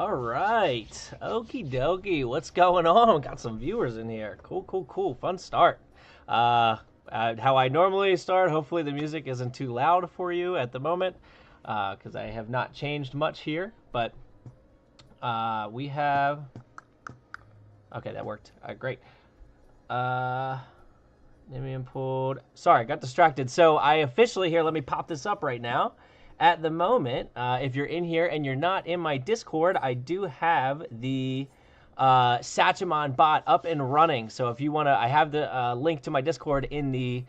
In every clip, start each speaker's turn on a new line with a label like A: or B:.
A: All right. Okie dokie. What's going on? Got some viewers in here. Cool, cool, cool. Fun start. How I normally start. Hopefully the music isn't too loud for you at the moment because I have not changed much here. But we have... Okay, that worked. All right, great. Nimian pulled... Sorry, I got distracted. So I officially here, let me pop this up right now. At the moment, if you're in here and you're not in my Discord, I do have the Sachemon bot up and running. So if you want to, I have the link to my Discord in the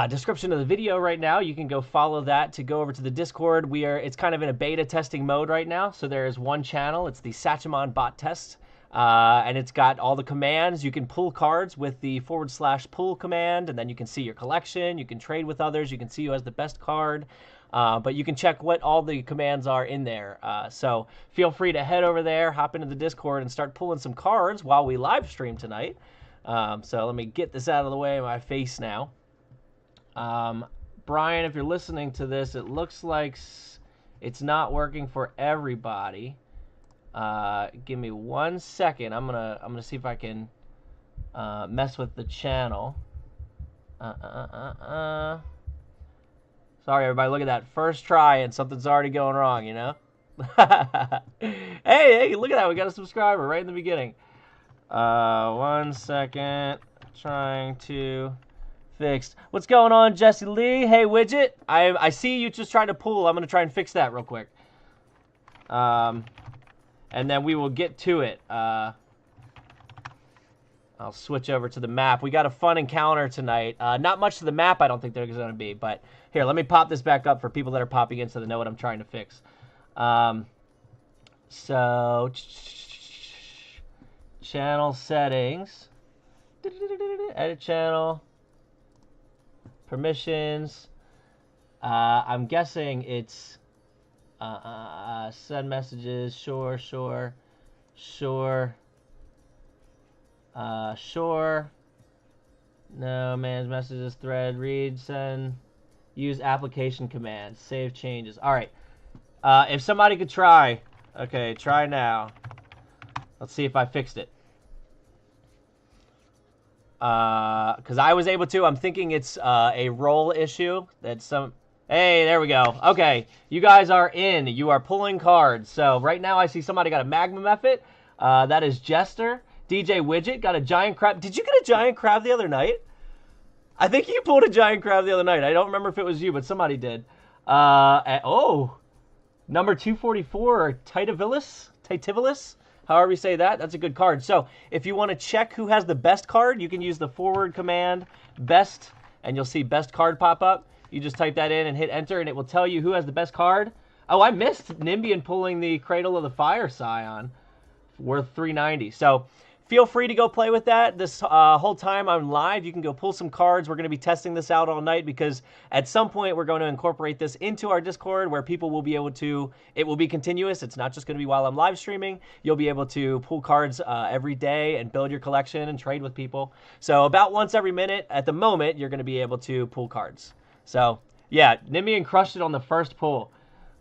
A: description of the video right now. You can go follow that to go over to the Discord. It's kind of in a beta testing mode right now. So there is one channel. It's the Sachemon bot test. And it's got all the commands. You can pull cards with the /pull command, and then you can see your collection. You can trade with others. You can see who has the best card. But you can check what all the commands are in there. So feel free to head over there, hop into the Discord, and start pulling some cards while we live stream tonight. So let me get this out of the way of my face now. Brian, if you're listening to this, it looks like it's not working for everybody. Give me 1 second. I'm gonna see if I can mess with the channel. Sorry, everybody. Look at that. First try, and something's already going wrong, you know? hey, look at that. We got a subscriber right in the beginning. 1 second. Trying to fix. What's going on, Jesse Lee? Hey, Widget. I see you just trying to pull. I'm going to try and fix that real quick. And then we will get to it. I'll switch over to the map. We got a fun encounter tonight. Not much to the map, I don't think there's going to be. But here, let me pop this back up for people that are popping in so they know what I'm trying to fix. So, channel settings. Edit channel. Permissions. I'm guessing it's send messages. Sure. Sure. No, manage messages, thread, read, send, use application commands, save changes. All right. If somebody could try. Okay, try now. Let's see if I fixed it. Because I was able to. I'm thinking it's a role issue. Hey, there we go. Okay, you guys are in. You are pulling cards. So right now I see somebody got a Magma Method. That is Jester. DJ Widget got a giant crab. Did you get a giant crab the other night? I think you pulled a giant crab the other night. I don't remember if it was you, but somebody did. Number 244, Titivilis, however you say that. That's a good card. So if you want to check who has the best card, you can use the forward command, best, and you'll see best card pop up. You just type that in and hit enter, and it will tell you who has the best card. Oh, I missed Nimbian pulling the Cradle of the Fire Scion, worth 390. So feel free to go play with that. This whole time I'm live, you can go pull some cards. We're going to be testing this out all night because at some point we're going to incorporate this into our Discord where people will be able to, it will be continuous. It's not just going to be while I'm live streaming. You'll be able to pull cards every day and build your collection and trade with people. So about once every minute at the moment, you're going to be able to pull cards. So yeah, Nimian crushed it on the first pull.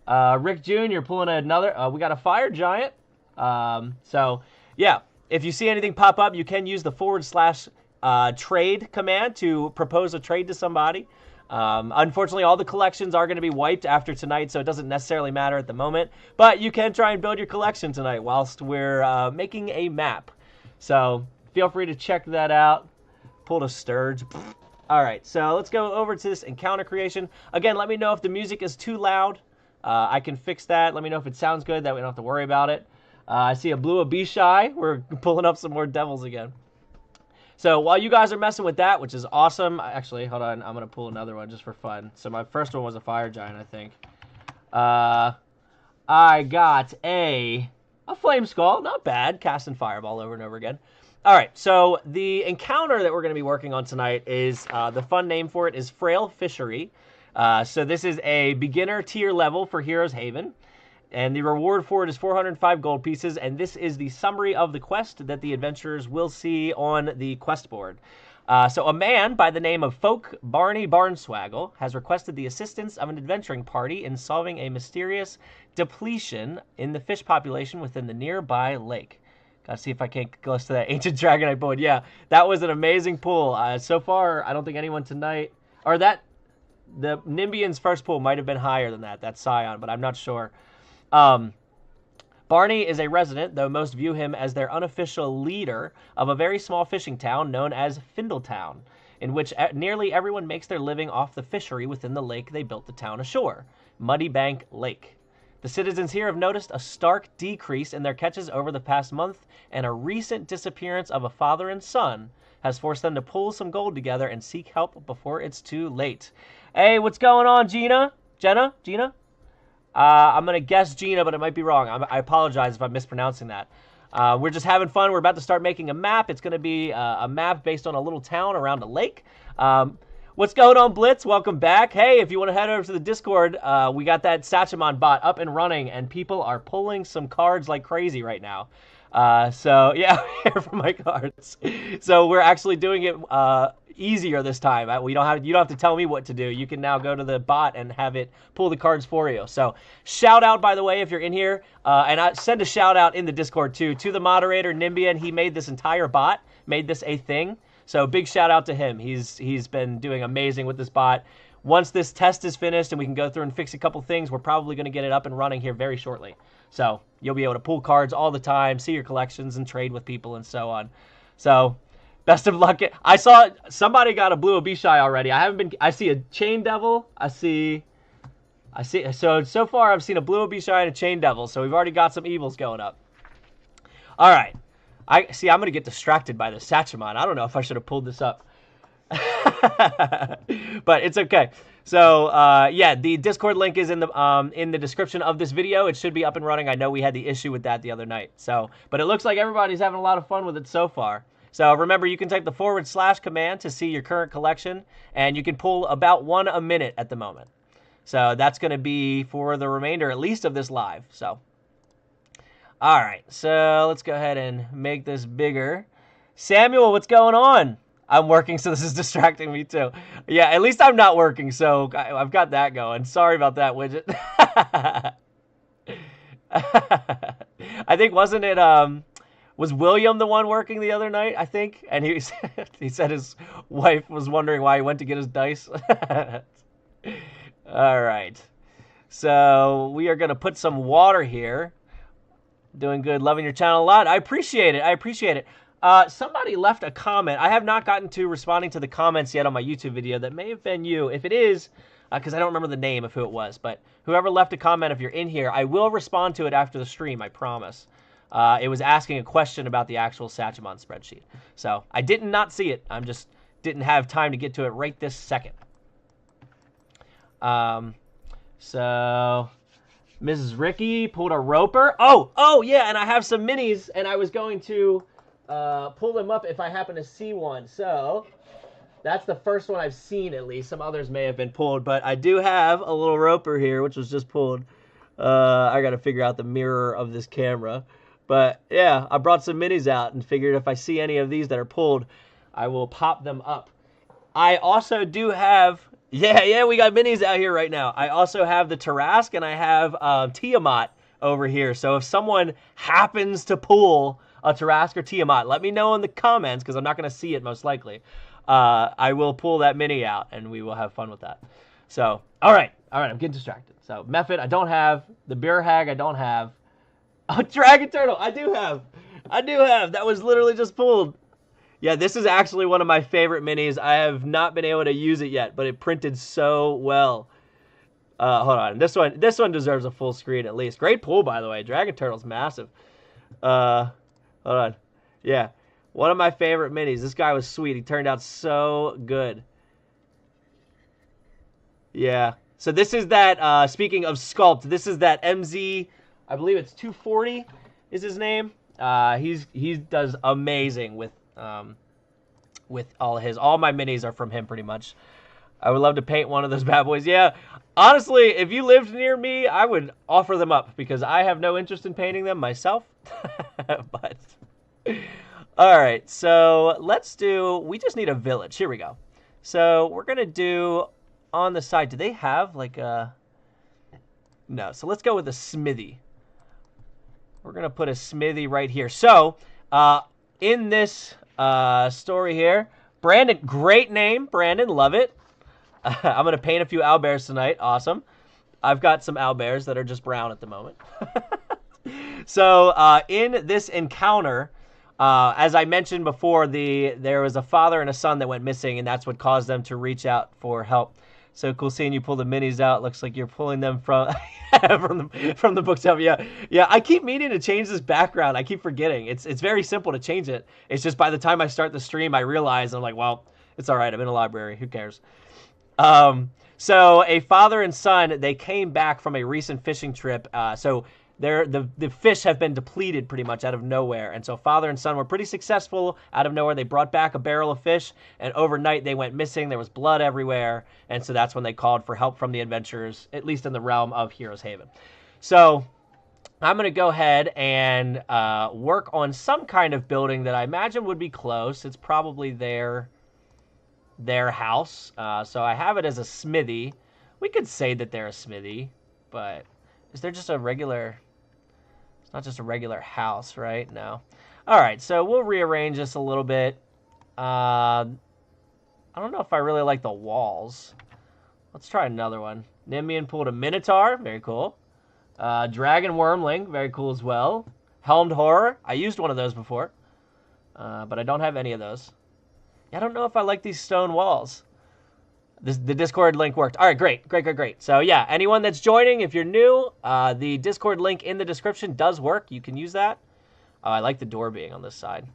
A: Rick Jr. pulling another, we got a Fire Giant. So yeah. If you see anything pop up, you can use the / trade command to propose a trade to somebody. Unfortunately, all the collections are going to be wiped after tonight, so it doesn't necessarily matter at the moment. But you can try and build your collection tonight whilst we're making a map. So feel free to check that out. Pulled a Sturge. All right, so let's go over to this encounter creation. Again, let me know if the music is too loud. I can fix that. Let me know if it sounds good. That we don't have to worry about it. I see a blue Abishai. We're pulling up some more devils again. So while you guys are messing with that, which is awesome. Actually, hold on. I'm going to pull another one just for fun. So my first one was a Fire Giant, I think. I got a Flame Skull. Not bad. Casting Fireball over and over again. All right. So the encounter that we're going to be working on tonight is, the fun name for it is Frail Fishery. So this is a beginner tier level for Heroes Haven. And the reward for it is 405 gold pieces, and this is the summary of the quest that the adventurers will see on the quest board. So a man by the name of Folk Barney Barnswaggle has requested the assistance of an adventuring party in solving a mysterious depletion in the fish population within the nearby lake. Gotta see if I can't get close to that ancient dragonite board. Yeah, that was an amazing pull. So far, I don't think anyone tonight, or the Nimbian's first pull might have been higher than that Scion, but I'm not sure. Barney is a resident, though most view him as their unofficial leader of a very small fishing town known as Findletown, in which nearly everyone makes their living off the fishery within the lake they built the town ashore, Muddy Bank Lake. The citizens here have noticed a stark decrease in their catches over the past month, and a recent disappearance of a father and son has forced them to pull some gold together and seek help before it's too late. Hey, what's going on, Gina? Jenna? Gina? I'm going to guess Gina, but it might be wrong. I apologize if I'm mispronouncing that. We're just having fun. We're about to start making a map. It's going to be a map based on a little town around a lake. What's going on, Blitz? Welcome back. Hey, if you want to head over to the Discord, we got that Sachemon bot up and running, and people are pulling some cards like crazy right now. So, yeah, here for my cards. So we're actually doing it easier this time. You don't have to tell me what to do. You can now go to the bot and have it pull the cards for you. So shout out, by the way, if you're in here, and I send a shout out in the Discord too to the moderator Nimbian. He made this entire bot, made this a thing. So big shout out to him. He's been doing amazing with this bot. Once this test is finished and we can go through and fix a couple things, we're probably going to get it up and running here very shortly. So you'll be able to pull cards all the time, see your collections, and trade with people and so on. So best of luck. I saw somebody got a blue Abishai already. I see a Chain Devil. So far I've seen a blue Abishai and a Chain Devil. So we've already got some evils going up. All right. I'm going to get distracted by the Sachemon. I don't know if I should have pulled this up. But it's okay. So, yeah, the Discord link is in the description of this video. It should be up and running. I know we had the issue with that the other night. So, but it looks like everybody's having a lot of fun with it so far. So remember, you can type the / command to see your current collection, and you can pull about 1 a minute at the moment. So that's going to be for the remainder, at least, of this live. So, all right. So let's go ahead and make this bigger. Samuel, what's going on? I'm working, so this is distracting me too. Yeah, at least I'm not working, so I've got that going. Sorry about that, widget. I think, wasn't it, was William the one working the other night, I think? And he said his wife was wondering why he went to get his dice. All right. So we are going to put some water here. Doing good, loving your channel a lot. I appreciate it. I appreciate it. Somebody left a comment. I have not gotten to responding to the comments yet on my YouTube video. That may have been you. If it is, because I don't remember the name of who it was, but whoever left a comment, if you're in here, I will respond to it after the stream, I promise. It was asking a question about the actual Sachemon spreadsheet. So I did not see it. I just didn't have time to get to it right this second. So Mrs. Ricky pulled a roper. Oh, yeah, and I have some minis, and I was going to pull them up if I happen to see one. So that's the first one I've seen, at least. Some others may have been pulled, but I do have a little roper here, which was just pulled. I got to figure out the mirror of this camera. But, yeah, I brought some minis out and figured if I see any of these that are pulled, I will pop them up. I also do have... Yeah, we got minis out here right now. I also have the Tarrasque, and I have Tiamat over here. So if someone happens to pull a Tarrasque or Tiamat, let me know in the comments, because I'm not going to see it most likely. I will pull that mini out, and we will have fun with that. So, all right, I'm getting distracted. So, Mephit, I don't have. The Beer Hag, I don't have. Oh, Dragon Turtle, I do have. That was literally just pulled. Yeah, this is actually one of my favorite minis. I have not been able to use it yet, but it printed so well. Hold on. This one deserves a full screen at least. Great pull, by the way. Dragon Turtle's massive. Hold on. Yeah. One of my favorite minis. This guy was sweet. He turned out so good. Yeah. So this is that, speaking of sculpt, this is that MZ, I believe it's 240 is his name. He does amazing with all my minis are from him pretty much. I would love to paint one of those bad boys. Yeah, honestly, if you lived near me, I would offer them up because I have no interest in painting them myself. But All right, so let's do, we just need a village. Here we go. So we're going to do on the side, do they have like a, no, so let's go with a smithy. We're going to put a smithy right here. So in this story here, Brandon, great name, Brandon, love it. I'm going to paint a few owlbears tonight. Awesome. I've got some owlbears that are just brown at the moment. So in this encounter, as I mentioned before, there was a father and a son that went missing, and that's what caused them to reach out for help. So cool seeing you pull the minis out. Looks like you're pulling them from from the bookshelf. Yeah. I keep meaning to change this background. I keep forgetting. It's very simple to change it. It's just by the time I start the stream, I realize I'm like, well, it's all right. I'm in a library. Who cares? So a father and son, they came back from a recent fishing trip. So the fish have been depleted pretty much out of nowhere. And so father and son were pretty successful out of nowhere. They brought back a barrel of fish, and overnight they went missing. There was blood everywhere. And so that's when they called for help from the adventurers, at least in the realm of Heroes Haven. So I'm going to go ahead and work on some kind of building that I imagine would be close. It's probably their house. So I have it as a smithy. We could say that they're a smithy, but is there just a regular... It's not just a regular house, right? No. All right, so we'll rearrange this a little bit. I don't know if I really like the walls. Let's try another one. Nymbian pulled a Minotaur. Very cool. Dragon Wormling. Very cool as well. Helmed Horror. I used one of those before, but I don't have any of those. I don't know if I like these stone walls. The Discord link worked. All right, great. So yeah, anyone that's joining, if you're new, the Discord link in the description does work. You can use that. I like the door being on this side.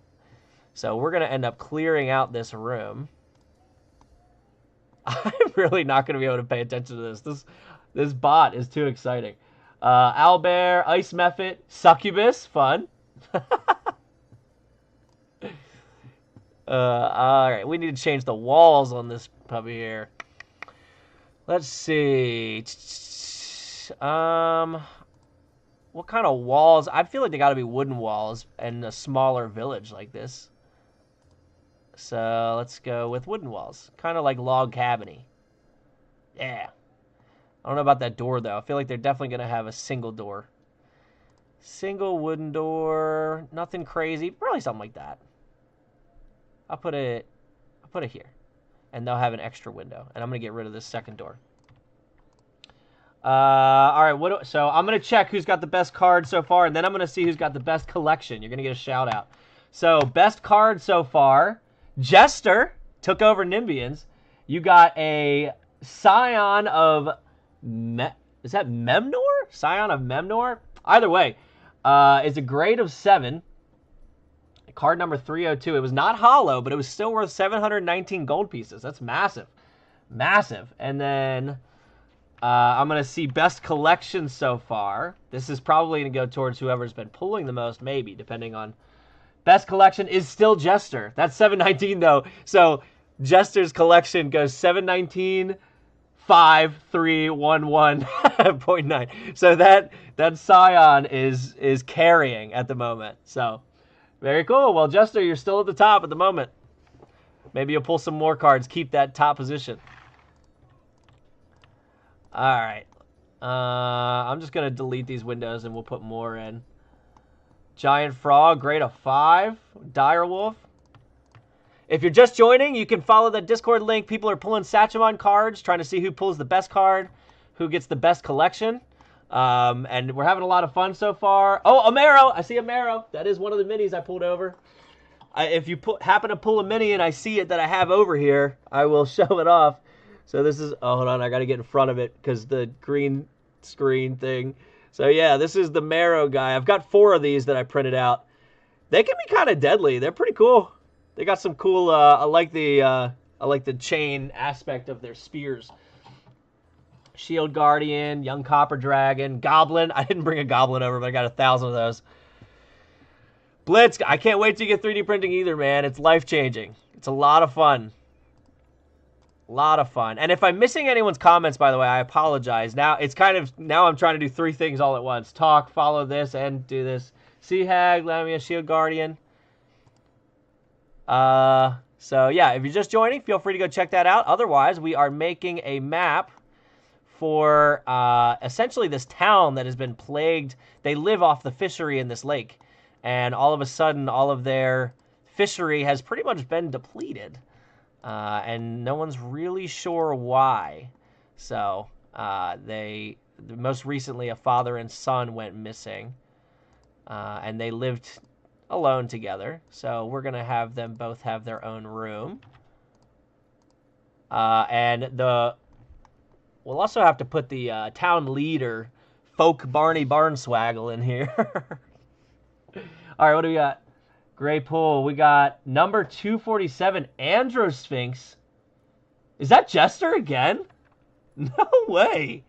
A: So we're going to end up clearing out this room. I'm really not going to be able to pay attention to this. This bot is too exciting. Owlbear, Ice Mephit, Succubus, fun. All right, we need to change the walls on this puppy here. Let's see. What kind of walls? I feel like they got to be wooden walls in a smaller village like this. So let's go with wooden walls, kind of like log cabiny. Yeah. I don't know about that door though. I feel like they're definitely gonna have a single door. Single wooden door, nothing crazy, probably something like that. I'll put it here, and they'll have an extra window. And I'm gonna get rid of this second door. All right. So I'm gonna check who's got the best card so far, and then I'm gonna see who's got the best collection. You're gonna get a shout out. So best card so far, Jester took over Nymbians. You got a Scion of is that Memnor? Scion of Memnor. Either way, it's a grade of 7. Card number 302. It was not hollow, but it was still worth 719 gold pieces. That's massive. Massive. And then I'm going to see best collection so far. This is probably going to go towards whoever's been pulling the most, maybe, depending on... Best collection is still Jester. That's 719, though. So Jester's collection goes 719, 5, 3, 1, 1.9. So that Scion is carrying at the moment. So... Very cool. Well, Jester, you're still at the top at the moment. Maybe you'll pull some more cards. Keep that top position. All right. I'm just going to delete these windows and we'll put more in. Giant Frog, grade of 5. Direwolf. If you're just joining, you can follow the Discord link. People are pulling Sachemon cards, trying to see who pulls the best card, who gets the best collection. And we're having a lot of fun so far. Oh, Amaro! I see Amaro. That is one of the minis I pulled over. If you happen to pull a mini and I see it that I have over here, I will show it off. So this is... Oh, hold on. I got to get in front of it because the green screen thing. So yeah, this is the Marrow guy. I've got 4 of these that I printed out. They can be kind of deadly. They're pretty cool. They got some cool... I like the chain aspect of their spears. Shield Guardian, Young Copper Dragon, Goblin. I didn't bring a Goblin over, but I got 1,000 of those. Blitz. I can't wait to get 3D printing either, man. It's life-changing. It's a lot of fun. A lot of fun. And if I'm missing anyone's comments, by the way, I apologize. Now I'm trying to do 3 things all at once. Talk, follow this, and do this. Sea Hag, Lamia, Shield Guardian. So yeah, if you're just joining, feel free to go check that out. Otherwise, we are making a map for essentially this town that has been plagued. They live off the fishery in this lake, and all of a sudden, all of their fishery has pretty much been depleted, and no one's really sure why. So most recently, a father and son went missing, and they lived alone together. So we're gonna have them both have their own room, and we'll also have to put the town leader, Folk Barney Barnswaggle, in here. All right, what do we got? Gray pool. We got number 247, Androsphinx. Is that Jester again? No way.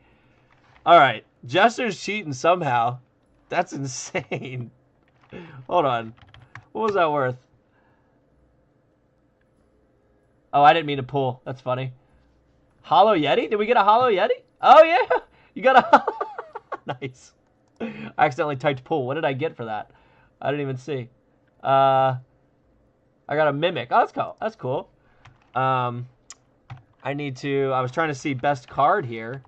A: All right, Jester's cheating somehow. That's insane. Hold on. What was that worth? Oh, I didn't mean to pull. That's funny. Hollow Yeti? Did we get a Hollow Yeti? Oh, yeah. You got a... Nice. I accidentally typed pull. What did I get for that? I didn't even see. I got a Mimic. Oh, that's cool. That's cool. I was trying to see best card here.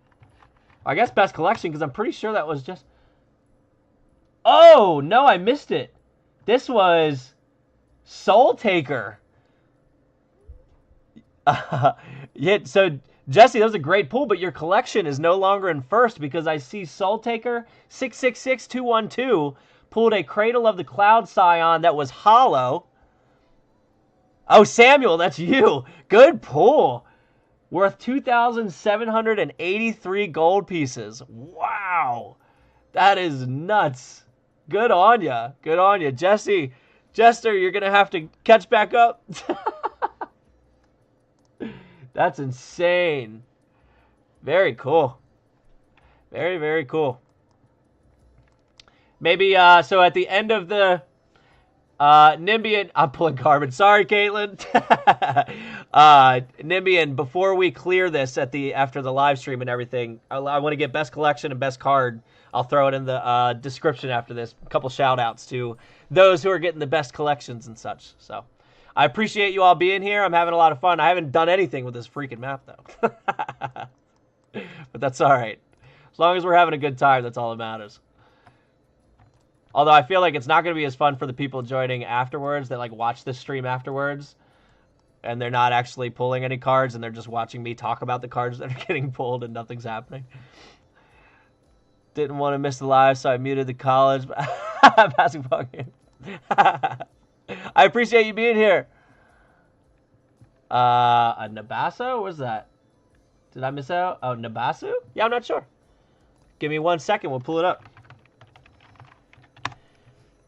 A: I guess best collection, because I'm pretty sure that was just... Oh, no, I missed it. This was Soul Taker. Yeah, so... Jesse, that was a great pull, but your collection is no longer in first because I see Soul Taker 666212 pulled a Cradle of the Cloud Scion that was hollow. Oh, Samuel, that's you. Good pull. Worth 2,783 gold pieces. Wow. That is nuts. Good on ya. Good on ya. Jesse, Jester, you're going to have to catch back up. That's insane. Very cool. Very, very cool. Maybe, so at the end of the Nimbian... I'm pulling carbon. Sorry, Caitlin. Nimbian, before we clear this after the live stream and everything, I want to get best collection and best card. I'll throw it in the description after this. A couple shout-outs to those who are getting the best collections and such, so... I appreciate you all being here. I'm having a lot of fun. I haven't done anything with this freaking map, though. But that's all right. As long as we're having a good time, that's all that matters. Although I feel like it's not going to be as fun for the people joining afterwards that, like, watch this stream afterwards. And they're not actually pulling any cards, and they're just watching me talk about the cards that are getting pulled and nothing's happening. Didn't want to miss the live, so I muted the college basketball game. I appreciate you being here. A Nabaso? What was that? Did I miss out? Oh, Nabasu? Yeah, I'm not sure. Give me 1 second. We'll pull it up.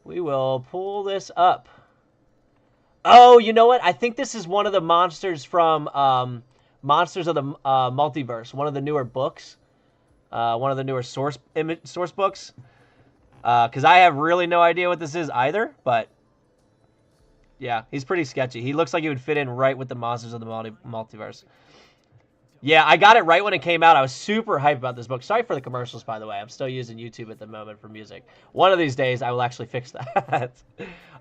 A: We will pull this up. Oh, you know what? I think this is one of the monsters from Monsters of the Multiverse. One of the newer books. One of the newer source books. Because I have really no idea what this is either, but... Yeah, he's pretty sketchy. He looks like he would fit in right with the Monsters of the Multiverse. Yeah, I got it right when it came out. I was super hyped about this book. Sorry for the commercials, by the way. I'm still using YouTube at the moment for music. One of these days, I will actually fix that.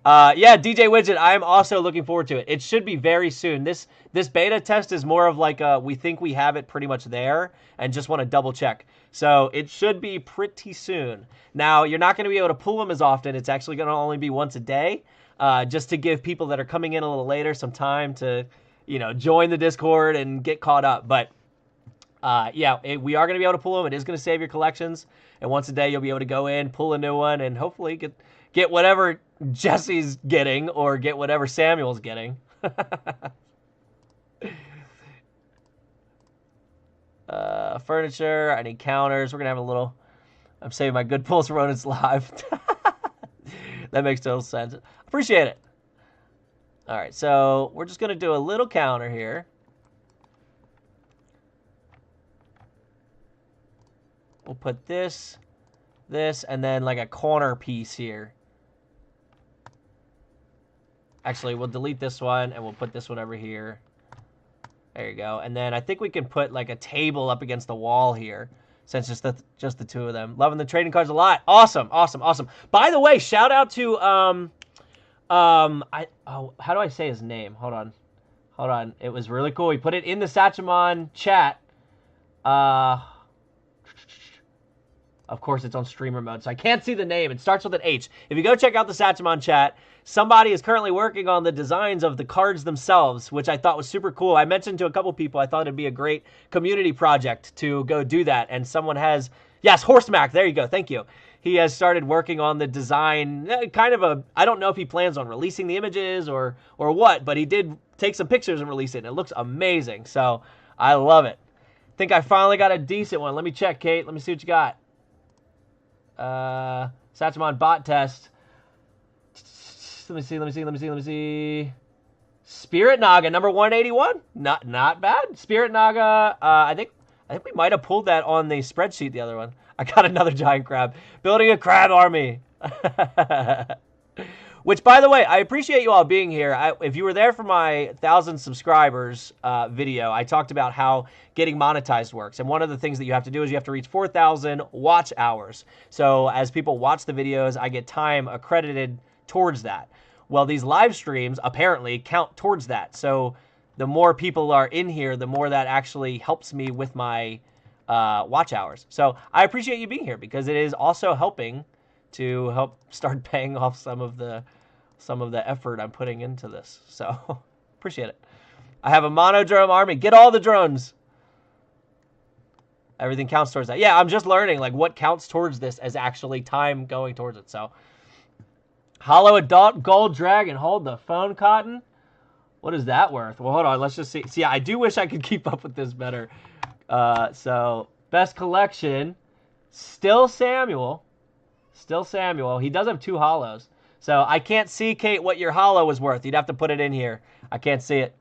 A: Yeah, DJ Widget, I am also looking forward to it. It should be very soon. This beta test is more of like we think we have it pretty much there and just want to double check. So it should be pretty soon. Now, you're not going to be able to pull them as often. It's actually going to only be once a day. Just to give people that are coming in a little later some time to, join the Discord and get caught up. But, yeah, we are going to be able to pull them. It is going to save your collections. And once a day, you'll be able to go in, pull a new one, and hopefully get whatever Jesse's getting or get whatever Samuel's getting. Furniture. I need counters. We're going to have a little... I'm saving my good pulls for when it's live. That makes total sense. Appreciate it. All right, so we're just going to do a little counter here. We'll put this, and then like a corner piece here. Actually, we'll delete this one, and we'll put this one over here. There you go. And then I think we can put like a table up against the wall here. Since just the two of them. Loving the trading cards a lot. Awesome, awesome, awesome. By the way, shout out to How do I say his name? Hold on. It was really cool. He put it in the Satchamon chat. Of course, it's on streamer mode, so I can't see the name. It starts with an H. If you go check out the Satchamon chat, somebody is currently working on the designs of the cards themselves, which I thought was super cool. I mentioned to a couple people I thought it'd be a great community project to go do that, and someone has... Yes, Horstmac, there you go, thank you. He has started working on the design, kind of a... I don't know if he plans on releasing the images or what, but he did take some pictures and release it, and it looks amazing, so I love it. I think I finally got a decent one. Let me check, Kate. Let me see what you got. Satchamon bot test. Let me see. Spirit Naga, number 181. Not bad. Spirit Naga, I think we might have pulled that on the spreadsheet, the other one. I got another giant crab. Building a crab army. Which, by the way, I appreciate you all being here. If you were there for my 1,000 subscribers video, I talked about how getting monetized works. And one of the things that you have to do is you have to reach 4,000 watch hours. So as people watch the videos, I get time accredited towards that. Well, these live streams apparently count towards that. So the more people are in here, the more that actually helps me with my watch hours. So I appreciate you being here because it is also helping to help start paying off some of the effort I'm putting into this. So appreciate it. I have a monodrome army. Get all the drones. Everything counts towards that. Yeah, I'm just learning like what counts towards this as actually time going towards it. So hollow adult gold dragon. Hold the phone, Cotton. What is that worth? Well, hold on. Let's just see. See, I do wish I could keep up with this better. So best collection. Still Samuel. He does have 2 hollows. So I can't see, Kate, what your hollow was worth. You'd have to put it in here. I can't see it.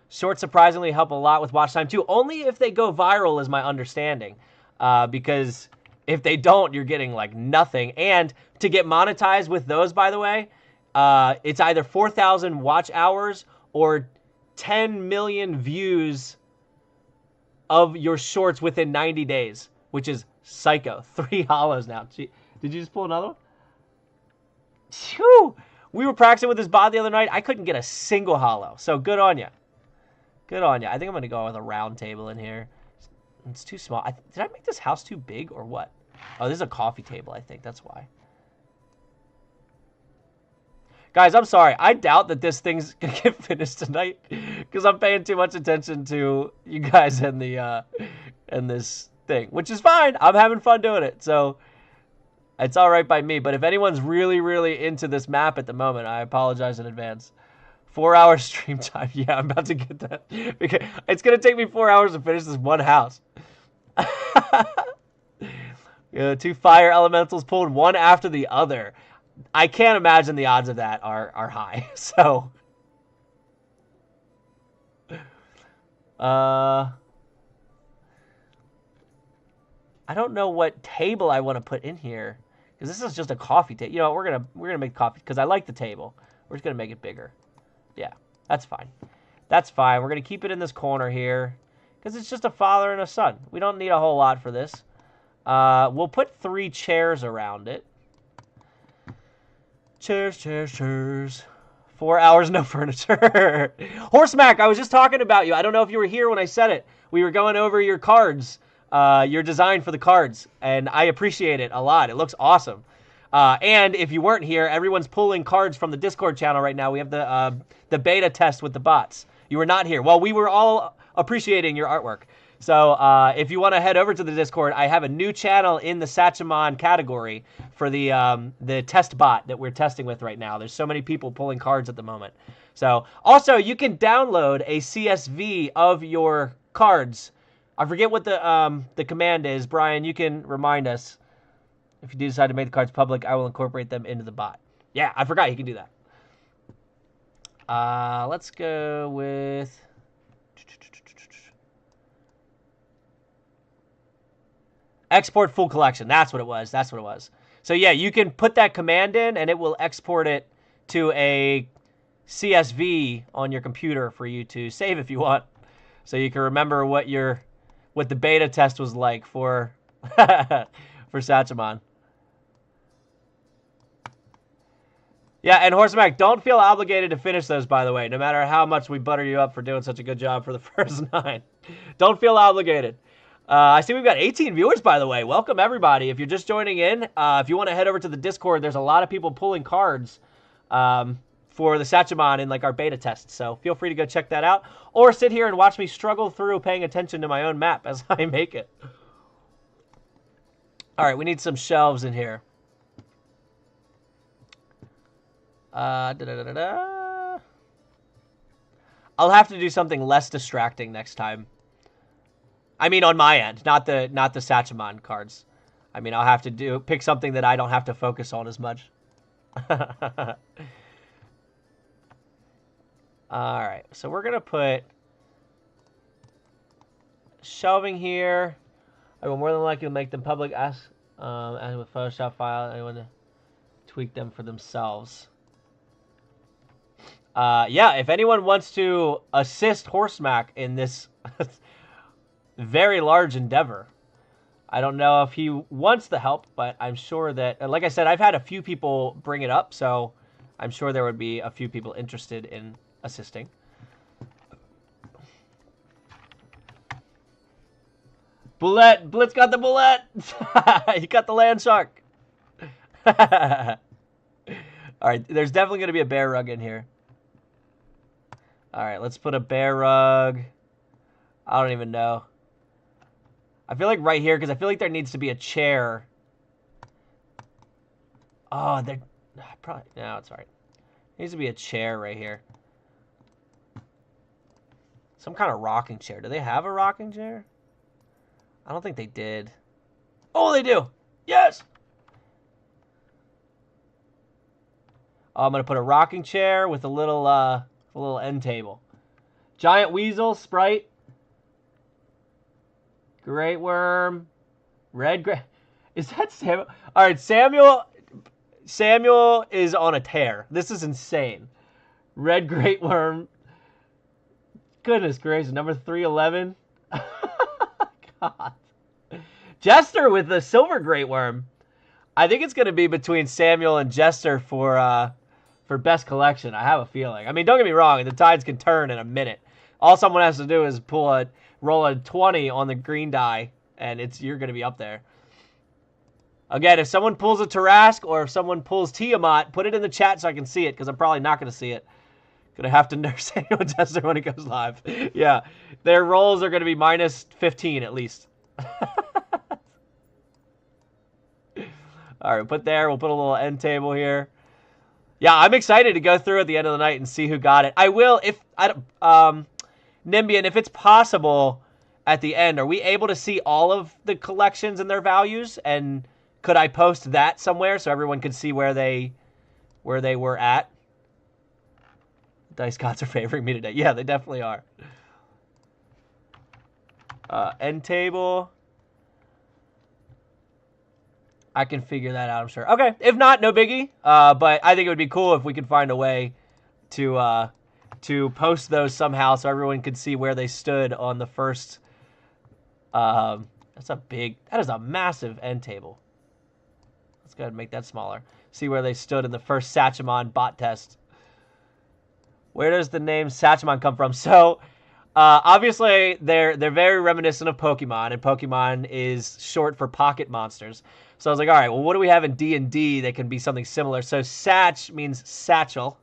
A: Shorts surprisingly help a lot with watch time, too. Only if they go viral is my understanding. Because if they don't, you're getting, like, nothing. And to get monetized with those, by the way, it's either 4,000 watch hours or 10 million views of your shorts within 90 days, which is psycho. 3 hollows now. Did you just pull another one? Phew! We were practicing with this bot the other night. I couldn't get a single hollow. So good on you. Good on you. I think I'm going to go with a round table in here. It's too small. Did I make this house too big or what? Oh, this is a coffee table, I think. That's why. Guys, I'm sorry. I doubt that this thing's going to get finished tonight because I'm paying too much attention to you guys and this thing, which is fine. I'm having fun doing it. So it's all right by me, but if anyone's really, really into this map at the moment, I apologize in advance. 4-hour stream time. Yeah, I'm about to get that. Because it's going to take me 4 hours to finish this one house. 2 fire elementals pulled one after the other. I can't imagine the odds of that are high. So, I don't know what table I want to put in here. Because this is just a coffee table. You know, we're gonna make coffee because I like the table. We're just gonna make it bigger. Yeah, that's fine. That's fine. We're gonna keep it in this corner here because it's just a father and a son. We don't need a whole lot for this. We'll put 3 chairs around it. Chairs. 4 hours, no furniture. Horstmac, I was just talking about you. I don't know if you were here when I said it. We were going over your cards. Your design for the cards, and I appreciate it a lot. It looks awesome. And if you weren't here, everyone's pulling cards from the Discord channel right now. We have the beta test with the bots. You were not here. Well, we were all appreciating your artwork. So if you want to head over to the Discord, I have a new channel in the Satchamon category for the test bot that we're testing with right now. There's so many people pulling cards at the moment. So also, you can download a CSV of your cards. I forget what the command is. Brian, you can remind us. If you do decide to make the cards public, I will incorporate them into the bot. Yeah, I forgot you can do that. Let's go with... Export full collection. That's what it was. That's what it was. So yeah, you can put that command in, and it will export it to a CSV on your computer for you to save if you want. So you can remember what the beta test was like for for Satchamon. Yeah, and Horstmac, don't feel obligated to finish those, by the way, no matter how much we butter you up for doing such a good job for the first 9. Don't feel obligated. I see we've got 18 viewers, by the way. Welcome, everybody. If you're just joining in, if you want to head over to the Discord, there's a lot of people pulling cards for the Sachemon in like our beta test. So feel free to go check that out. Or sit here and watch me struggle through paying attention to my own map as I make it. All right, we need some shelves in here. I'll have to do something less distracting next time. I mean, on my end, not the Sachemon cards. I mean, I'll have to pick something that I don't have to focus on as much. All right, so we're gonna put shelving here. I will more than likely make them public as with Photoshop file. Anyone to tweak them for themselves. Yeah, if anyone wants to assist Horstmac in this very large endeavor, I don't know if he wants the help, but I'm sure that, like I said, I've had a few people bring it up, so I'm sure there would be a few people interested in assisting. Bullet! Blitz got the bullet! You got the land shark! Alright, there's definitely going to be a bear rug in here. Alright, let's put a bear rug. I don't even know. I feel like right here, because I feel like there needs to be a chair. Oh, there... Probably... No, it's alright. There needs to be a chair right here. Some kind of rocking chair. Do they have a rocking chair? I don't think they did. Oh, they do! Yes! Oh, I'm going to put a rocking chair with a little end table. Giant weasel, Sprite. Great worm. Red gra... Is that Samuel? All right, Samuel is on a tear. This is insane. Red great worm. Goodness gracious, number 311. God. Jester with the silver great worm. I think it's going to be between Samuel and Jester for best collection. I have a feeling. I mean, don't get me wrong. The tides can turn in a minute. All someone has to do is roll a 20 on the green die, and you're going to be up there. Again, if someone pulls a Tarrasque or if someone pulls Tiamat, put it in the chat so I can see it, because I'm probably not going to see it. Going to have to nurse Samuel and Jester when it goes live. Yeah, their rolls are going to be minus 15 at least. All right, we'll put a little end table here. Yeah, I'm excited to go through at the end of the night and see who got it. I will, Nimbian, if it's possible at the end, are we able to see all of the collections and their values? And could I post that somewhere so everyone could see where they were at? Dice gods are favoring me today. Yeah, they definitely are. End table. I can figure that out, I'm sure. Okay, if not, no biggie. But I think it would be cool if we could find a way to post those somehow so everyone could see where they stood on the first. That is a massive end table. Let's go ahead and make that smaller. See where they stood in the first Sachemon bot test. Where does the name Sachemon come from? So, obviously, they're very reminiscent of Pokemon, and Pokemon is short for pocket monsters. So I was like, all right, well, what do we have in D&D that can be something similar? So Sach means satchel.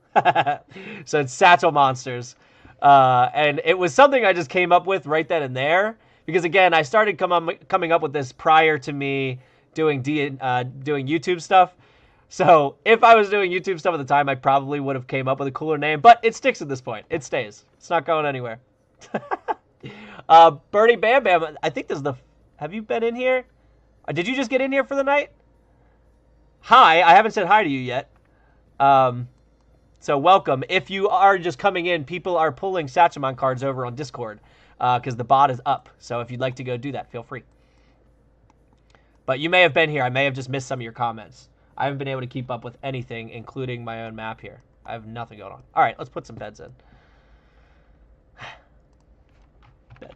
A: So it's satchel monsters. And it was something I just came up with right then and there. Because, again, I started coming up with this prior to me doing YouTube stuff. So if I was doing YouTube stuff at the time, I probably would have came up with a cooler name. But it sticks at this point. It stays. It's not going anywhere. Birdie Bam Bam, I think this is the... Have you been in here? Did you just get in here for the night? Hi, I haven't said hi to you yet. So welcome. If you are just coming in, people are pulling Sachemon cards over on Discord because the bot is up. So if you'd like to go do that, feel free. But you may have been here. I may have just missed some of your comments. I haven't been able to keep up with anything, including my own map here. I have nothing going on. All right, let's put some beds in. Bed.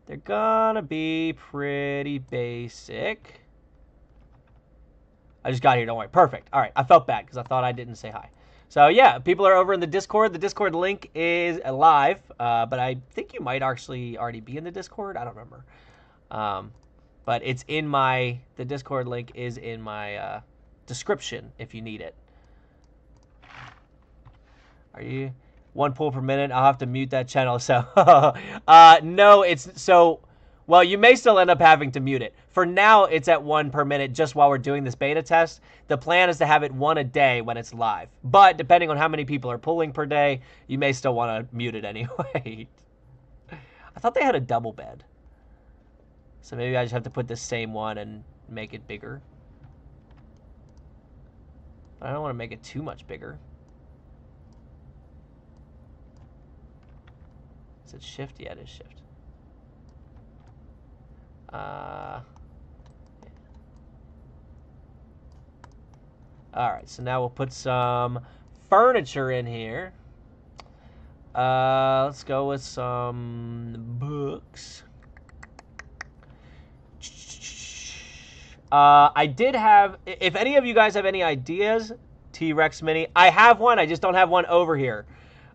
A: They're gonna be pretty basic. I just got here, don't worry. Perfect. All right, I felt bad because I thought I didn't say hi. So, yeah, people are over in the Discord. The Discord link is live, but I think you might actually already be in the Discord. I don't remember. But it's in the Discord link is in my description if you need it. Are you 1 pull per minute? I'll have to mute that channel. So, no, it's so. Well, you may still end up having to mute it. For now, it's at 1 per minute just while we're doing this beta test. The plan is to have it 1 a day when it's live. But depending on how many people are pulling per day, you may still want to mute it anyway. I thought they had a double bed. So maybe I just have to put the same one and make it bigger. But I don't want to make it too much bigger. Is it shift? Yeah, it is shift. Alright, so now we'll put some furniture in here. Let's go with some books. I did have, if any of you guys have any ideas, T-Rex Mini, I have one, I just don't have one over here.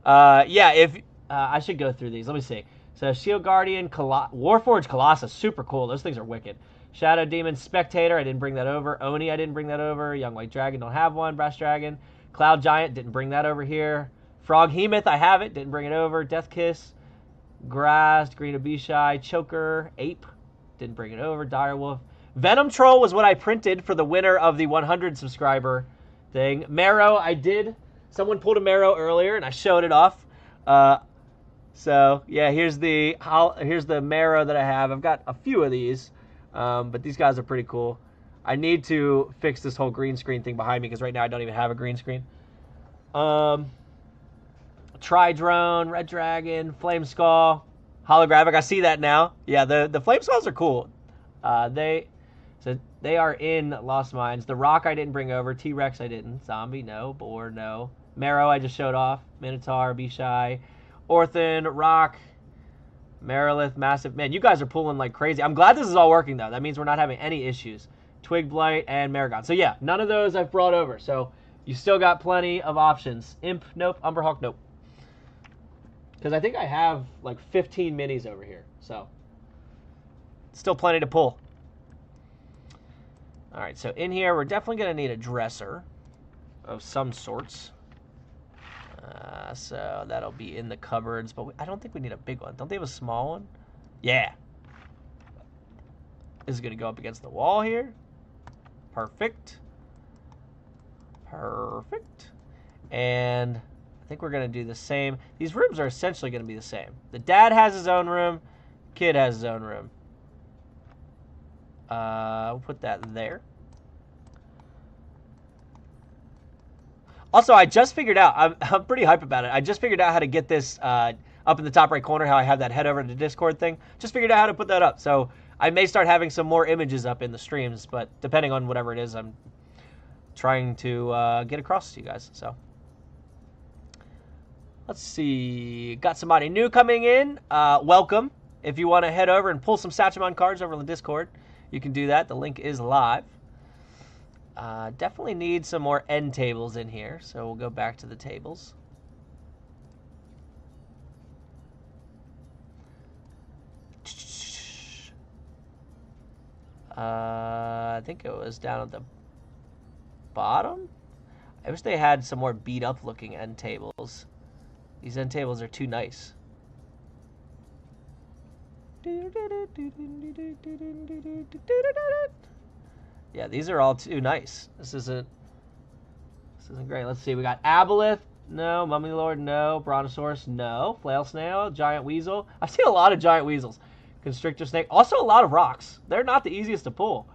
A: Yeah, if, I should go through these, let me see. So Shield Guardian, Warforged Colossus, super cool. Those things are wicked. Shadow Demon, Spectator, I didn't bring that over. Oni, I didn't bring that over. Young White Dragon, don't have one. Brass Dragon. Cloud Giant, didn't bring that over here. Frog Hemoth, I have it, didn't bring it over. Death Kiss, Grass, Green Abishai, Choker, Ape, didn't bring it over. Direwolf. Venom Troll was what I printed for the winner of the 100 subscriber thing. Marrow, I did. Someone pulled a Marrow earlier, and I showed it off. So yeah, here's the Marrow that I have. I've got a few of these, but these guys are pretty cool. I need to fix this whole green screen thing behind me because right now I don't even have a green screen. Tri-Drone, Red Dragon, Flame Skull, Holographic. I see that now. Yeah, the Flame Skulls are cool. They are in Lost Mines. The Rock I didn't bring over. T-Rex I didn't. Zombie no. Boar no. Marrow I just showed off. Minotaur, Bishai. Orphan, Rock, Marilith, Massive. Man, you guys are pulling like crazy. I'm glad this is all working, though. That means we're not having any issues. Twig Blight and Maragon. So, yeah, none of those I've brought over. So, you still got plenty of options. Imp, nope. Umberhawk, nope. Because I think I have like 15 minis over here. So, still plenty to pull. All right, so in here, we're definitely going to need a dresser of some sorts. So that'll be in the cupboards, but I don't think we need a big one. Don't they have a small one? Yeah. This is going to go up against the wall here. Perfect. Perfect. And I think we're going to do the same. These rooms are essentially going to be the same. The dad has his own room. Kid has his own room. We'll put that there. Also, I just figured out, I'm pretty hype about it. I just figured out how to get this up in the top right corner, how I have that head over to the Discord thing. Just figured out how to put that up. So I may start having some more images up in the streams, but depending on whatever it is, I'm trying to get across to you guys. So let's see. Got somebody new coming in. Welcome. If you want to head over and pull some Satchmon cards over on the Discord, you can do that. The link is live. Definitely need some more end tables in here, so we'll go back to the tables. I think it was down at the bottom. I wish they had some more beat up looking end tables. These end tables are too nice. Yeah, these are all too nice. This isn't great. Let's see. We got Aboleth. No. Mummy Lord. No. Brontosaurus. No. Flail Snail. Giant Weasel. I've seen a lot of Giant Weasels. Constrictor Snake. Also a lot of rocks. They're not the easiest to pull.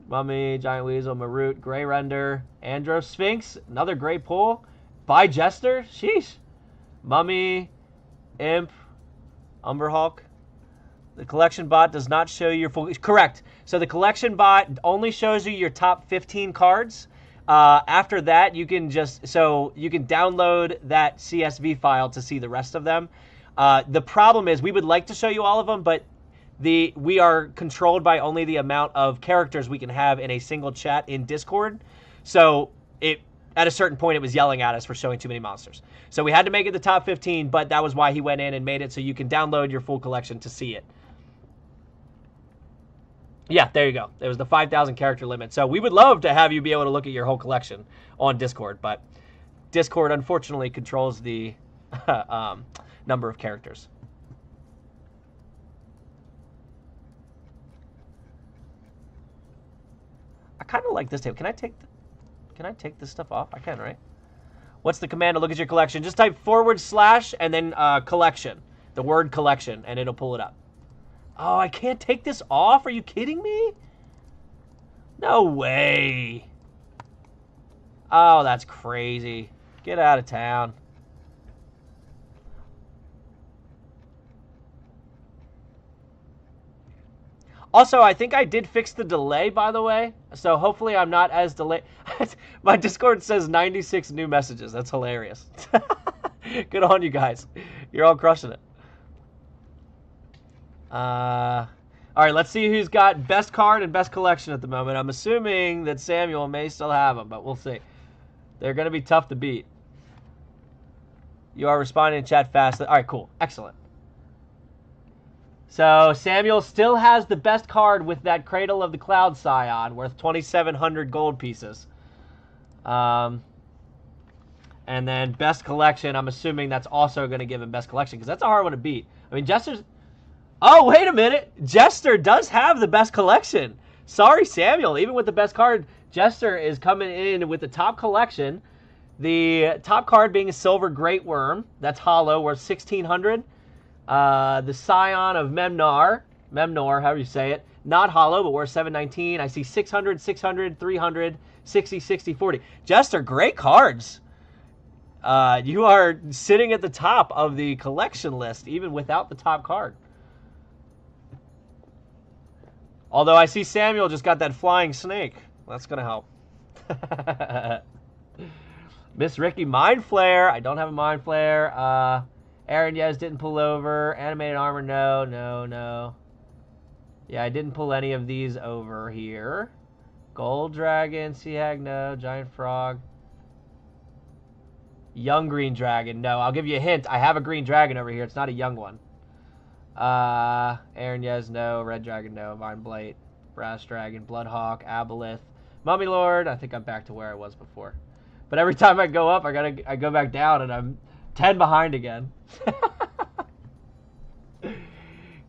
A: Mummy, Giant Weasel, Marut, Grey Render, Andros Sphinx. Another great pull. Jester. Sheesh. Mummy, Imp, Umberhawk. The collection bot does not show you your full... Correct. So the collection bot only shows you your top 15 cards. After that, you can just... So you can download that CSV file to see the rest of them. The problem is we would like to show you all of them, but we are controlled by only the amount of characters we can have in a single chat in Discord. So at a certain point, it was yelling at us for showing too many monsters. So we had to make it the top 15, but that was why he went in and made it so you can download your full collection to see it. Yeah, there you go. It was the 5,000 character limit. So we would love to have you be able to look at your whole collection on Discord, but Discord unfortunately controls the number of characters. I kind of like this table. Can I take this stuff off? I can, right? What's the command to look at your collection? Just type / and then collection. The word collection, and it'll pull it up. Oh, I can't take this off? Are you kidding me? No way. Oh, that's crazy. Get out of town. Also, I think I did fix the delay, by the way. So hopefully I'm not as delayed. My Discord says 96 new messages. That's hilarious. Good on you guys. You're all crushing it. All right, let's see who's got best card and best collection at the moment. I'm assuming that Samuel may still have them, but we'll see. They're going to be tough to beat. You are responding in chat fast. All right, cool. Excellent. So Samuel still has the best card with that Cradle of the Cloud Scion, worth 2,700 gold pieces. And then best collection, I'm assuming that's also going to give him best collection, because that's a hard one to beat. I mean, Jester's... Oh, wait a minute. Jester does have the best collection. Sorry, Samuel. Even with the best card, Jester is coming in with the top collection. The top card being a Silver Great Worm. That's hollow, worth 1,600. The Scion of Memnor, however you say it, not hollow, but worth 719. I see 600, 600, 300, 60, 60, 40. Jester, great cards. You are sitting at the top of the collection list, even without the top card. Although I see Samuel just got that flying snake. That's going to help. Miss Ricky, Mind Flare. I don't have a Mind Flare. Aaron Yes didn't pull over. Animated Armor, no. Yeah, I didn't pull any of these over here. Gold Dragon, Sea Hag, no. Giant Frog. Young Green Dragon, no. I'll give you a hint. I have a Green Dragon over here. It's not a young one. Aaron Yes, no. Red Dragon, no. Vine Blight. Brass Dragon, Bloodhawk, Aboleth. Mummy Lord, I think I'm back to where I was before. But every time I go up, I go back down, and I'm 10 behind again.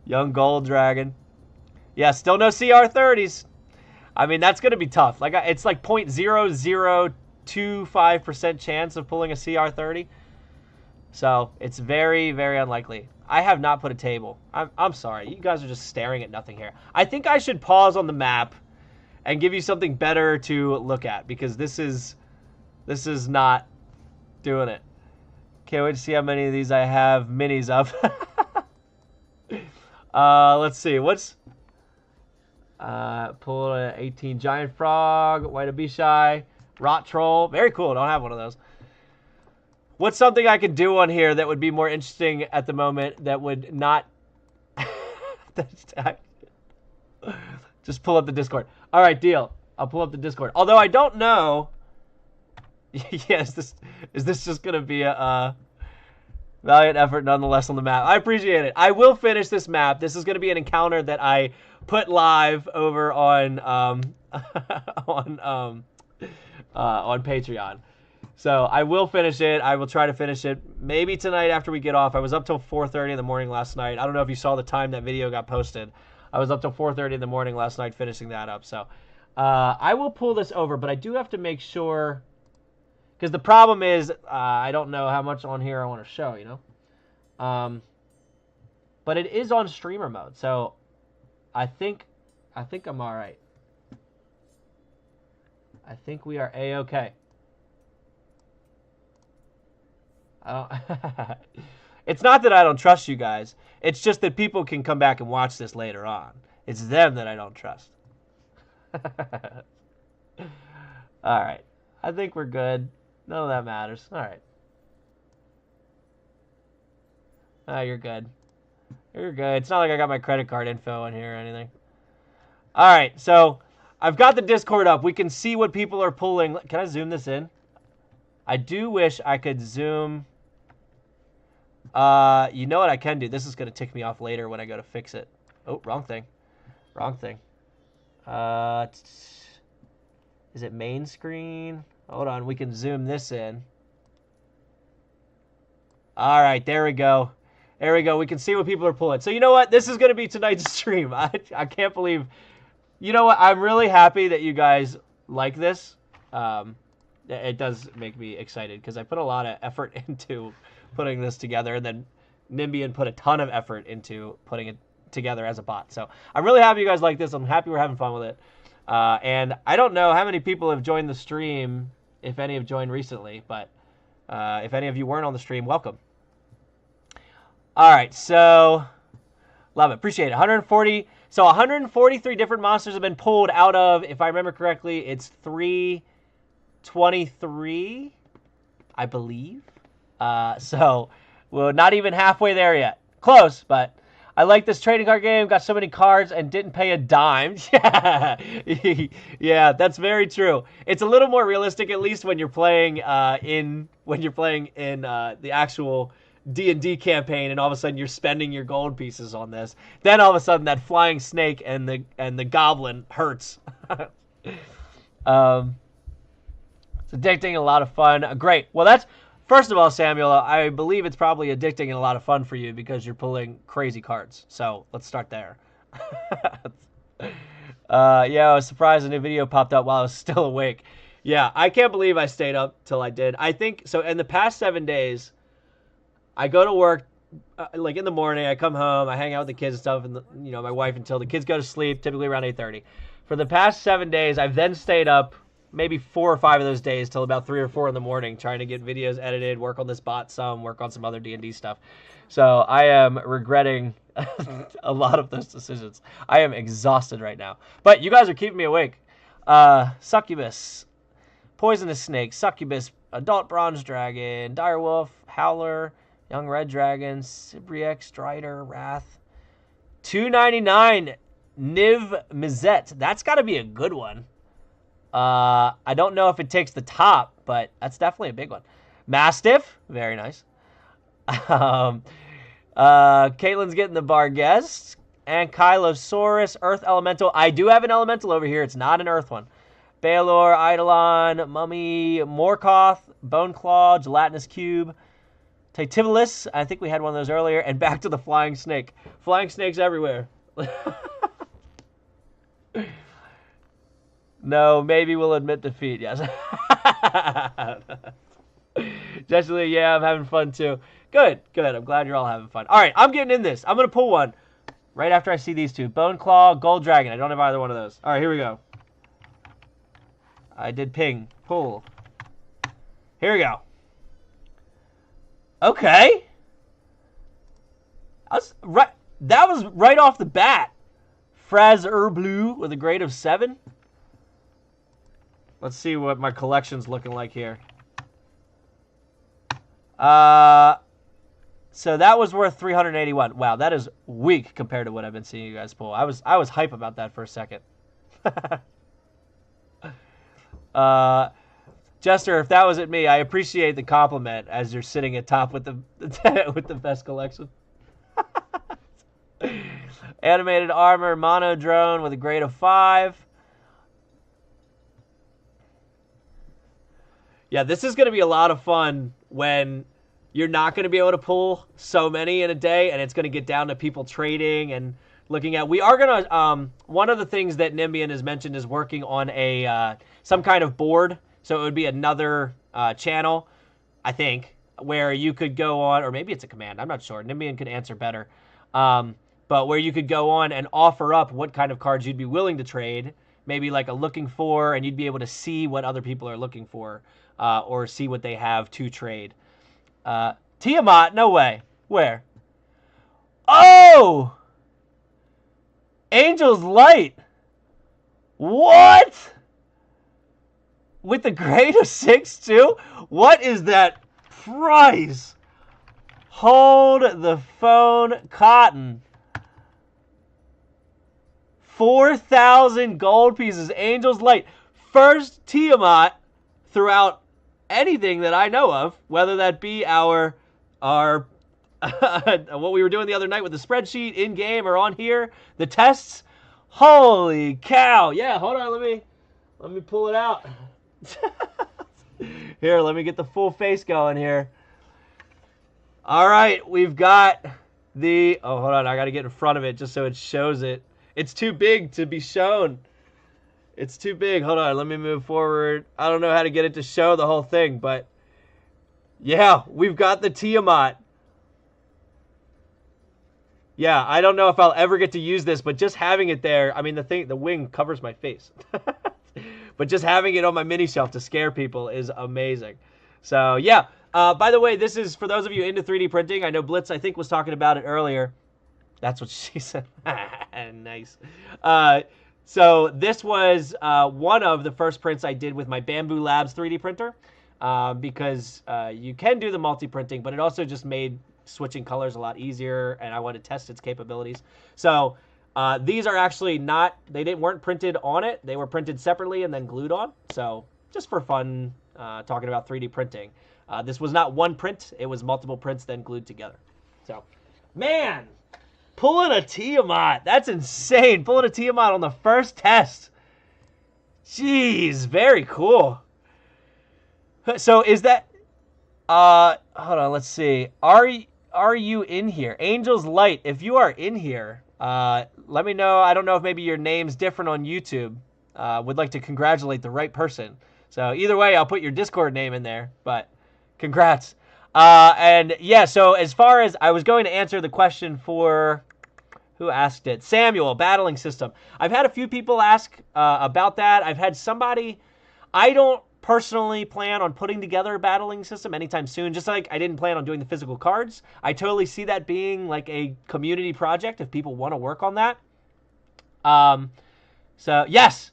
A: Young Gold Dragon. Yeah, still no CR30s. I mean, that's going to be tough. Like, it's like 0.0025% chance of pulling a CR30. So, it's very, very unlikely. I have not put a table. I'm sorry. You guys are just staring at nothing here. I think I should pause on the map and give you something better to look at, because this is not doing it. Can't wait to see how many of these I have minis of. Let's see. What's... pull an 18 Giant Frog, White Abishai, Rot Troll. Very cool. Don't have one of those. What's something I could do on here that would be more interesting at the moment that would not... Just pull up the Discord. All right, deal. I'll pull up the Discord. Although I don't know... Yeah, is this just going to be a valiant effort nonetheless on the map? I appreciate it. I will finish this map. This is going to be an encounter that I put live over on on Patreon. So I will finish it. I will try to finish it maybe tonight after we get off. I was up till 4:30 in the morning last night. I don't know if you saw the time that video got posted. I was up till 4:30 in the morning last night finishing that up. So I will pull this over, but I do have to make sure... Because the problem is, I don't know how much on here I want to show, you know? But it is on streamer mode, so I think I'm all right. I think we are A-okay. It's not that I don't trust you guys. It's just that people can come back and watch this later on. It's them that I don't trust. All right. I think we're good. None of that matters. All right. You're good. You're good. It's not like I got my credit card info in here or anything. All right, so I've got the Discord up. We can see what people are pulling. Can I zoom this in? I do wish I could zoom. You know what I can do? This is going to tick me off later when I go to fix it. Oh, wrong thing. Wrong thing. Is it main screen? Hold on, we can zoom this in. All right, there we go. There we go. We can see what people are pulling. So you know what? This is going to be tonight's stream. I can't believe... You know what? I'm really happy that you guys like this. It does make me excited because I put a lot of effort into putting this together, and then Nimbian put a ton of effort into putting it together as a bot. So I'm really happy you guys like this. I'm happy we're having fun with it. And I don't know how many people have joined the stream, if any have joined recently, but if any of you weren't on the stream, welcome. All right, so love it. Appreciate it. 140. So 143 different monsters have been pulled out of, if I remember correctly, it's 323, I believe. So we're not even halfway there yet. Close, but I like this trading card game. Got so many cards and didn't pay a dime. Yeah, yeah, that's very true. It's a little more realistic, at least when you're playing in the actual D&D campaign, and all of a sudden you're spending your gold pieces on this. Then all of a sudden that flying snake and the goblin hurts. It's addicting and a lot of fun. Great. Well, that's first of all, Samuel, I believe it's probably addicting and a lot of fun for you because you're pulling crazy cards. So let's start there. Yeah, I was surprised a new video popped up while I was still awake. Yeah, I can't believe I stayed up till I did. I think so. In the past 7 days, I go to work like in the morning. I come home, I hang out with the kids and stuff, and my wife until the kids go to sleep, typically around 8:30. For the past 7 days, I've then stayed up maybe 4 or 5 of those days till about 3 or 4 in the morning, trying to get videos edited, work on this bot some, work on some other D&D stuff. So I am regretting a lot of those decisions. I am exhausted right now, but you guys are keeping me awake. Succubus, Poisonous Snake, Succubus, Adult Bronze Dragon, Direwolf, Howler, Young Red Dragon, Sibriek, Strider, Wrath. $2.99, Niv Mizzet. That's got to be a good one. I don't know if it takes the top, but that's definitely a big one. Mastiff, very nice. Caitlin's getting the Barghest. And Kylosaurus, Earth Elemental. I do have an Elemental over here. It's not an Earth one. Baelor, Eidolon, Mummy, Morkoth, Boneclaw, Gelatinous Cube, Titivolus, I think we had one of those earlier, and back to the Flying Snake. Flying Snakes everywhere. No, maybe we'll admit defeat, yes. Jessica, yeah, I'm having fun too. Good, good. I'm glad you're all having fun. All right, I'm getting in this. I'm going to pull one right after I see these two. Boneclaw, Gold Dragon. I don't have either one of those. All right, here we go. I did ping. Pull. Here we go. Okay. That was right off the bat. Fraz Blue with a grade of 7. Let's see what my collection's looking like here. So that was worth 381. Wow, that is weak compared to what I've been seeing you guys pull. I was hype about that for a second. Jester, if that wasn't me, I appreciate the compliment as you're sitting at top with the with the best collection. Animated Armor, Mono Drone with a grade of 5. Yeah, this is going to be a lot of fun when you're not going to be able to pull so many in a day, and it's going to get down to people trading and looking at. We are going to, one of the things that Nimbian has mentioned is working on a some kind of board. So it would be another channel, I think, where you could go on, or maybe it's a command, I'm not sure. Nimbian could answer better. But where you could go on and offer up what kind of cards you'd be willing to trade, maybe like a looking for, and you'd be able to see what other people are looking for, or see what they have to trade. Tiamat, no way. Where? Oh! Angelzlight! What? With the grade of 6 too? What is that price? Hold the phone, Cotton. 4,000 gold pieces. Angelzlight. First Tiamat throughout anything that I know of, whether that be our what we were doing the other night with the spreadsheet in game or on here, the tests. Holy cow! Yeah, hold on, let me pull it out. Here, let me get the full face going here. All right, we've got the. Oh, hold on, I got to get in front of it just so it shows it. It's too big to be shown. It's too big. Hold on, let me move forward. I don't know how to get it to show the whole thing, but yeah, we've got the Tiamat. Yeah, I don't know if I'll ever get to use this, but just having it there, I mean, the wing covers my face. But just having it on my mini shelf to scare people is amazing. So, yeah. By the way, this is, for those of you into 3D printing, I know Blitz, I think, was talking about it earlier. That's what she said. Nice. So this was one of the first prints I did with my Bamboo Labs 3D printer, because you can do the multi-printing, but it also just made switching colors a lot easier, and I wanted to test its capabilities. So these are actually not, weren't printed on it. They were printed separately and then glued on. So just for fun, talking about 3D printing. This was not one print. It was multiple prints then glued together. So, man, pulling a Tiamat. That's insane. Pulling a Tiamat on the first test. Jeez, very cool. So is that, hold on, let's see. Are you in here? Angelzlight, if you are in here, let me know. I don't know if maybe your name's different on YouTube. Would like to congratulate the right person. So either way, I'll put your Discord name in there, but congrats. And yeah, so as far as I was going to answer the question for, who asked it? Samuel, battling system. I've had a few people ask about that. I've had somebody, I don't personally plan on putting together a battling system anytime soon, just like I didn't plan on doing the physical cards. I totally see that being like a community project if people want to work on that. So yes.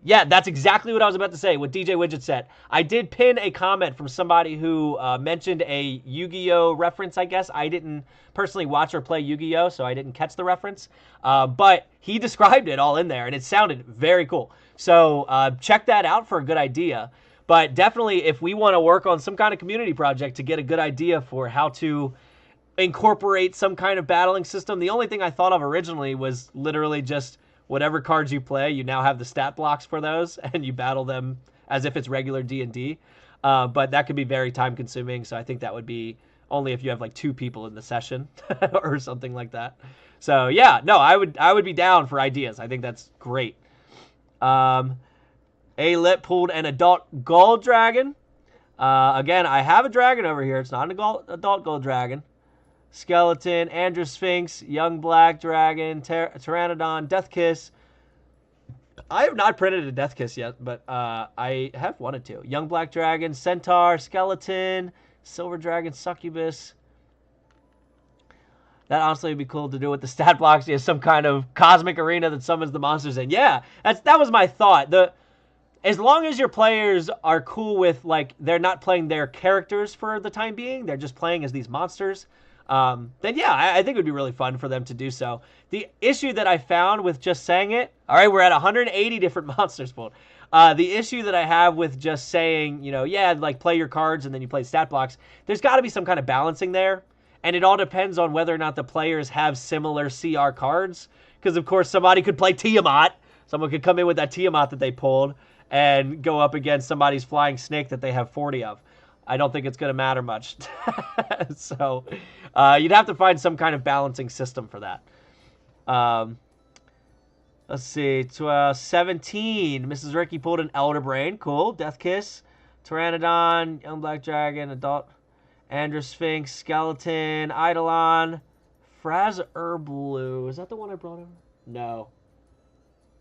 A: Yeah, that's exactly what I was about to say, what DJ Widget said. I did pin a comment from somebody who mentioned a Yu-Gi-Oh! Reference, I guess. I didn't personally watch or play Yu-Gi-Oh!, so I didn't catch the reference. But he described it all in there, and it sounded very cool. So check that out for a good idea. But definitely, if we want to work on some kind of community project to get a good idea for how to incorporate some kind of battling system, the only thing I thought of originally was literally just whatever cards you play, you now have the stat blocks for those, and you battle them as if it's regular D&D. But that could be very time-consuming, so I think that would be only if you have like 2 people in the session or something like that. So yeah, no, I would be down for ideas. I think that's great. A-Lit pulled an adult gold dragon. Again, I have a dragon over here. It's not an adult gold dragon. Skeleton, Andrew Sphinx, Young Black Dragon, Pteranodon, Death Kiss. I have not printed a Death Kiss yet, but I have wanted to. Young Black Dragon, Centaur, Skeleton, Silver Dragon, Succubus. That honestly would be cool to do with the stat blocks. You have some kind of cosmic arena that summons the monsters in. Yeah, that was my thought. As long as your players are cool with, like, they're not playing their characters for the time being, they're just playing as these monsters, then yeah, I think it would be really fun for them to do so. The issue that I found with just saying it, all right, we're at 180 different monsters pulled. The issue that I have with just saying, you know, yeah, like play your cards and then you play stat blocks, there's got to be some kind of balancing there. And it all depends on whether or not the players have similar CR cards. Because, of course, somebody could play Tiamat. Someone could come in with that Tiamat that they pulled and go up against somebody's flying snake that they have 40 of. I don't think it's going to matter much. So you'd have to find some kind of balancing system for that. Let's see. 17. Mrs. Ricky pulled an Elder Brain. Cool. Death Kiss. Pteranodon. Young Black Dragon. Adult. Andrew Sphinx. Skeleton. Eidolon. Fraz Blue. Is that the one I brought over? No.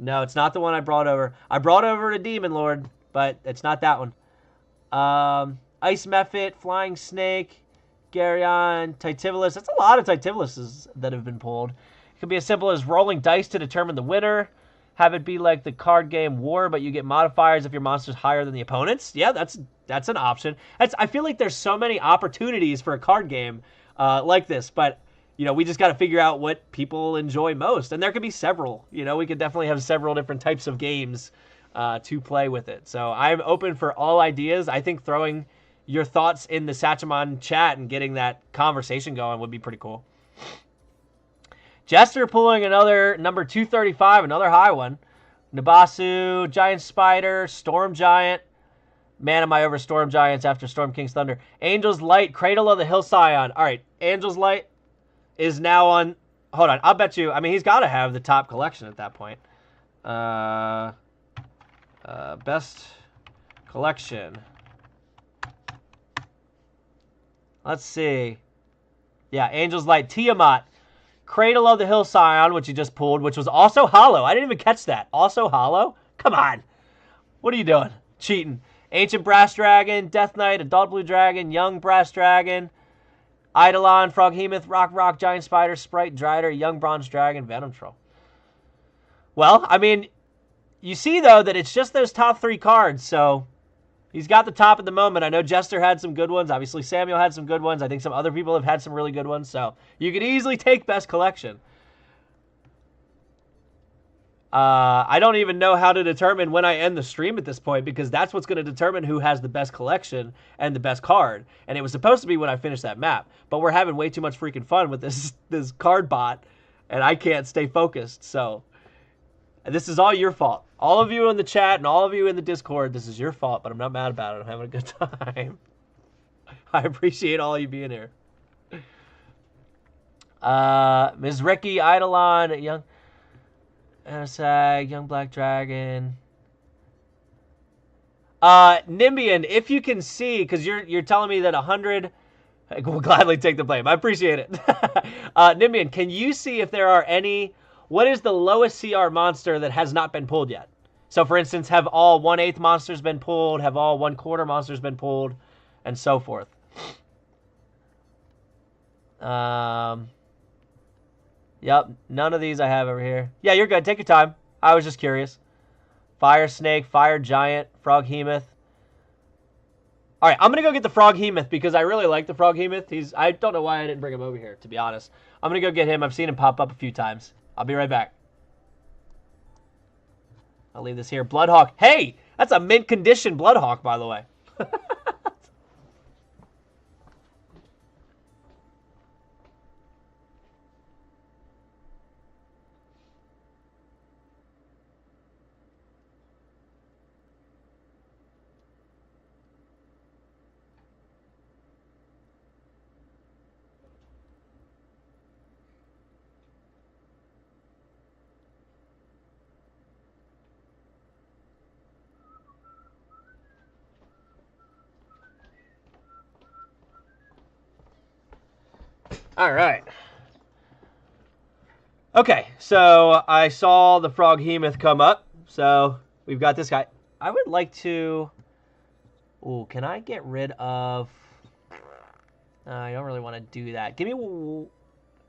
A: No, it's not the one I brought over. I brought over a Demon Lord, but it's not that one. Ice Mephit, Flying Snake, Garyon, Titivolus. That's a lot of Titivoluses that have been pulled. It could be as simple as rolling dice to determine the winner. Have it be like the card game War, but you get modifiers if your monster's higher than the opponent's. Yeah, that's That's an option. I feel like there's so many opportunities for a card game like this, but you know, we just got to figure out what people enjoy most, and there could be several. You know, we could definitely have several different types of games to play with it. So I'm open for all ideas. I think throwing your thoughts in the Satchamon chat and getting that conversation going would be pretty cool. Jester pulling another number 235, another high one. Nabasu, Giant Spider, Storm Giant. Man, am I over Storm Giants after Storm King's Thunder. Angelzlight, Cradle of the Hill Scion. All right, Angelzlight is now on... Hold on, I'll bet you... I mean, he's got to have the top collection at that point. Best collection. Let's see. Yeah, Angelzlight, Tiamat. Cradle of the Hill Scion, which you just pulled, which was also hollow. I didn't even catch that. Also hollow? Come on. What are you doing? Cheating. Ancient Brass Dragon, Death Knight, Adult Blue Dragon, Young Brass Dragon, Eidolon, Froghemoth, Rock, Giant Spider, Sprite, Drider, Young Bronze Dragon, Venom Troll. Well, I mean, you see, though, that it's just those top 3 cards, so he's got the top at the moment. I know Jester had some good ones. Obviously, Samuel had some good ones. I think some other people have had some really good ones, so you could easily take best collection. I don't even know how to determine when I end the stream at this point, because that's what's going to determine who has the best collection and the best card. And it was supposed to be when I finished that map, but we're having way too much freaking fun with this card bot, and I can't stay focused. So this is all your fault. All of you in the chat and all of you in the Discord, this is your fault, but I'm not mad about it. I'm having a good time. I appreciate all you being here. Ms. Ricky, Eidolon, Young... Tarrasque, Young Black Dragon. Nimbian, if you can see, because you're telling me that 100... I will gladly take the blame. I appreciate it. Nimbian, can you see if there are any... What is the lowest CR monster that has not been pulled yet? So, for instance, have all 1/8 monsters been pulled? Have all 1/4 monsters been pulled? And so forth. Yep, none of these I have over here. Yeah, you're good. Take your time. I was just curious. Fire Snake, Fire Giant, Froghemoth. All right, I'm going to go get the Froghemoth because I really like the Froghemoth. I don't know why I didn't bring him over here, to be honest. I'm going to go get him. I've seen him pop up a few times. I'll be right back. I'll leave this here. Bloodhawk. Hey, that's a mint condition Bloodhawk, by the way. All right. Okay, so I saw the Froghemoth come up. So we've got this guy. I would like to... Ooh, can I get rid of... I don't really want to do that. Give me... No,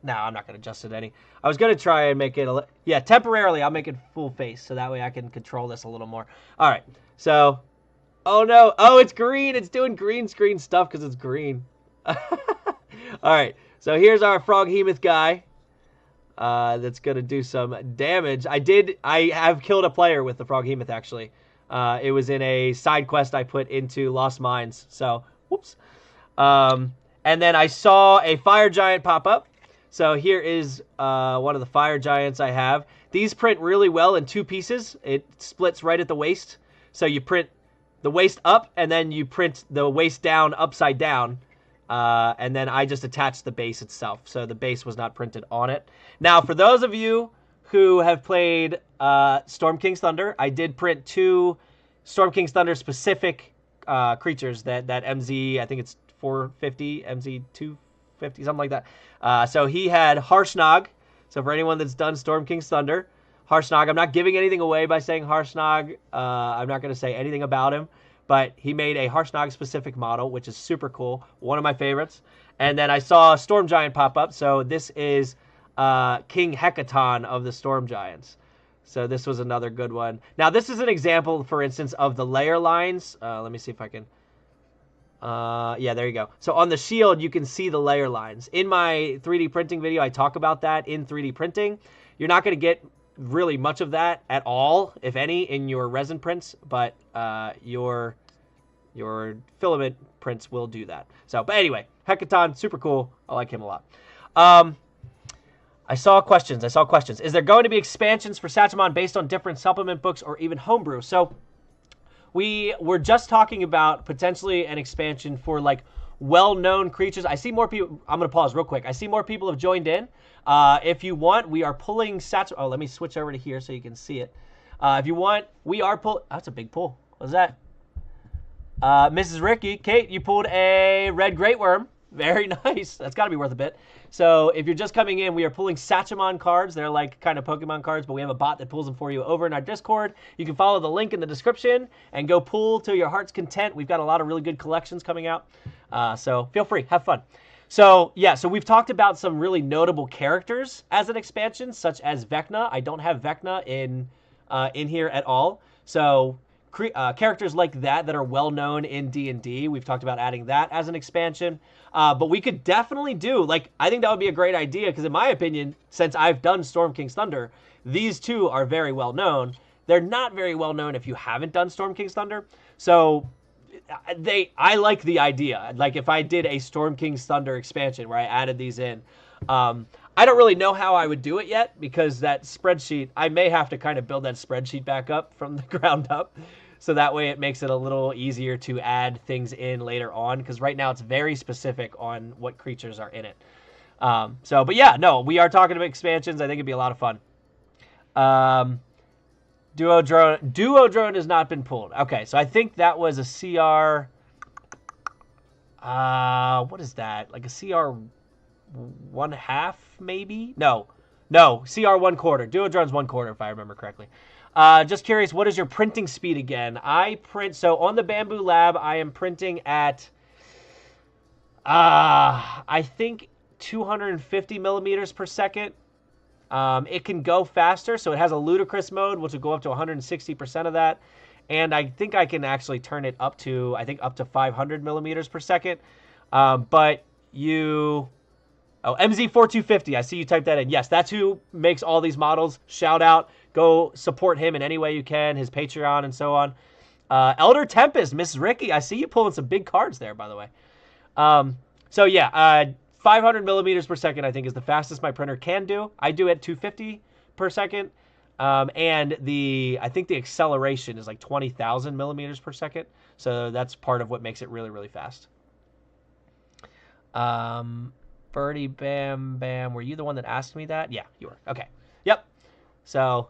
A: I'm not going to adjust it any. I was going to try and make it... Yeah, temporarily, I'll make it full face. So that way I can control this a little more. All right, so... Oh, no. Oh, it's green. It's doing green screen stuff because it's green. All right. So here's our Froghemoth guy that's going to do some damage. I have killed a player with the Froghemoth, actually. It was in a side quest I put into Lost Mines. So, whoops. And then I saw a Fire Giant pop up. So here is one of the Fire Giants I have. These print really well in 2 pieces. It splits right at the waist. So you print the waist up, and then you print the waist down upside down. And then I just attached the base itself, so the base was not printed on it. Now, for those of you who have played Storm King's Thunder, I did print 2 Storm King's Thunder specific creatures that MZ, I think it's 450, MZ 250, something like that. So he had Harshnag. So for anyone that's done Storm King's Thunder, Harshnag, I'm not giving anything away by saying Harshnag. I'm not going to say anything about him. But he made a Harshnag-specific model, which is super cool. One of my favorites. And then I saw Storm Giant pop up. So this is King Hecaton of the Storm Giants. So this was another good one. Now, this is an example, for instance, of the layer lines. Let me see if I can Yeah, there you go. So on the shield, you can see the layer lines. In my 3D printing video, I talk about that in 3D printing. You're not going to get really much of that at all, if any, in your resin prints, but your filament prints will do that. So, but anyway, Hecaton, super cool. I like him a lot. I saw questions. Is there going to be expansions for Sachemon based on different supplement books or even homebrew? So we were just talking about potentially an expansion for like well-known creatures. I see more people. I'm going to pause real quick. I see more people have joined in. If you want, we are pulling Sachemon. Oh, let me switch over to here so you can see it. If you want, we are pulling. That's a big pull. What's that? Mrs. Ricky, Kate, you pulled a red great worm. Very nice. That's got to be worth a bit. So if you're just coming in, we are pulling Sachemon cards. They're like kind of Pokemon cards, but we have a bot that pulls them for you over in our Discord. You can follow the link in the description and go pull to your heart's content. We've got a lot of really good collections coming out. So feel free. Have fun. So, yeah, so we've talked about some really notable characters as an expansion, such as Vecna. I don't have Vecna in here at all. So characters like that are well known in D&D. We've talked about adding that as an expansion. But we could definitely do, like, I think that would be a great idea because in my opinion, since I've done Storm King's Thunder, these two are very well known. They're not very well known if you haven't done Storm King's Thunder. So I like the idea. Like if I did a Storm King's Thunder expansion where I added these in, I don't really know how I would do it yet because that spreadsheet, I may have to kind of build that spreadsheet back up from the ground up. So that way it makes it a little easier to add things in later on. Because right now it's very specific on what creatures are in it. But yeah, no, we are talking about expansions. I think it'd be a lot of fun. Duo Drone has not been pulled. Okay, so I think that was a CR. What is that? Like a CR 1/2 maybe? No, CR 1/4. Duo Drone's 1/4 if I remember correctly. Just curious, what is your printing speed again? So on the Bamboo Lab, I am printing at, I think 250 millimeters per second. It can go faster, so it has a ludicrous mode, which will go up to 160% of that. And I think I can actually turn it up to, up to 500 millimeters per second. MZ4250, I see you typed that in. Yes, that's who makes all these models. Shout out. Go support him in any way you can, his Patreon and so on. Elder Tempest, Miss Ricky, I see you pulling some big cards there, by the way. 500 millimeters per second, I think, is the fastest my printer can do. I do it 250 per second. And I think the acceleration is like 20,000 millimeters per second. So that's part of what makes it really, really fast. Birdie Bam Bam, were you the one that asked me that? Yeah, you were. Okay. Yep. So,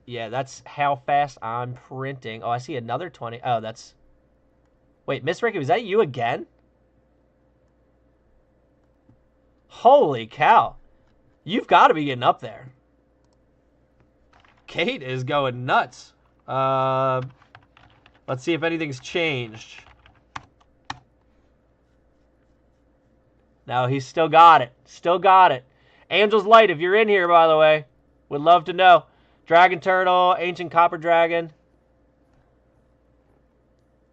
A: yeah, that's how fast I'm printing. Oh, I see another 20. Oh, that's... Wait, Miss Ricky, was that you again? Holy cow. You've got to be getting up there. Kate is going nuts. Let's see if anything's changed. No, he's still got it. Still got it. Angelzlight, if you're in here, by the way, would love to know. Dragon Turtle, Ancient Copper Dragon.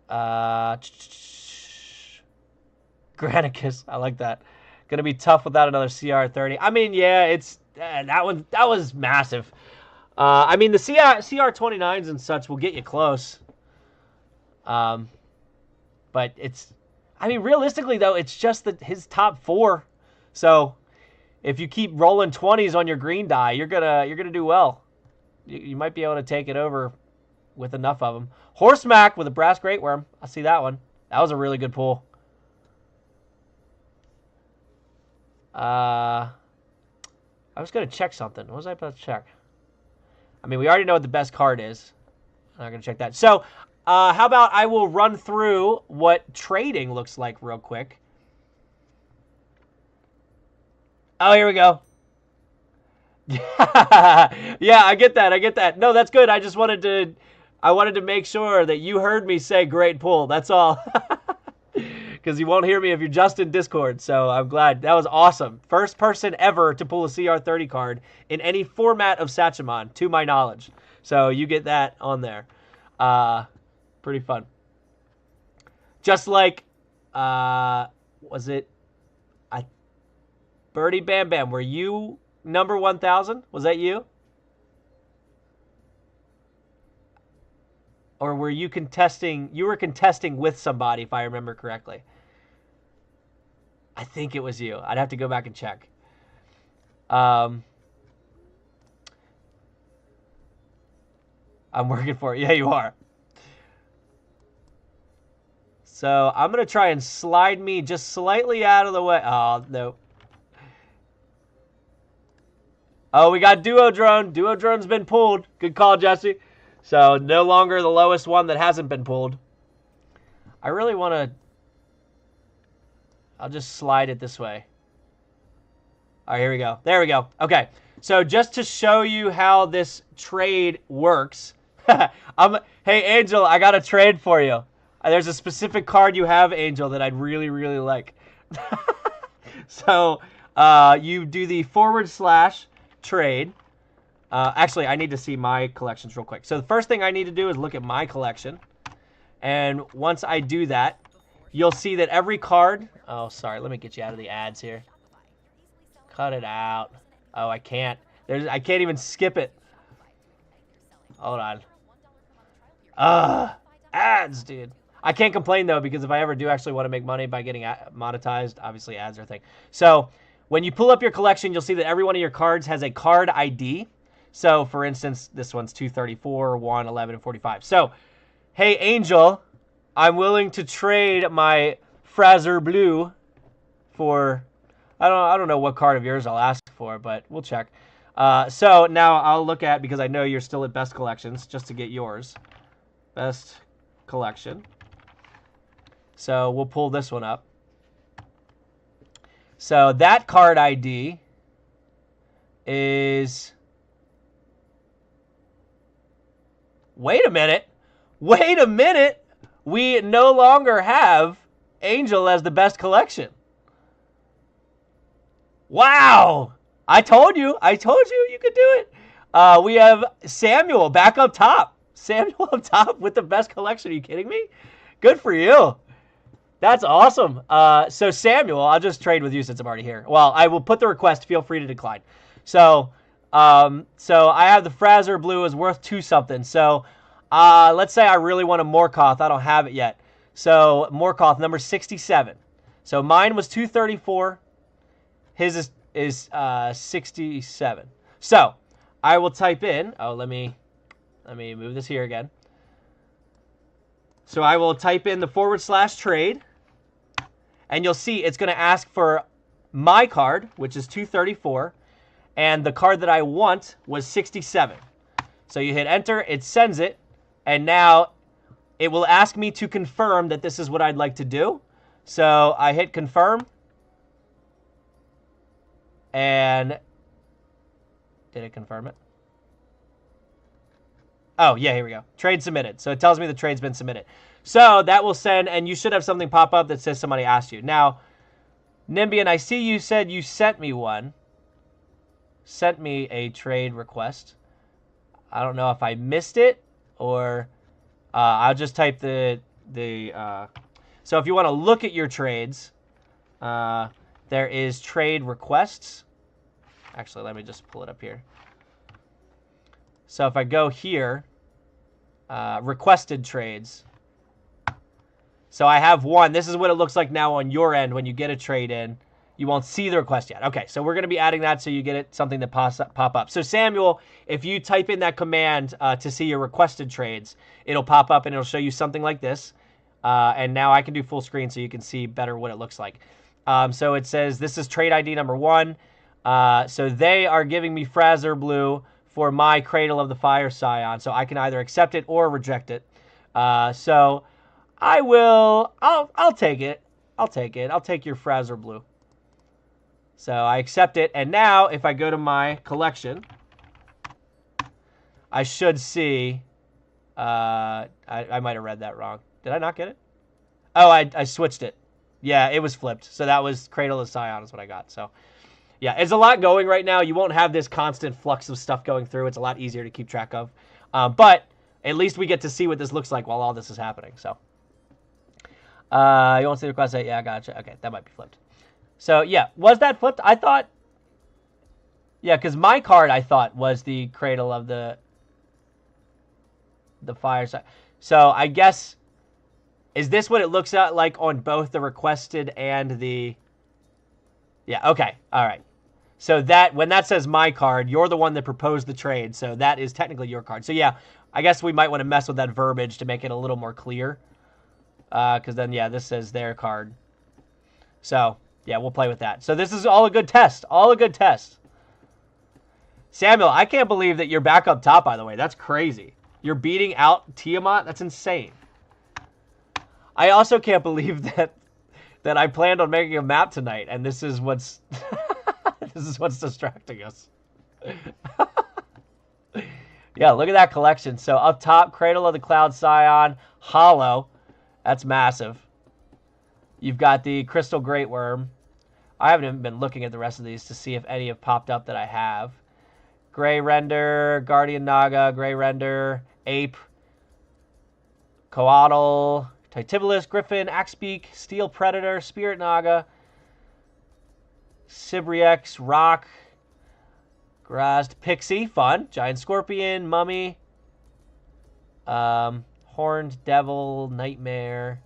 A: Granicus, I like that. Gonna be tough without another CR30. I mean, yeah, it's that was massive. I mean, the CR29s and such will get you close. But it's, I mean, realistically though, it's just his top 4. So if you keep rolling 20s on your green die, you're gonna do well. You might be able to take it over with enough of them. Horstmac with a brass great worm. I see that one. That was a really good pull. I was gonna check something. What was I about to check? I mean, we already know what the best card is. I'm not gonna check that. So, how about I will run through what trading looks like real quick. Oh, here we go. Yeah, I get that. No, that's good. I just wanted to make sure that you heard me say great pull. That's all. Because you won't hear me if you're just in Discord. So I'm glad. That was awesome. First person ever to pull a CR30 card in any format of Sachemon, to my knowledge. So you get that on there. Pretty fun. Just like Was it Birdie Bam Bam? Were you number 1000? Was that you? Or were you contesting? You were contesting with somebody, if I remember correctly. I think it was you. I'd have to go back and check. I'm working for it. Yeah, you are. So I'm going to try and slide me just slightly out of the way. Oh, no. Oh, we got Duo Drone. Duo Drone's been pulled. Good call, Jesse. So no longer the lowest one that hasn't been pulled. I really want to... I'll just slide it this way. All right, here we go. There we go. Okay, so just to show you how this trade works... Hey, Angel, I got a trade for you. There's a specific card you have, Angel, that I'd really, really like. So you do the / trade. Actually, I need to see my collections real quick. So the first thing I need to do is look at my collection. And once I do that, you'll see that every card... Oh, sorry. Let me get you out of the ads here. Cut it out. Oh, I can't. I can't even skip it. Hold on. Ads, dude. I can't complain, though, because if I ever do actually want to make money by getting monetized, obviously ads are a thing. So when you pull up your collection, you'll see that every one of your cards has a card ID. So, for instance, this one's 234, 1, 11, and 45. So, hey, Angel, I'm willing to trade my Fraser Blue for... I don't know what card of yours I'll ask for, but we'll check. So now I'll look at, because I know you're still at Best Collections, just to get yours. Best Collection. So we'll pull this one up. So that card ID is... Wait a minute. Wait a minute. We no longer have Angel as the Best Collection. Wow. I told you you could do it. We have Samuel back up top. Samuel up top with the Best Collection. Are you kidding me? Good for you. That's awesome. So Samuel, I'll just trade with you since I'm already here. Well, I will put the request. Feel free to decline. So I have the Fraser Blue is worth 2 something. So let's say I really want a Morkoth. I don't have it yet. So Morkoth number 67. So mine was 234. His is 67. So I will type in. Oh, let me move this here again. So I will type in the / trade, and you'll see it's going to ask for my card, which is 234, and the card that I want was 67. So you hit enter, it sends it, and now it will ask me to confirm that this is what I'd like to do. So I hit confirm, and did it confirm it? Oh, yeah, here we go. Trade submitted. So it tells me the trade's been submitted. So that will send, and you should have something pop up that says somebody asked you. Now, Nimbian, I see you said you sent me one. Sent me a trade request. I don't know if I missed it, or I'll just type so if you want to look at your trades, there is trade requests. Actually, let me just pull it up here. So if I go here, requested trades. So I have one. This is what it looks like now on your end when you get a trade in. You won't see the request yet. Okay, so we're going to be adding that so you get it something that pop up. So Samuel, if you type in that command to see your requested trades, it'll pop up and it'll show you something like this. And now I can do full screen so you can see better what it looks like. So it says this is trade ID number 1. So they are giving me Fraser Blue for my Cradle of the Fire Scion. So I can either accept it or reject it. So I'll take it. I'll take your Fraser Blue. So I accept it. And now if I go to my collection, I should see, I might have read that wrong. Did I not get it? Oh, I switched it. Yeah, it was flipped. So that was Cradle of Scion is what I got. So yeah, it's a lot going right now. You won't have this constant flux of stuff going through. It's a lot easier to keep track of. But at least we get to see what this looks like while all this is happening. So You won't see the request. Yeah, gotcha. Okay, that might be flipped. So, yeah. Was that flipped? I thought... Yeah, because my card, I thought, was the Cradle of the Fireside. So, I guess... Is this what it looks at like on both the requested and the... Yeah, okay. All right. So that when that says my card, you're the one that proposed the trade. So that is technically your card. So yeah, I guess we might want to mess with that verbiage to make it a little more clear. Because then, yeah, this says their card. So, yeah, we'll play with that. So this is all a good test. All a good test. Samuel, I can't believe that you're back up top, by the way. That's crazy. You're beating out Tiamat? That's insane. I also can't believe that I planned on making a map tonight, and this is what's this is what's distracting us. Yeah, look at that collection. So up top, Cradle of the Cloud Scion, Hollow. That's massive. You've got the Crystal Great Worm. I haven't even been looking at the rest of these to see if any have popped up that I have. Gray Render, Guardian Naga, Gray Render, Ape, Coatl, Titivolus, Griffin, Axebeak, Steel Predator, Spirit Naga, Sibriex, Rock, Grazed, Pixie, fun, Giant Scorpion, Mummy, Horned Devil, Nightmare,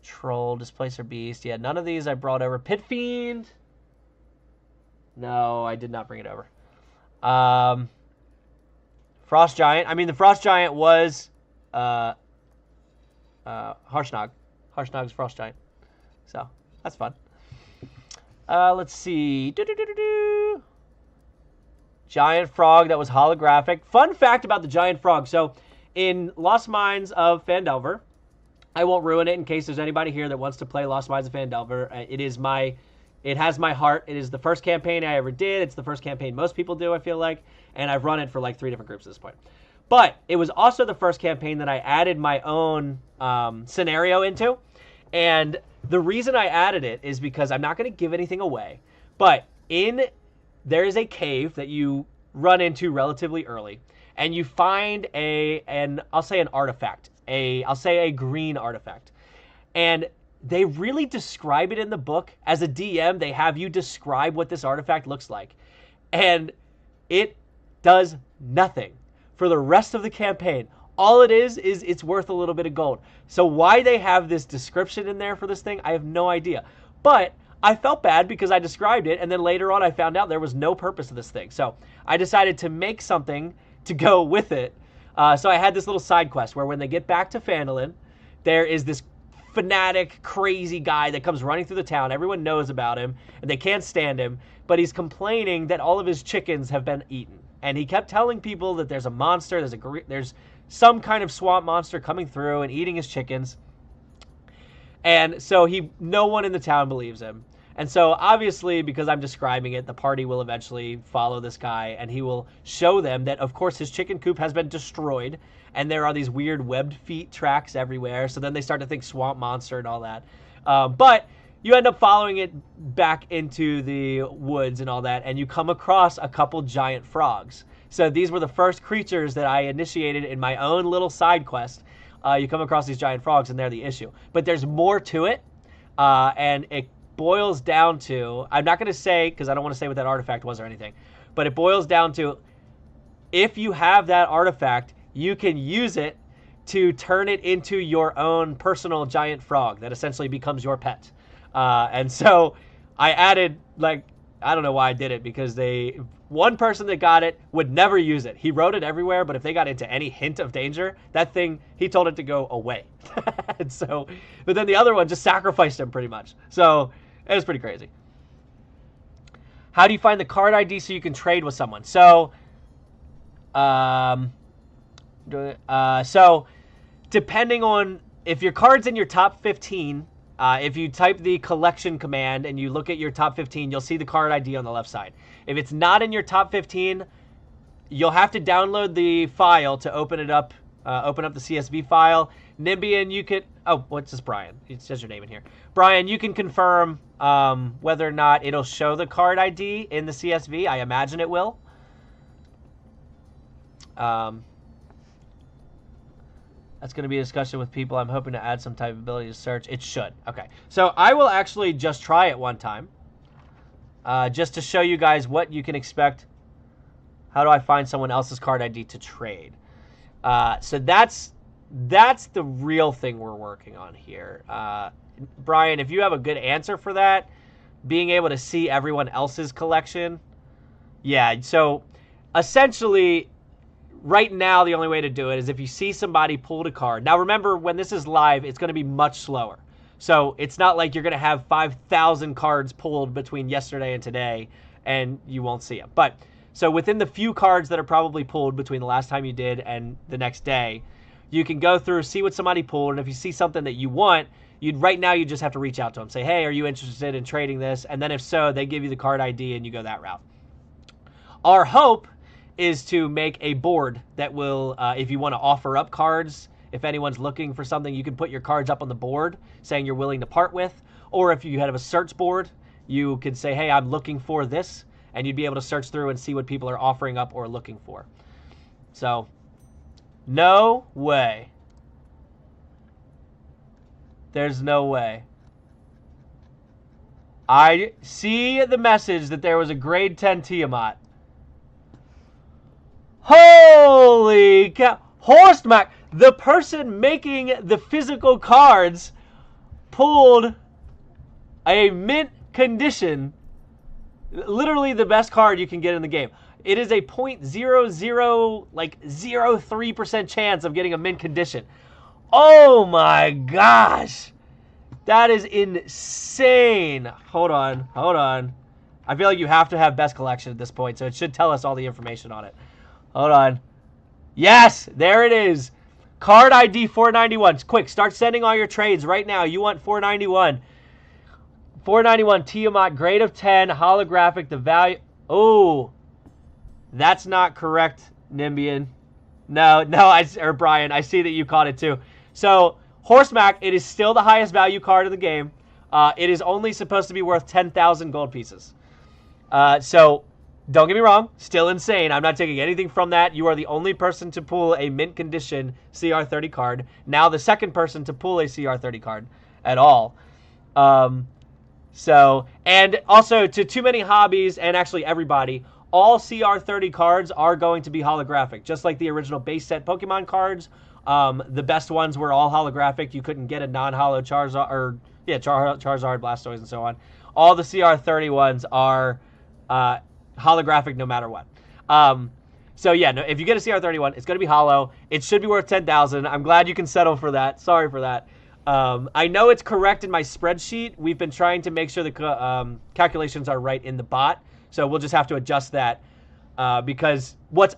A: Troll, Displacer Beast. Yeah, none of these I brought over. Pit Fiend. No, I did not bring it over. Frost Giant. I mean, the Frost Giant was Harshnag. Harshnag's Frost Giant. So, that's fun. Let's see. Giant Frog that was holographic. Fun fact about the Giant Frog. So, in Lost Mines of Phandelver, I won't ruin it in case there's anybody here that wants to play Lost Mines of Phandelver. It has my heart. It is the first campaign I ever did. It's the first campaign most people do, I feel like. And I've run it for like 3 different groups at this point. But it was also the first campaign that I added my own scenario into. And the reason I added it is because I'm not going to give anything away. But there is a cave that you run into relatively early. And you find I'll say an artifact. I'll say a green artifact. And they really describe it in the book. As a DM, they have you describe what this artifact looks like. And it does nothing for the rest of the campaign. All it is it's worth a little bit of gold. So why they have this description in there for this thing, I have no idea. But I felt bad because I described it, and then later on I found out there was no purpose to this thing. So I decided to make something to go with it. So I had this little side quest where when they get back to Phandalin, there is this fanatic, crazy guy that comes running through the town. Everyone knows about him, and they can't stand him, but he's complaining that all of his chickens have been eaten. And he kept telling people that there's a monster, there's some kind of swamp monster coming through and eating his chickens. And so no one in the town believes him. And so obviously, because I'm describing it, the party will eventually follow this guy, and he will show them that, of course, his chicken coop has been destroyed, and there are these weird webbed feet tracks everywhere. So then they start to think swamp monster and all that. But you end up following it back into the woods and all that, and you come across a couple giant frogs. So these were the first creatures that I initiated in my own little side quest. You come across these giant frogs, and they're the issue. But there's more to it, and it boils down to, I'm not going to say, because I don't want to say what that artifact was or anything, but it boils down to, if you have that artifact, you can use it to turn it into your own personal giant frog that essentially becomes your pet. And so I added, like, I don't know why I did it, because one person that got it would never use it. He wrote it everywhere, but if they got into any hint of danger, that thing, he told it to go away. And so, but then the other one just sacrificed him pretty much. So it was pretty crazy. How do you find the card ID so you can trade with someone? So, depending on if your card's in your top 15, if you type the collection command and you look at your top 15, you'll see the card ID on the left side. If it's not in your top 15, you'll have to download the file to open it up. Open up the CSV file. Nimbian, you could... Oh, what's this, Brian? It says your name in here. Brian, you can confirm whether or not it'll show the card ID in the CSV. I imagine it will. 'Cause That's going to be a discussion with people. I'm hoping to add some type of ability to search. It should. Okay. So I will actually just try it one time. Just to show you guys what you can expect. How do I find someone else's card ID to trade? So that's the real thing we're working on here. Brian, if you have a good answer for that, being able to see everyone else's collection. Yeah, so essentially, right now, the only way to do it is if you see somebody pulled a card. Now, remember, when this is live, it's going to be much slower. So it's not like you're going to have 5,000 cards pulled between yesterday and today, and you won't see them. But so within the few cards that are probably pulled between the last time you did and the next day, you can go through, see what somebody pulled, and if you see something that you want, right now you just have to reach out to them. Say, hey, are you interested in trading this? And then if so, they give you the card ID and you go that route. Our hope is to make a board that will, if you want to offer up cards, if anyone's looking for something, you can put your cards up on the board saying you're willing to part with. Or if you have a search board, you could say, hey, I'm looking for this. And you'd be able to search through and see what people are offering up or looking for. So, no way. There's no way. I see the message that there was a grade 10 Tiamat. Holy cow. Horstmac, the person making the physical cards, pulled a mint condition. Literally the best card you can get in the game. It is a 0.0003% chance of getting a mint condition. Oh my gosh. That is insane. Hold on. I feel like you have to have best collection at this point, so it should tell us all the information on it. Hold on. Yes, there it is. Card ID 491. Quick, start sending all your trades right now. You want 491. 491 Tiamat, grade of 10, holographic, the value. Oh, that's not correct, Nimbian. No, or Brian, I see that you caught it too. So, Horstmac, it is still the highest value card of the game. It is only supposed to be worth 10,000 gold pieces. So, don't get me wrong, still insane. I'm not taking anything from that. You are the only person to pull a mint condition CR30 card. Now the second person to pull a CR30 card at all. So, and also to Too Many Hobbies and actually everybody, all CR30 cards are going to be holographic. Just like the original base set Pokemon cards, the best ones were all holographic. You couldn't get a non-holo Charizard, or yeah, Charizard, Blastoise, and so on. All the CR30 ones are holographic no matter what. So yeah, no, if you get a CR31, it's going to be holo. It should be worth 10,000. I'm glad you can settle for that. Sorry for that. I know it's correct in my spreadsheet. We've been trying to make sure the calculations are right in the bot. So we'll just have to adjust that because what's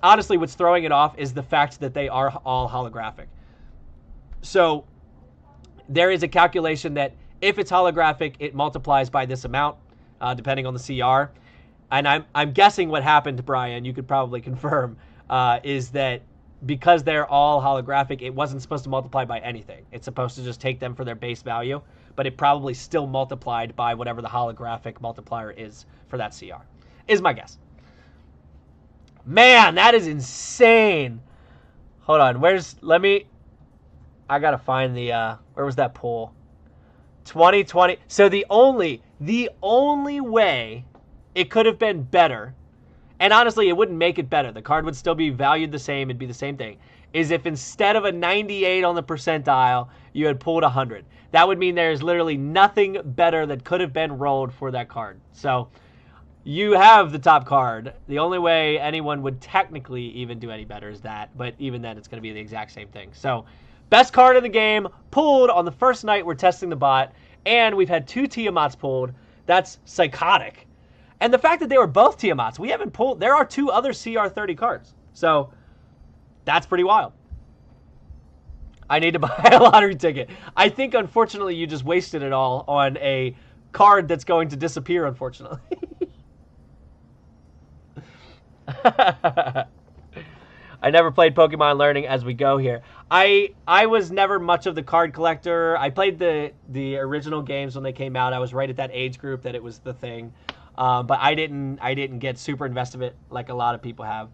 A: throwing it off is the fact that they are all holographic. So there is a calculation that if it's holographic, it multiplies by this amount, depending on the CR. And I'm guessing what happened, Brian, you could probably confirm, is that because they're all holographic, it wasn't supposed to multiply by anything. It's supposed to just take them for their base value, but it probably still multiplied by whatever the holographic multiplier is for that CR, is my guess. Man, that is insane. Hold on, I gotta find the, where was that poll? 2020, so the only way it could have been better, and honestly, it wouldn't make it better. The card would still be valued the same. It'd be the same thing. Is if instead of a 98 on the percentile, you had pulled 100. That would mean there's literally nothing better that could have been rolled for that card. So you have the top card. The only way anyone would technically even do any better is that. But even then, it's going to be the exact same thing. So best card in the game, pulled on the first night we're testing the bot. And we've had 2 Tiamats pulled. That's psychotic. And the fact that they were both Tiamats, we haven't pulled. There are 2 other CR30 cards. So that's pretty wild. I need to buy a lottery ticket. I think, unfortunately, you just wasted it all on a card that's going to disappear, unfortunately. I never played Pokemon Learning as we go here. I was never much of the card collector. I played the original games when they came out. I was right at that age group that it was the thing. But I didn't get super invested in it like a lot of people have.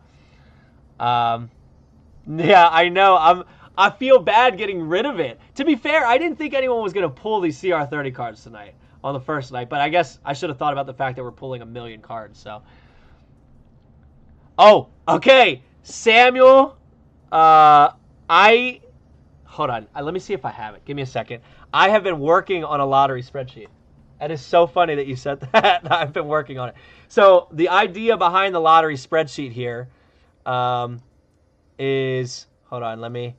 A: Yeah, I know. I feel bad getting rid of it. To be fair, I didn't think anyone was going to pull these CR30 cards tonight on the first night, but I guess I should have thought about the fact that we're pulling 1 million cards, so. Oh, okay. Samuel, hold on. Let me see if I have it. Give me a second. I have been working on a lottery spreadsheet. That is so funny that you said that. I've been working on it. So the idea behind the lottery spreadsheet here is, hold on, let me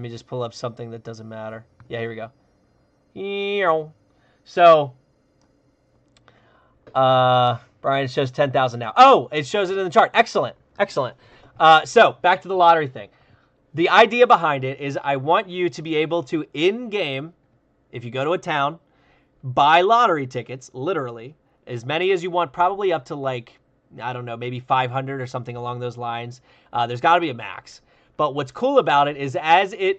A: just pull up something that doesn't matter. Yeah, here we go. So, Brian shows 10,000 now. Oh, it shows it in the chart. Excellent, excellent. So back to the lottery thing. The idea behind it is I want you to be able to, in-game, if you go to a town, buy lottery tickets, literally, as many as you want, probably up to like, I don't know, maybe 500 or something along those lines. There's got to be a max. But what's cool about it is I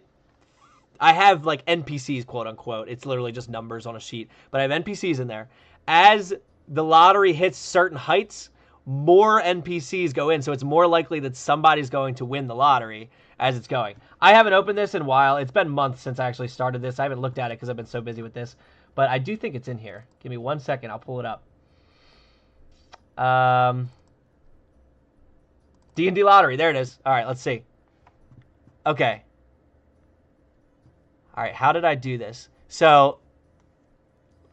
A: have like NPCs, quote unquote. It's literally just numbers on a sheet. But I have NPCs in there. As the lottery hits certain heights, more NPCs go in. So it's more likely that somebody's going to win the lottery as it's going. I haven't opened this in a while. It's been months since I actually started this. I haven't looked at it because I've been so busy with this. But I do think it's in here. Give me 1 second. I'll pull it up. D&D lottery. There it is. All right, let's see. Okay. All right, how did I do this? So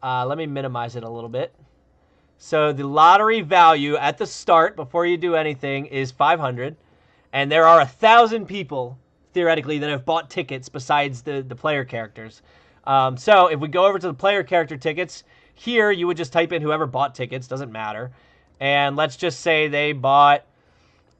A: let me minimize it a little bit. So the lottery value at the start, before you do anything, is 500. And there are 1,000 people, theoretically, that have bought tickets besides the player characters. So if we go over to the player character tickets, here you would just type in whoever bought tickets, doesn't matter. And let's just say they bought,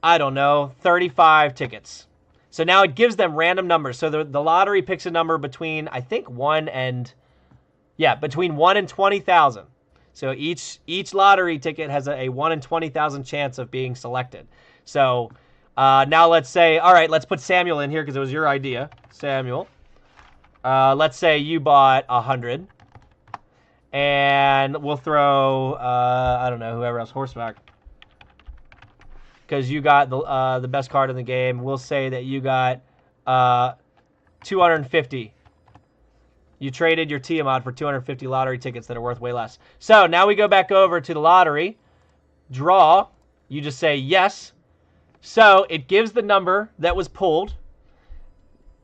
A: I don't know, 35 tickets. So now it gives them random numbers. So the lottery picks a number between, I think, between 1 and 20,000. So each lottery ticket has a 1 in 20,000 chance of being selected. So now let's say, all right, let's put Samuel in here because it was your idea. Samuel. Let's say you bought 100. And we'll throw, I don't know, whoever else, Horstmac. Because you got the best card in the game. We'll say that you got 250. You traded your Tiamat for 250 lottery tickets that are worth way less. So now we go back over to the lottery. Draw. You just say yes. So it gives the number that was pulled.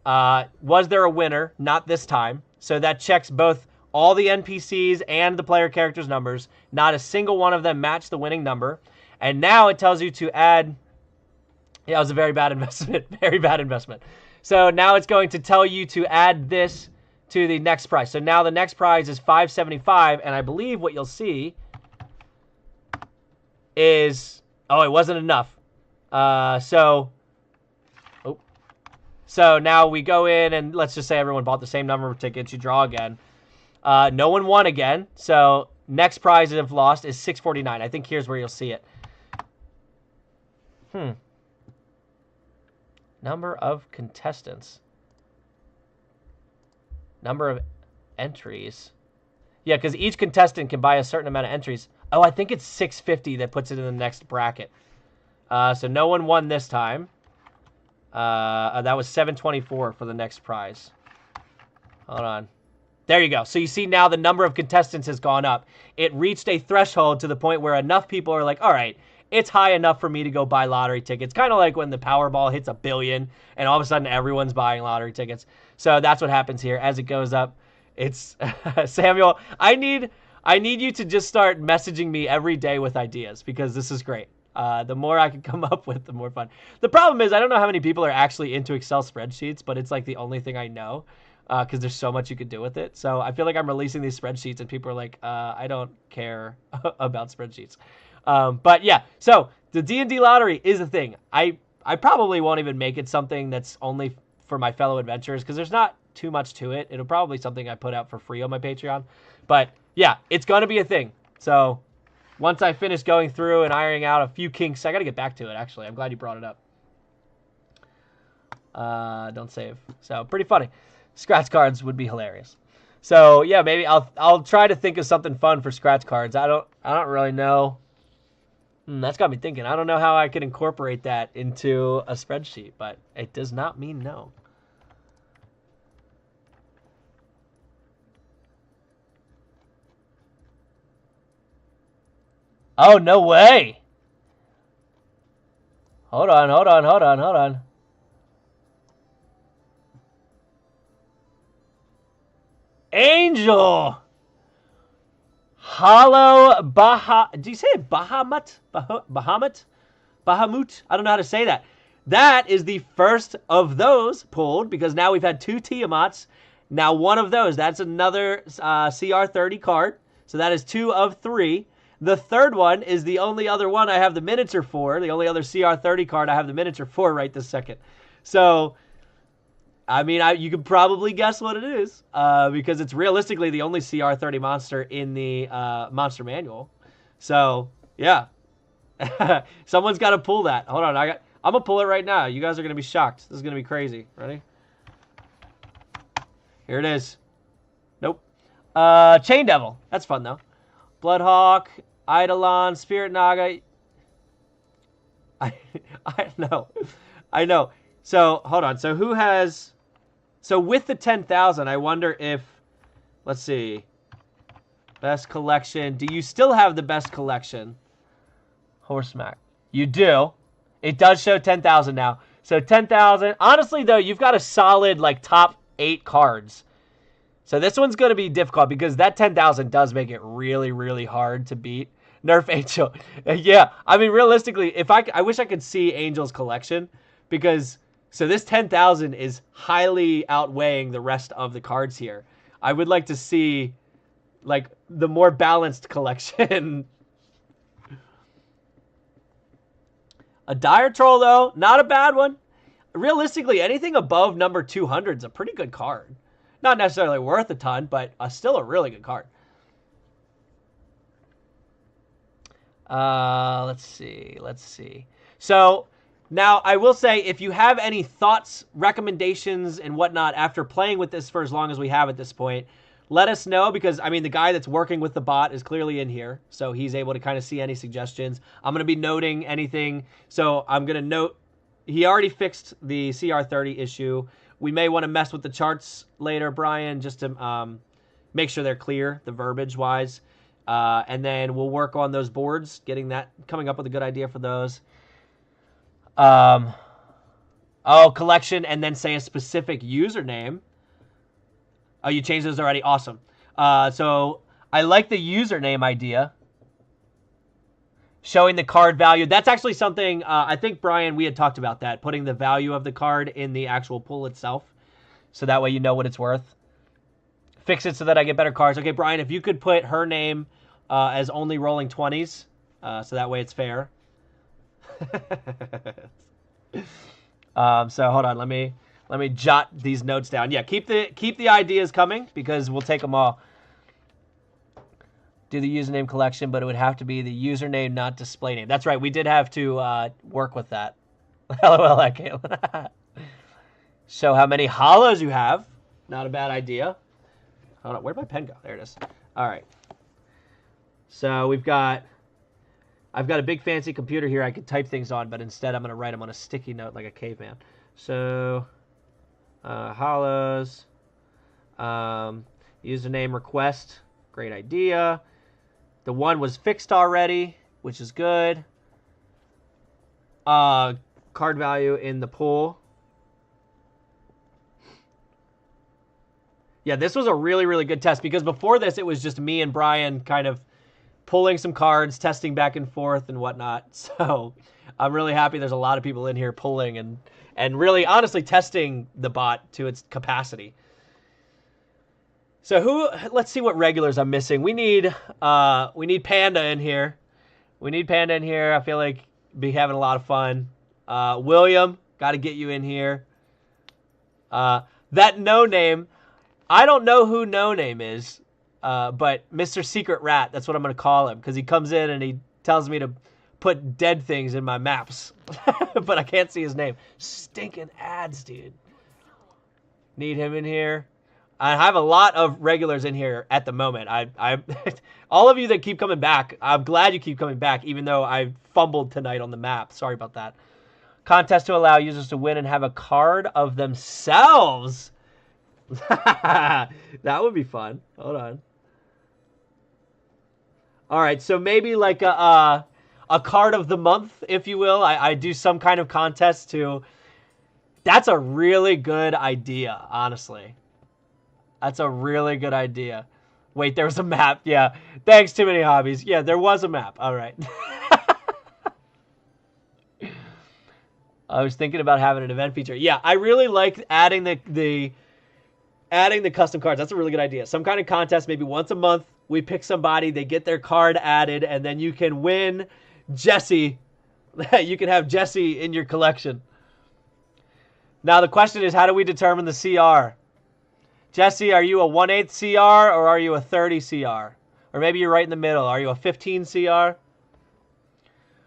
A: Was there a winner? Not this time. So that checks both all the NPCs and the player characters' numbers. Not a single one of them matched the winning number. And now it tells you to add... Yeah, it was a very bad investment. Very bad investment. So now it's going to tell you to add this to the next prize. So now the next prize is $575, and I believe what you'll see is... Oh, it wasn't enough. So now we go in, and let's just say everyone bought the same number of tickets. You draw again. No one won again. So next prize if lost is $649. I think here's where you'll see it. Number of contestants. Number of entries. Yeah, because each contestant can buy a certain amount of entries. Oh, I think it's 650 that puts it in the next bracket. So no one won this time. That was 724 for the next prize. Hold on. There you go. So you see now the number of contestants has gone up. It reached a threshold to the point where enough people are like, all right, it's high enough for me to go buy lottery tickets. Kind of like when the Powerball hits 1 billion and all of a sudden everyone's buying lottery tickets. So that's what happens here. As it goes up, it's Samuel, I need you to just start messaging me every day with ideas because this is great. The more I can come up with, the more fun. The problem is I don't know how many people are actually into Excel spreadsheets, but it's like the only thing I know because there's so much you could do with it. So I feel like I'm releasing these spreadsheets and people are like, I don't care about spreadsheets. But yeah, so the D&D lottery is a thing. I probably won't even make it something that's only for my fellow adventurers because there's not too much to it. It'll probably be something I put out for free on my Patreon. But yeah, it's going to be a thing. So once I finish going through and ironing out a few kinks, I got to get back to it, actually. I'm glad you brought it up. Don't save. So pretty funny. Scratch cards would be hilarious. So yeah, maybe I'll try to think of something fun for scratch cards. I don't really know That's got me thinking. I don't know how I can incorporate that into a spreadsheet, but it does not mean no. Oh, no way. Hold on. Angel! Do you say it Bahamut? Bahamut? I don't know how to say that. That is the first of those pulled, because now we've had 2 Tiamats. Now one of those, that's another CR30 card. So that is 2 of 3. The third one is the only other one I have the miniature for. The only other CR30 card I have the miniature for right this second. So, I mean, you could probably guess what it is, because it's realistically the only CR30 monster in the monster manual. So, yeah. Someone's got to pull that. Hold on, I'm going to pull it right now. You guys are going to be shocked. This is going to be crazy. Ready? Here it is. Nope. Chain Devil. That's fun, though. Bloodhawk, Eidolon, Spirit Naga. I know. So, hold on. So, who has... So, with the 10,000, I wonder if... Let's see. Best collection. Do you still have the best collection? Horstmac. You do. It does show 10,000 now. So, 10,000. Honestly, though, you've got a solid, like, top 8 cards. So this one's going to be difficult because that 10,000 does make it really, really hard to beat. Nerf Angel. Yeah, I mean, realistically, I wish I could see Angel's collection, because so this 10,000 is highly outweighing the rest of the cards here. I would like to see, like, the more balanced collection. A Dire Troll, though, not a bad one. Realistically, anything above number 200 is a pretty good card. Not necessarily worth a ton, but still a really good card. Let's see. So, now, I will say, if you have any thoughts, recommendations, and whatnot after playing with this for as long as we have at this point, let us know, because, I mean, the guy that's working with the bot is clearly in here, so he's able to kind of see any suggestions. I'm going to be noting anything, so I'm going to note, he already fixed the CR30 issue. We may want to mess with the charts later, Brian, just to make sure they're clear, the verbiage-wise. And then we'll work on those boards, coming up with a good idea for those. Collection, and then say a specific username. Oh, you changed those already? Awesome. So I like the username idea. Showing the card value. That's actually something, I think, Brian, we had talked about that. Putting the value of the card in the actual pull itself. So that way you know what it's worth. Fix it so that I get better cards. Okay, Brian, if you could put her name as only rolling 20s. So that way it's fair. So hold on. Let me jot these notes down. Yeah, keep the ideas coming, because we'll take them all. Do the username collection, but it would have to be the username, not display name. That's right. We did have to work with that. LOL, Caitlin. Show how many hollows you have. Not a bad idea. Hold on. Where'd my pen go? There it is. All right. So I've got a big fancy computer here I could type things on, but instead I'm going to write them on a sticky note like a caveman. So hollows, username request. Great idea. The one was fixed already, which is good. Card value in the pool. Yeah, this was a really, really good test, because before this, it was just me and Brian kind of pulling some cards, testing back and forth and whatnot. So I'm really happy there's a lot of people in here pulling and really, honestly, testing the bot to its capacity. So let's see what regulars I'm missing. We need Panda in here. I feel like be having a lot of fun. William, got to get you in here. That No Name, I don't know who No Name is, but Mr. Secret Rat, that's what I'm going to call him, because he comes in and he tells me to put dead things in my maps, but I can't see his name. Stinking ads, dude. Need him in here. I have a lot of regulars in here at the moment. I all of you that keep coming back, I'm glad you keep coming back, even though I fumbled tonight on the map. Sorry about that. Contest to allow users to win and have a card of themselves. That would be fun. Hold on. All right, so maybe like a card of the month, if you will. I do some kind of contest to. That's a really good idea, honestly. That's a really good idea. Wait, there was a map. Yeah. Thanks, Too Many Hobbies. Yeah, there was a map. All right. I was thinking about having an event feature. Yeah, I really like adding the custom cards. That's a really good idea. Some kind of contest, maybe once a month. We pick somebody, they get their card added, and then you can win Jesse. You can have Jesse in your collection. Now the question is, how do we determine the CR? Jesse, are you a 1/8 CR or are you a 30 CR? Or maybe you're right in the middle. Are you a 15 CR?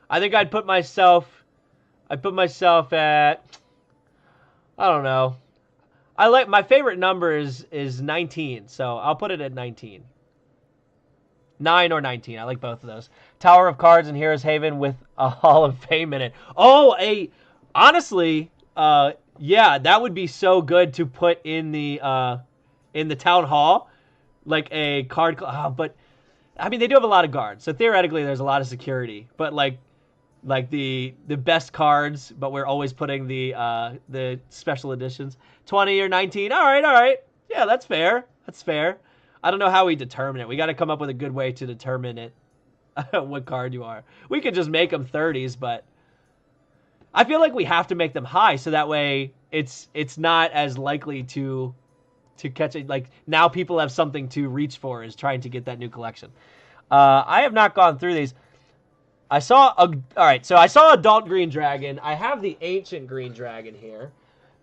A: I think I'd put myself at, I don't know. I like, my favorite number is 19, so I'll put it at 19. 9 or 19. I like both of those. Tower of Cards and Heroes Haven with a Hall of Fame in it. Oh, honestly, yeah, that would be so good to put in the town hall, like a card. But I mean, they do have a lot of guards, so theoretically, there's a lot of security. But like the best cards, but we're always putting the special editions. 20 or 19. All right. Yeah, that's fair. That's fair. I don't know how we determine it. We got to come up with a good way to determine it. What card you are. We could just make them 30s, but I feel like we have to make them high so that way it's not as likely to catch it. Like now people have something to reach for is trying to get that new collection. I have not gone through these. I saw Adult Green Dragon. I have the Ancient Green Dragon here.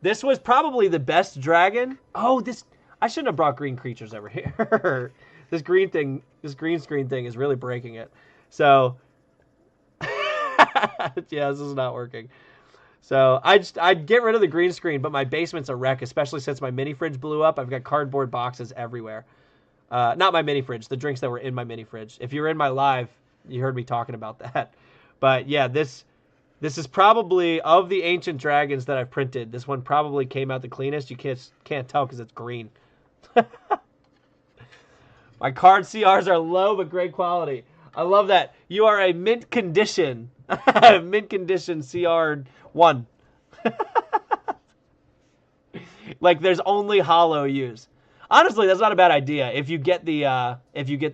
A: This was probably the best dragon. Oh, I shouldn't have brought green creatures over here. This green screen thing is really breaking it. So, yeah, this is not working. So I'd get rid of the green screen, but my basement's a wreck, especially since my mini fridge blew up. I've got cardboard boxes everywhere. Not my mini fridge, the drinks that were in my mini fridge. If you were in my live, you heard me talking about that. But yeah, this is probably, of the ancient dragons that I've printed, this one probably came out the cleanest. You can't tell because it's green. My card CRs are low but great quality. I love that. You are a mint condition. Mint condition CR1. Like there's only hollow use. Honestly, that's not a bad idea. If you get the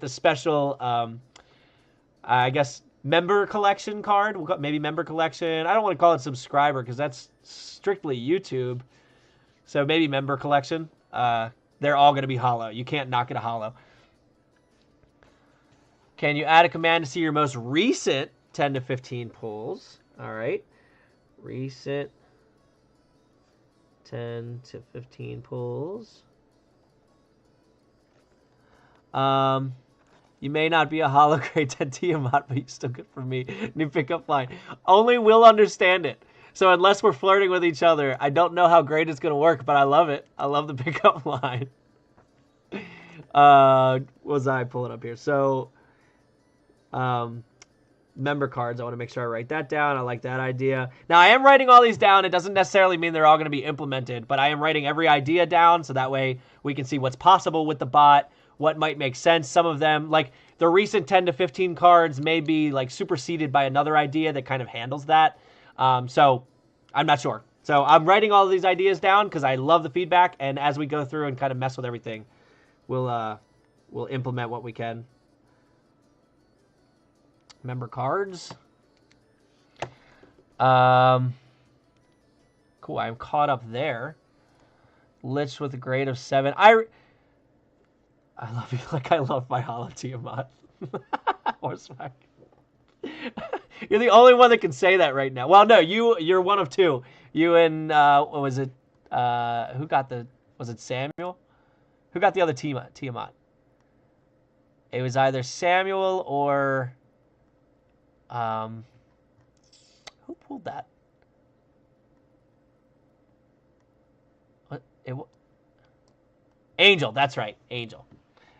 A: special I guess member collection card, maybe member collection. I don't want to call it subscriber because that's strictly YouTube. So maybe member collection. They're all going to be hollow. You can't knock it a hollow. Can you add a command to see your most recent 10 to 15 pulls? All right. Recent 10 to 15 pulls. You may not be a Holographic Tiamat, but you're still good for me. New pickup line. Only we'll understand it. So unless we're flirting with each other, I don't know how great it's going to work, but I love it. I love the pickup line. What was I pulling up here? So, member cards. I want to make sure I write that down. I like that idea. Now, I am writing all these down. It doesn't necessarily mean they're all going to be implemented, but I am writing every idea down so that way we can see what's possible with the bot, what might make sense. Some of them, like the recent 10 to 15 cards, may be like superseded by another idea that kind of handles that. So I'm not sure. So I'm writing all of these ideas down because I love the feedback, and as we go through and kind of mess with everything, we'll implement what we can. Member cards. Cool. I'm caught up there. Lich with a grade of 7. I love you like I love my Hollow Tiamat. Horstmac. You're the only one that can say that right now. Well, no, you're one of two. You and what was it? Who got the? Was it Samuel? Who got the other Tiamat? It was either Samuel or who pulled that? What? Angel, that's right. Angel.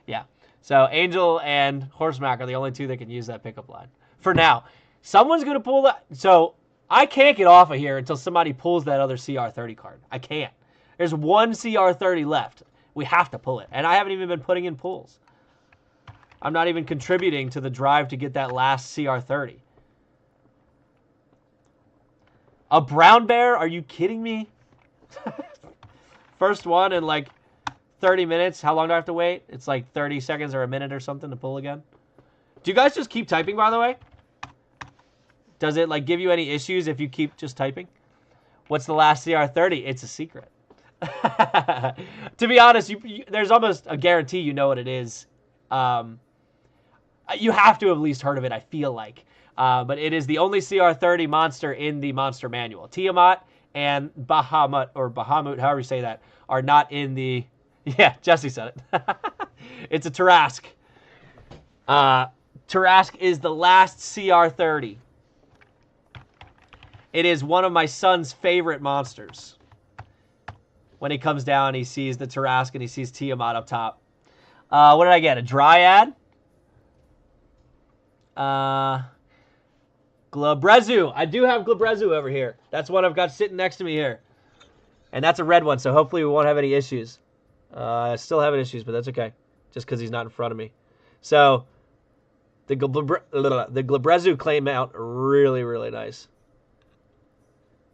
A: Yeah. So Angel and Horstmac are the only two that can use that pickup line. For now. Someone's going to pull that. So I can't get off of here until somebody pulls that other CR30 card. I can't. There's one CR30 left. We have to pull it. And I haven't even been putting in pulls. I'm not even contributing to the drive to get that last CR30. A brown bear? Are you kidding me? First one in like 30 minutes. How long do I have to wait? It's like 30 seconds or a minute or something to pull again. Do you guys just keep typing, by the way? Does it like give you any issues if you keep just typing? What's the last CR30? It's a secret. To be honest, there's almost a guarantee you know what it is. You have to have at least heard of it, I feel like. But it is the only CR30 monster in the monster manual. Tiamat and Bahamut, or Bahamut, however you say that, are not in the... Yeah, Jesse said it. It's a Tarrasque. Tarrasque is the last CR30. It is one of my son's favorite monsters. When he comes down, he sees the Tarrasque and he sees Tiamat up top. What did I get? A Dryad? Glabrezu. I do have Glabrezu over here. That's one I've got sitting next to me here. And that's a red one, so hopefully we won't have any issues. Still having issues, but that's okay. Just because he's not in front of me. So, the Glabrezu claim out really, really nice.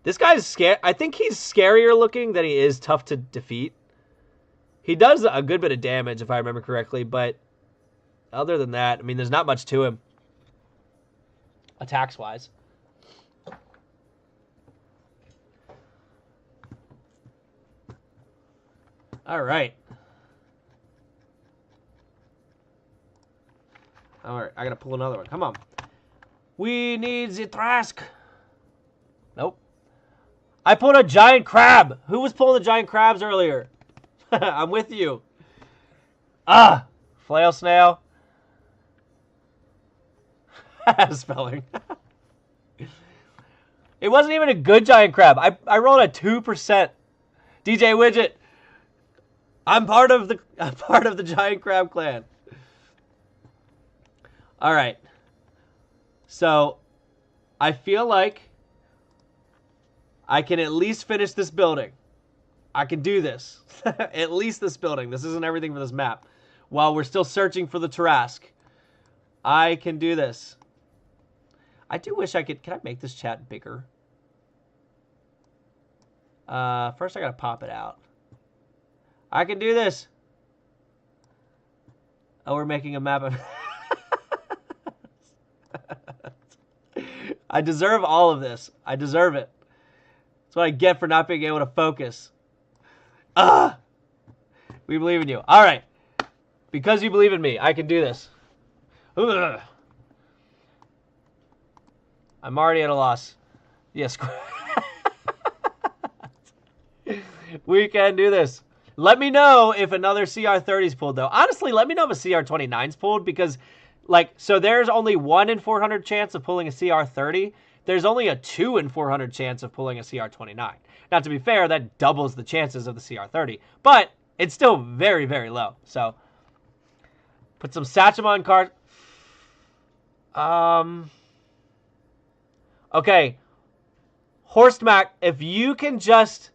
A: This guy's scary. I think he's scarier looking than he is tough to defeat. He does a good bit of damage, if I remember correctly, but other than that, I mean, there's not much to him. Attacks-wise. All right. All right, I got to pull another one. Come on. We need the Tarrasque. Nope. I pulled a giant crab. Who was pulling the giant crabs earlier? I'm with you. Flail snail. Spelling. It wasn't even a good giant crab. I rolled a 2%. DJ Widget. I'm part of the giant crab clan. All right. So, I feel like I can at least finish this building. I can do this. At least this building. This isn't everything for this map. While we're still searching for the Tarrasque. I can do this. I do wish I could... Can I make this chat bigger? First I gotta pop it out. I can do this. Oh, we're making a map of... I deserve all of this. I deserve it. That's what I get for not being able to focus. We believe in you. All right. Because you believe in me, I can do this. Ugh. I'm already at a loss. Yes. We can do this. Let me know if another CR30 is pulled, though. Honestly, let me know if a CR29 is pulled, because, like, so there's only 1 in 400 chance of pulling a CR30. There's only a 2 in 400 chance of pulling a CR29. Now, to be fair, that doubles the chances of the CR30, but it's still very, very low. So, put some Sachemon cards. Okay. Horstmac, if you can just...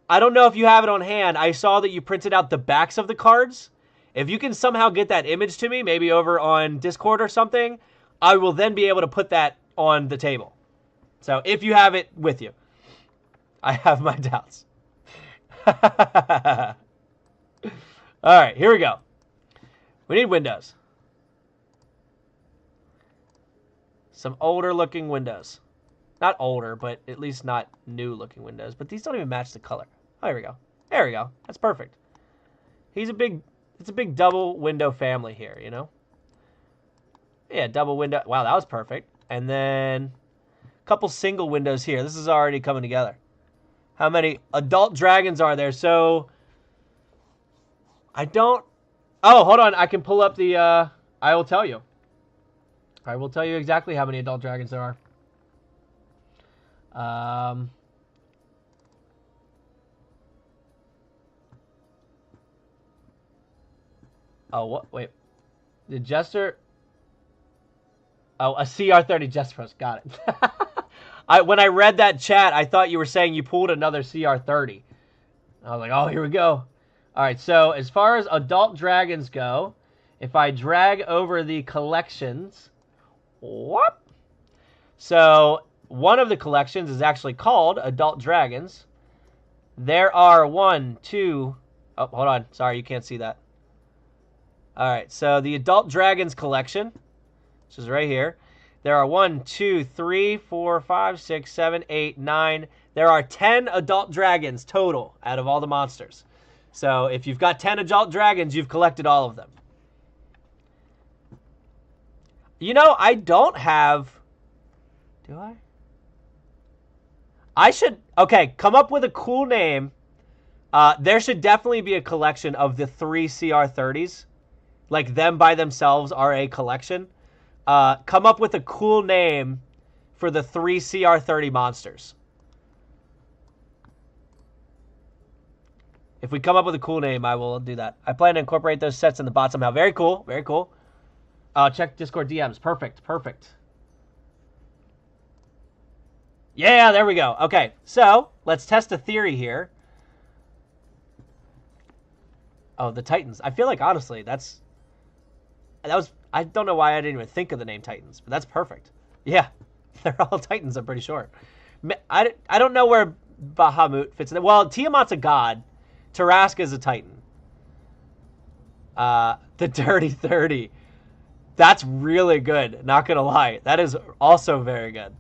A: I don't know if you have it on hand. I saw that you printed out the backs of the cards. If you can somehow get that image to me, maybe over on Discord or something, I will then be able to put that on the table. So, if you have it with you. I have my doubts. All right, here we go. We need windows. Some older looking windows. Not older, but at least not new looking windows. But these don't even match the color. Oh, here we go. There we go. That's perfect. It's a big double window family here, you know? Yeah, double window. Wow, that was perfect. And then a couple single windows here. This is already coming together. How many adult dragons are there? So, I don't... Oh, hold on. I can pull up the... I will tell you. I will tell you exactly how many adult dragons there are. Oh, what? Wait. The Jester... Oh, a CR30 Jester. Got it. When I read that chat, I thought you were saying you pulled another CR30. I was like, oh, here we go. All right, so as far as adult dragons go, if I drag over the collections, whoop. So one of the collections is actually called Adult Dragons. There are 1, 2... Oh, hold on. Sorry, you can't see that. All right, so the Adult Dragons collection, which is right here. There are 1, 2, 3, 4, 5, 6, 7, 8, 9. There are 10 adult dragons total out of all the monsters. So if you've got 10 adult dragons, you've collected all of them. You know, I don't have... Do I? I should... Okay, come up with a cool name. There should definitely be a collection of the 3 CR30s. Like, them by themselves are a collection. Come up with a cool name for the 3 CR30 monsters. If we come up with a cool name, I will do that. I plan to incorporate those sets in the bot somehow. Very cool. Very cool. Check Discord DMs. Perfect. Perfect. Yeah, there we go. Okay, so let's test a theory here. Oh, the Titans. I feel like, honestly, that was... I don't know why I didn't even think of the name Titans, but that's perfect. Yeah, they're all Titans, I'm pretty sure. I don't know where Bahamut fits in there. Well, Tiamat's a god. Tarrasque is a Titan. The Dirty 30. That's really good, not gonna lie. That is also very good.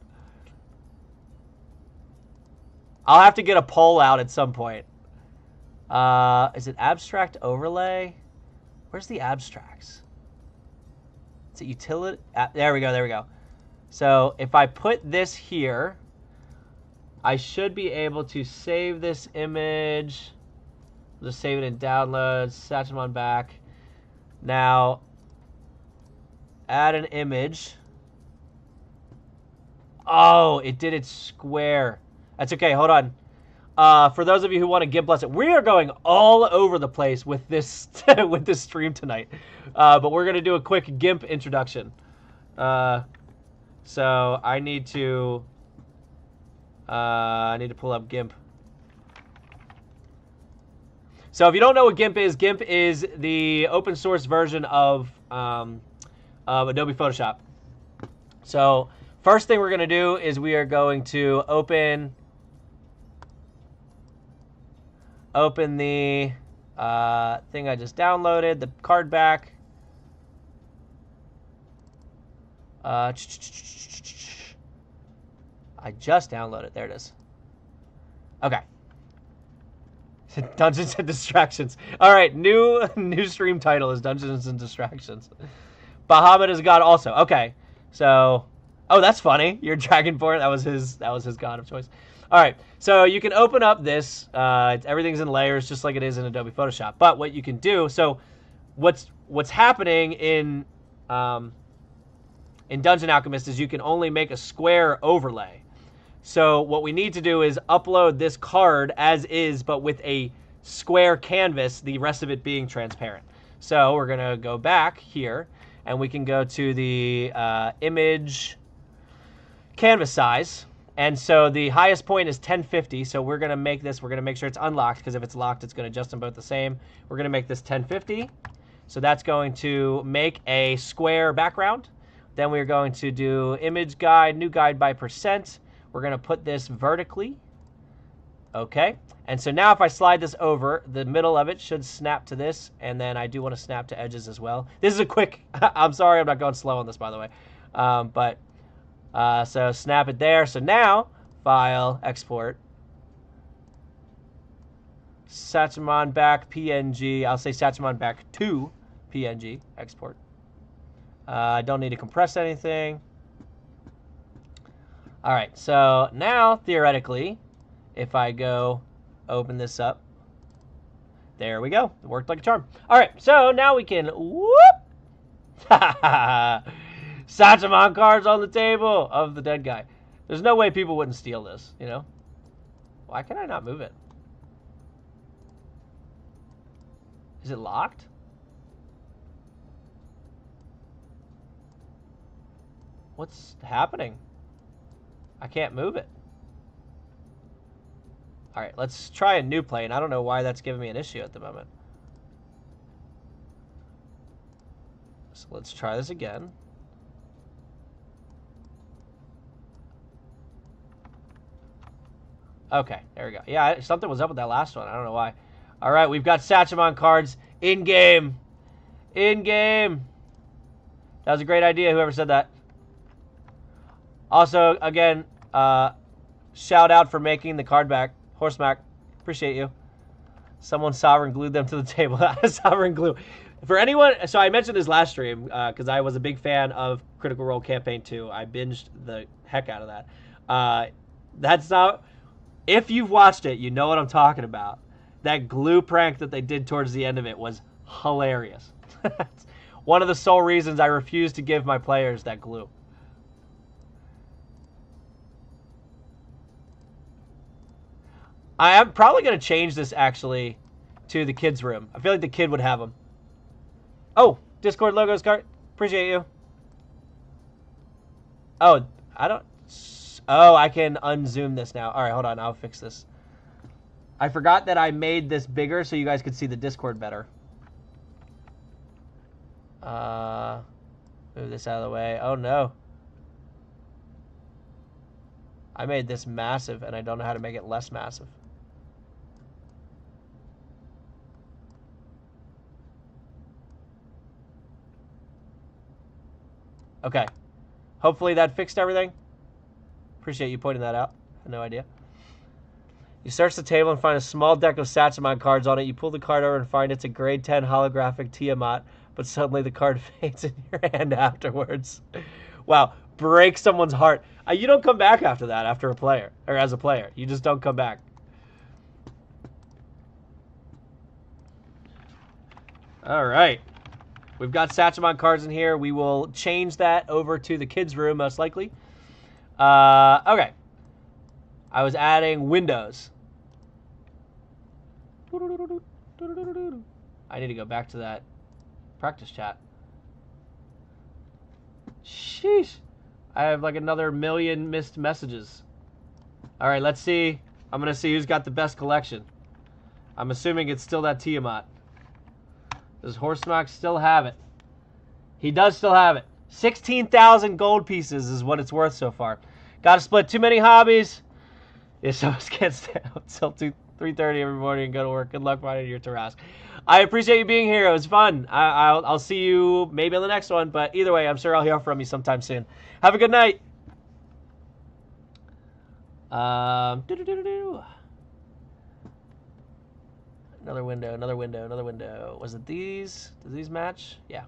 A: I'll have to get a poll out at some point. Is it abstract overlay? Where's the abstracts? Is it utility? There we go, there we go. So if I put this here, I should be able to save this image. Just save it in downloads, attach them on back. Now, add an image. Oh, it did it square. That's okay, hold on. For those of you who want to GIMP lesson, we are going all over the place with this with this stream tonight. But we're gonna do a quick GIMP introduction. So I need to pull up GIMP. So if you don't know what GIMP is the open source version of Adobe Photoshop. So first thing we're gonna do is we are going to open the thing I just downloaded, the card back. I just downloaded. There it is. Okay. Dungeons and Distractions. All right, new stream title is Dungeons and Distractions. Bahamut is God also. Okay, so that's funny. Your Dragonborn. That was his god of choice. All right, so you can open up this. Everything's in layers, just like it is in Adobe Photoshop. But what you can do, so what's happening in Dungeon Alchemist is you can only make a square overlay. So what we need to do is upload this card as is, but with a square canvas, the rest of it being transparent. So we're gonna go back here, and we can go to the image canvas size. And so the highest point is 1050, so we're gonna make this, we're gonna make sure it's unlocked, because if it's locked, it's gonna adjust them both the same. We're gonna make this 1050. So that's going to make a square background. Then we're going to do image guide, new guide by percent. We're gonna put this vertically. Okay, and so now if I slide this over, the middle of it should snap to this, and then I do wanna snap to edges as well. This is a quick, I'm sorry, I'm not going slow on this, by the way. So snap it there. So now, file, export. Satchaman back, PNG. I'll say Satchaman back to PNG, export. I don't need to compress anything. All right, so now, theoretically, if I go open this up, there we go. It worked like a charm. All right, so now we can, whoop! Satchaman cards on the table of the dead guy. There's no way people wouldn't steal this, you know? Why can I not move it? Is it locked? What's happening? I can't move it. All right, let's try a new plane. I don't know why that's giving me an issue at the moment. So let's try this again. Okay, there we go. Yeah, something was up with that last one. I don't know why. All right, we've got Satchamon cards in-game. In-game. That was a great idea, whoever said that. Also, again, shout out for making the card back. Horstmac, appreciate you. Someone sovereign glued them to the table. Sovereign glue. For anyone, so I mentioned this last stream because I was a big fan of Critical Role Campaign 2. I binged the heck out of that. That's not... If you've watched it, you know what I'm talking about. That glue prank that they did towards the end of it was hilarious. One of the sole reasons I refuse to give my players that glue. I am probably going to change this, actually, to the kids' room. I feel like the kid would have them. Oh, Discord logos card. Appreciate you. Oh, I don't... Oh, I can unzoom this now. All right, hold on. I'll fix this. I forgot that I made this bigger so you guys could see the Discord better. Move this out of the way. Oh, no. I made this massive, and I don't know how to make it less massive. Okay. Hopefully that fixed everything. Appreciate you pointing that out. I had no idea. You search the table and find a small deck of Satchamon cards on it. You pull the card over and find it's a grade 10 holographic Tiamat, but suddenly the card fades in your hand afterwards. Wow. Break someone's heart. You don't come back after that, after a player, or as a player. You just don't come back. All right. We've got Satchamon cards in here. We will change that over to the kids' room, most likely. Okay. I was adding windows. I need to go back to that practice chat. Sheesh. I have like another million missed messages. All right, let's see. I'm going to see who's got the best collection. I'm assuming it's still that Tiamat. Does Horstmac still have it? He does still have it. 16,000 gold pieces is what it's worth so far. Got to split too many hobbies. Yeah, so I can't stay out until 3:30 every morning and go to work. Good luck finding your Tarrasque. I appreciate you being here. It was fun. I'll see you maybe on the next one, but either way, I'm sure I'll hear from you sometime soon. Have a good night. Another window, another window, another window. Was it these? Does these match? Yeah.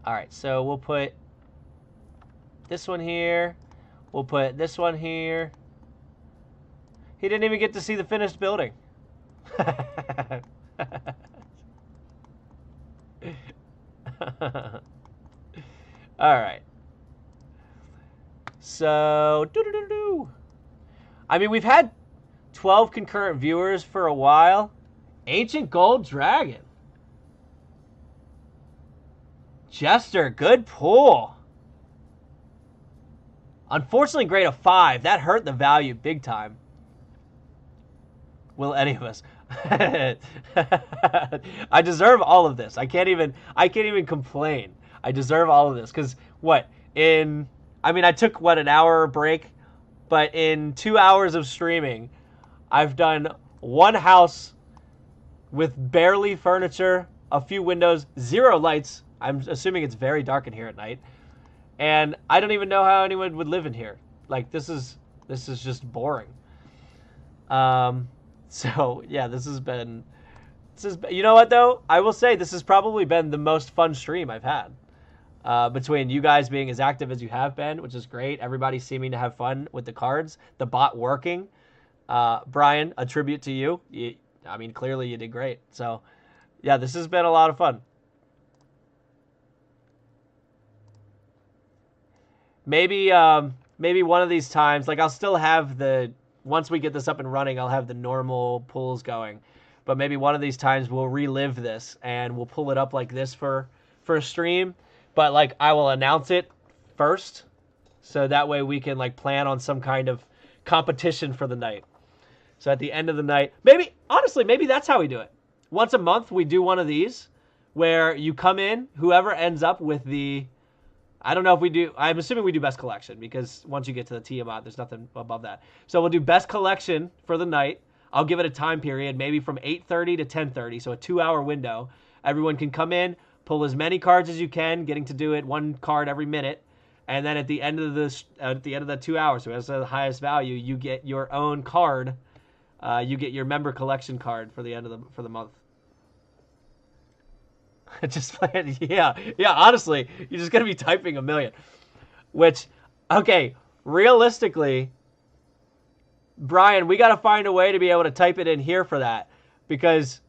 A: All right, so we'll put this one here. We'll put this one here. He didn't even get to see the finished building. All right. So, I mean, we've had 12 concurrent viewers for a while. Ancient Gold Dragon. Jester, good pull. Unfortunately, grade of 5. That hurt the value big time. Will any of us? I deserve all of this. I can't even complain. I deserve all of this because what I mean, I took an hour break, but in 2 hours of streaming, I've done one house with barely furniture, a few windows, 0 lights. I'm assuming it's very dark in here at night, and I don't even know how anyone would live in here. Like this is just boring. So yeah, this has been, you know what though? I will say this has probably been the most fun stream I've had. Between you guys being as active as you have been, which is great. Everybody seeming to have fun with the cards. The bot working. Brian, a tribute to you. I mean, clearly you did great. So, yeah, this has been a lot of fun. Maybe one of these times, like I'll still have once we get this up and running, I'll have the normal pulls going. But maybe one of these times we'll relive this and we'll pull it up like this for a stream. but like I will announce it first, so that way we can like plan on some kind of competition for the night. So at the end of the night, maybe honestly, maybe that's how we do it. Once a month, we do one of these where you come in, whoever ends up with the, I don't know if we do, I'm assuming we do best collection because once you get to the Tiamat, there's nothing above that. So we'll do best collection for the night. I'll give it a time period, maybe from 8:30 to 10:30, so a 2-hour window. Everyone can come in, pull as many cards as you can, getting to do it 1 card every minute, and then at the end of the 2 hours, who has the highest value, you get your own card. You get your member collection card for the end of the month. Just yeah. Honestly, you're just gonna be typing a million. Which, okay, realistically, Brian, we got to find a way to be able to type it in here for that, because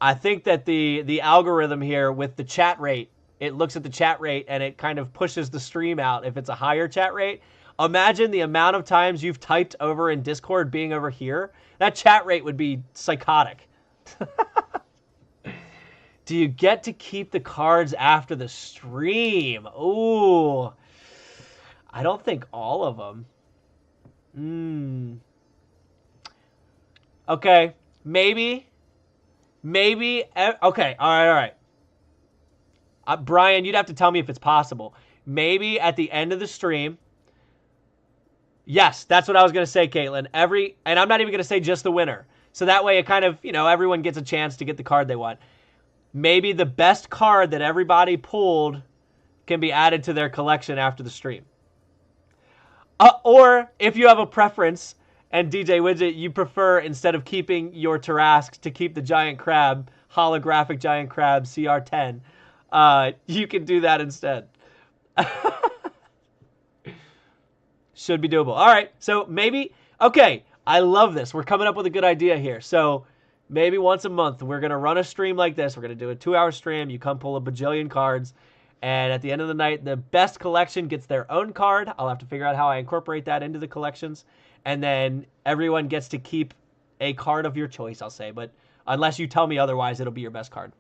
A: I think that the algorithm here with the chat rate, it looks at the chat rate and it kind of pushes the stream out if it's a higher chat rate. Imagine the amount of times you've typed over in Discord being over here. That chat rate would be psychotic. Do you get to keep the cards after the stream? Ooh. I don't think all of them. Okay. Maybe. Okay. All right. Brian, you'd have to tell me if it's possible. Maybe at the end of the stream. Yes, that's what I was going to say, Caitlin. And I'm not even going to say just the winner. So that way it kind of, everyone gets a chance to get the card they want. Maybe the best card that everybody pulled can be added to their collection after the stream. Or if you have a preference, and DJ Widget, you prefer, instead of keeping your Tarrasque, to keep the giant crab, holographic giant crab CR10, you can do that instead. Should be doable. All right, so maybe, okay, I love this. We're coming up with a good idea here. So maybe once a month, we're going to run a stream like this. We're going to do a 2-hour stream. You come pull a bajillion cards. And at the end of the night, the best collection gets their own card. I'll have to figure out how I incorporate that into the collections. And then everyone gets to keep a card of your choice, I'll say. But unless you tell me otherwise, it'll be your best card.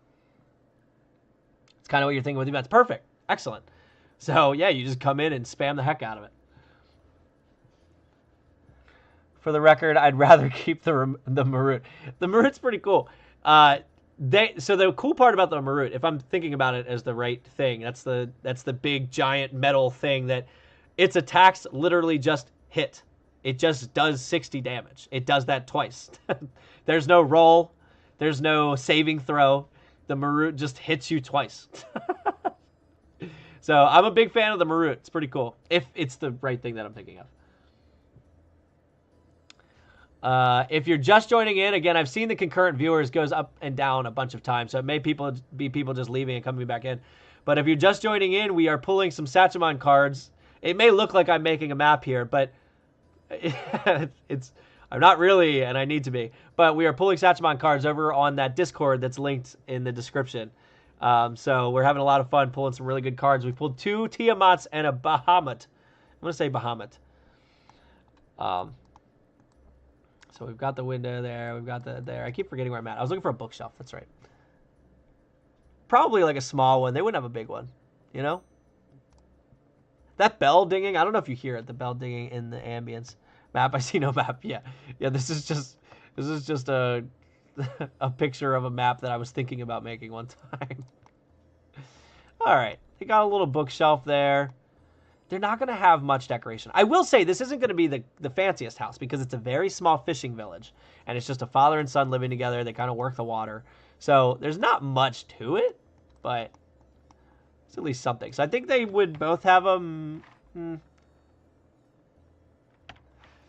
A: It's kind of what you're thinking with events. Perfect. Excellent. So, yeah, you just come in and spam the heck out of it. For the record, I'd rather keep the Marut. The Marut's pretty cool. So the cool part about the Marut, if I'm thinking about it as the right thing, that's the big giant metal thing that its attacks literally just hit. It just does 60 damage. It does that twice. There's no roll. There's no saving throw. The Marut just hits you twice. So I'm a big fan of the Marut. It's pretty cool. If it's the right thing that I'm thinking of. If you're just joining in, again, I've seen the concurrent viewers goes up and down a bunch of times, so it may be people just leaving and coming back in. But if you're just joining in, we are pulling some Satchemon cards. It may look like I'm making a map here, but I'm not really, and I need to be. But we are pulling Satchemon cards over on that Discord that's linked in the description. So we're having a lot of fun pulling some really good cards. We pulled 2 Tiamats and a Bahamut. I'm going to say Bahamut. So we've got the window there. We've got there. I keep forgetting where I'm at. I was looking for a bookshelf. That's right. Probably like a small one. They wouldn't have a big one, you know? That bell dinging, I don't know if you hear it, the bell dinging in the ambience. Map, I see no map. Yeah, this is just a a picture of a map that I was thinking about making one time. All right. They got a little bookshelf there. They're not going to have much decoration. I will say this isn't going to be the fanciest house because it's a very small fishing village. And it's just a father and son living together. They kind of work the water. So there's not much to it, but it's at least something. So I think they would both have them.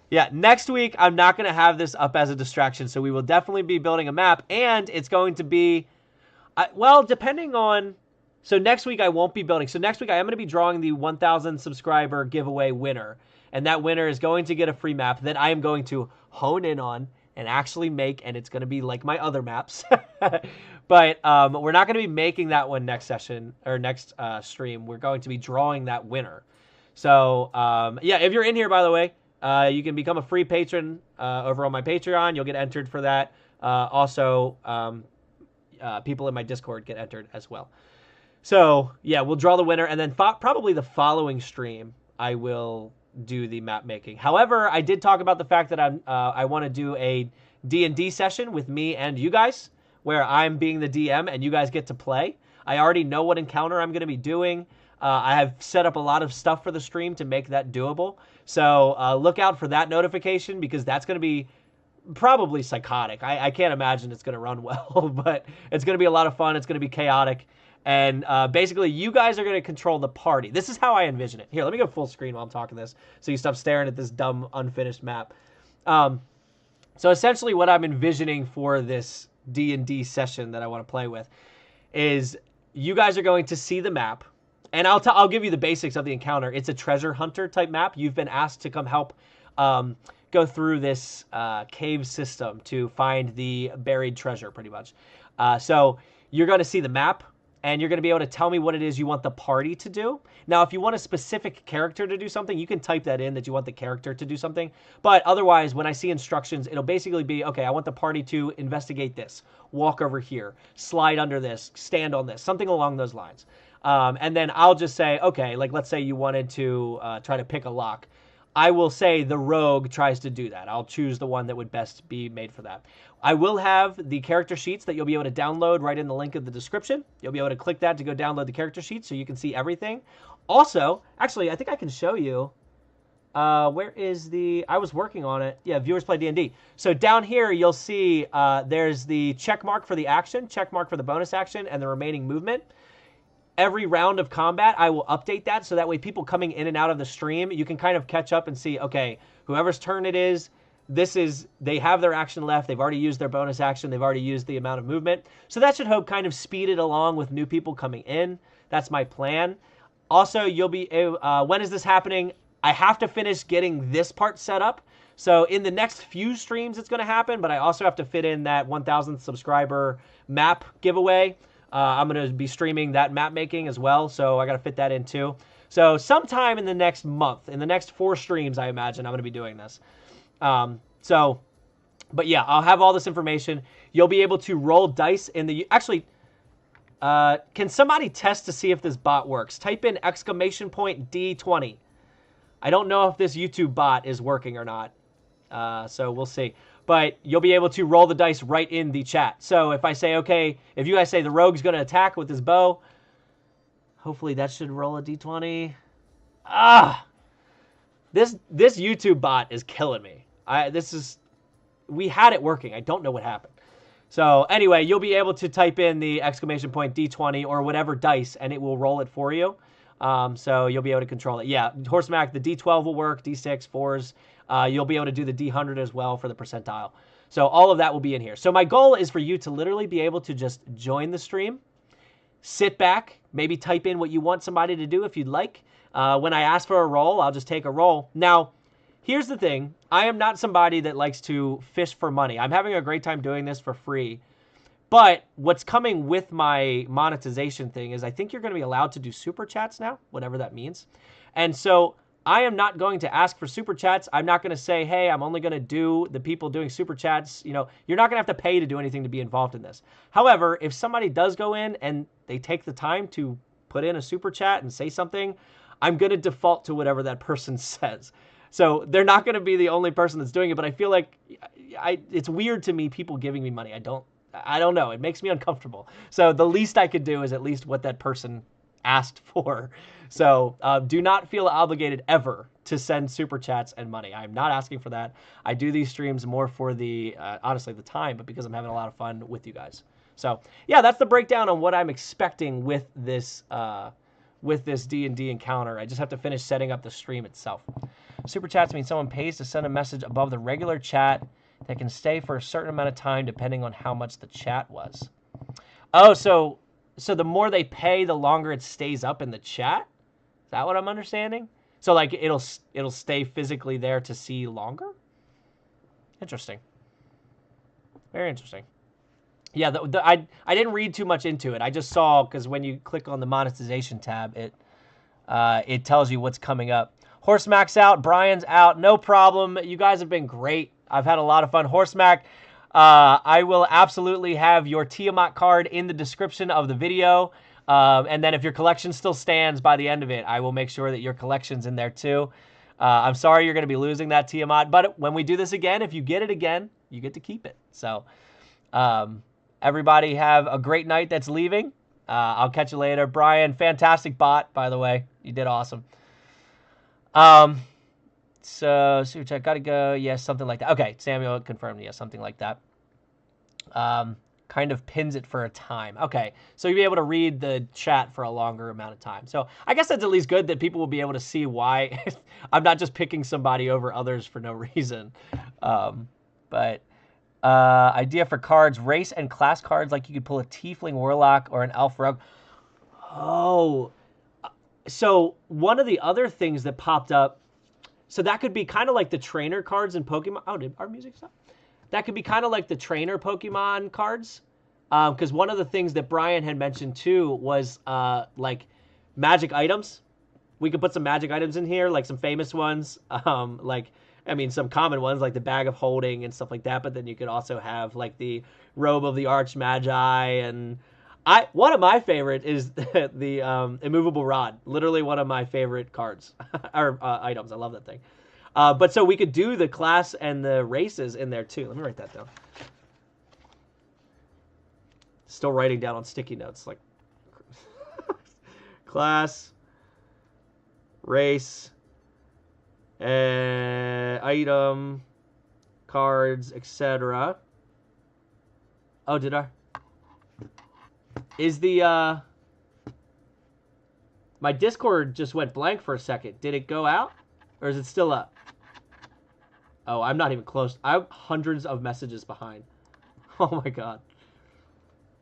A: Yeah, next week I'm not going to have this up as a distraction. So we will definitely be building a map. And it's going to be, well, depending on... So next week I won't be building. So next week I am going to be drawing the 1,000 subscriber giveaway winner. And that winner is going to get a free map that I am going to hone in on and actually make. And it's going to be like my other maps. But we're not going to be making that one next session or next stream. We're going to be drawing that winner. So yeah, if you're in here, by the way, you can become a free patron over on my Patreon. You'll get entered for that. Also, people in my Discord get entered as well. So, yeah, we'll draw the winner, and then probably the following stream, I will do the map making. However, I did talk about the fact that I want to do a D&D session with me and you guys, where I'm being the DM and you guys get to play. I already know what encounter I'm going to be doing. I have set up a lot of stuff for the stream to make that doable. So look out for that notification, because that's going to be probably psychotic. I can't imagine it's going to run well, but it's going to be a lot of fun. It's going to be chaotic. And basically, you guys are going to control the party. This is how I envision it. Here, let me go full screen while I'm talking this, so you stop staring at this dumb, unfinished map. So essentially, what I'm envisioning for this D&D session that I want to play with is you guys are going to see the map, and I'll give you the basics of the encounter. It's a treasure hunter type map. You've been asked to come help go through this cave system to find the buried treasure, pretty much. So you're going to see the map, and you're going to be able to tell me what it is you want the party to do. Now, if you want a specific character to do something, you can type that in, that you want the character to do something. But otherwise, when I see instructions, it'll basically be, okay, I want the party to investigate this, walk over here, slide under this, stand on this, something along those lines. And then I'll just say, okay, like let's say you wanted to try to pick a lock. I will say the rogue tries to do that. I'll choose the one that would best be made for that. I will have the character sheets that you'll be able to download right in the link of the description. You'll be able to click that to go download the character sheets so you can see everything. Also, actually, I think I can show you. Where is the... I was working on it. Yeah, Viewers Play D&D. So down here, you'll see there's the check mark for the action, check mark for the bonus action, and the remaining movement. Every round of combat, I will update that, so that way people coming in and out of the stream, you can kind of catch up and see, okay, whoever's turn it is, they have their action left, they've already used their bonus action, they've already used the amount of movement. So that should help kind of speed it along with new people coming in. That's my plan. Also, you'll be, when is this happening? I have to finish getting this part set up. So in the next few streams, it's going to happen, but I also have to fit in that 1,000th subscriber map giveaway. I'm going to be streaming that map making as well, so I got to fit that in too. So sometime in the next month, in the next 4 streams, I imagine I'm going to be doing this. But yeah, I'll have all this information. You'll be able to roll dice in the... Actually, can somebody test to see if this bot works? Type in !D20. I don't know if this YouTube bot is working or not, so we'll see. But you'll be able to roll the dice right in the chat. So if I say, okay, if you guys say the rogue's going to attack with his bow, hopefully that should roll a d20. This YouTube bot is killing me. We had it working. I don't know what happened. So anyway, you'll be able to type in the !D20 or whatever dice, and it will roll it for you. So you'll be able to control it. Yeah, Horstmac, the D12 will work, D6, 4s. You'll be able to do the D100 as well for the percentile. So all of that will be in here. So my goal is for you to literally be able to just join the stream, sit back, maybe type in what you want somebody to do if you'd like. When I ask for a roll, I'll just take a roll. Now, here's the thing. I am not somebody that likes to fish for money. I'm having a great time doing this for free. But what's coming with my monetization thing is I think you're going to be allowed to do super chats now, whatever that means. And so I am not going to ask for super chats. I'm not going to say, hey, I'm only going to do the people doing super chats. You know, you're not going to have to pay to do anything to be involved in this. However, if somebody does go in and they take the time to put in a super chat and say something, I'm going to default to whatever that person says. So they're not going to be the only person that's doing it, but I feel like it's weird to me, people giving me money. I don't know. It makes me uncomfortable. So the least I could do is at least what that person asked for. So do not feel obligated ever to send super chats and money. I'm not asking for that. I do these streams more for the, honestly, the time, but because I'm having a lot of fun with you guys. So yeah, that's the breakdown on what I'm expecting with this D&D encounter. I just have to finish setting up the stream itself. Super chats means someone pays to send a message above the regular chat that can stay for a certain amount of time depending on how much the chat was. Oh, so the more they pay, the longer it stays up in the chat? Is that what I'm understanding? So like it'll stay physically there to see longer? Interesting. Very interesting. Yeah, I didn't read too much into it. I just saw, because when you click on the monetization tab, it tells you what's coming up. Horstmac's out, Brian's out, no problem. You guys have been great. I've had a lot of fun. Horstmac, I will absolutely have your Tiamat card in the description of the video. And then if your collection still stands by the end of it, I will make sure that your collection's in there too. I'm sorry you're going to be losing that Tiamat, but when we do this again, if you get it again, you get to keep it. So everybody have a great night that's leaving. I'll catch you later. Brian, fantastic bot, by the way. You did awesome. So, super chat, gotta go. Yes, something like that. Okay, Samuel confirmed. Yes, something like that. Kind of pins it for a time. Okay, so you'll be able to read the chat for a longer amount of time. So I guess that's at least good that people will be able to see why I'm not just picking somebody over others for no reason. But idea for cards, race and class cards, like you could pull a Tiefling Warlock or an Elf Rogue. Oh, so one of the other things that popped up, so that could be kind of like the trainer cards in Pokemon. Oh, did our music stop? That could be kind of like the trainer Pokemon cards. Because one of the things that Brian had mentioned too was like magic items. We could put some magic items in here, like some famous ones. Some common ones like the Bag of Holding and stuff like that. But then you could also have like the Robe of the Arch Magi, and one of my favorite is the Immovable Rod. Literally one of my favorite cards or items. I love that thing. But so we could do the class and the races in there too. Let me write that down. Still writing down on sticky notes, like class, race, item, cards, etc. Oh, did I? Is the my Discord just went blank for a second? Did it go out, or is it still up? Oh, I'm not even close. I'm hundreds of messages behind. Oh my god.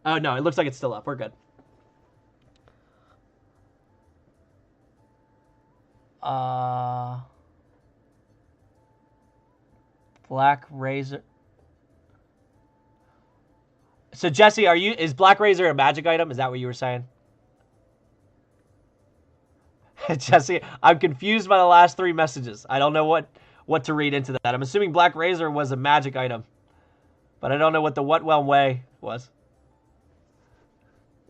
A: Oh no, it looks like it's still up. We're good. Black Razor. So Jesse, is Black Razor a magic item? Is that what you were saying? Jesse, I'm confused by the last 3 messages. I don't know what to read into that. I'm assuming Black Razor was a magic item, but I don't know what the Whelm Way was.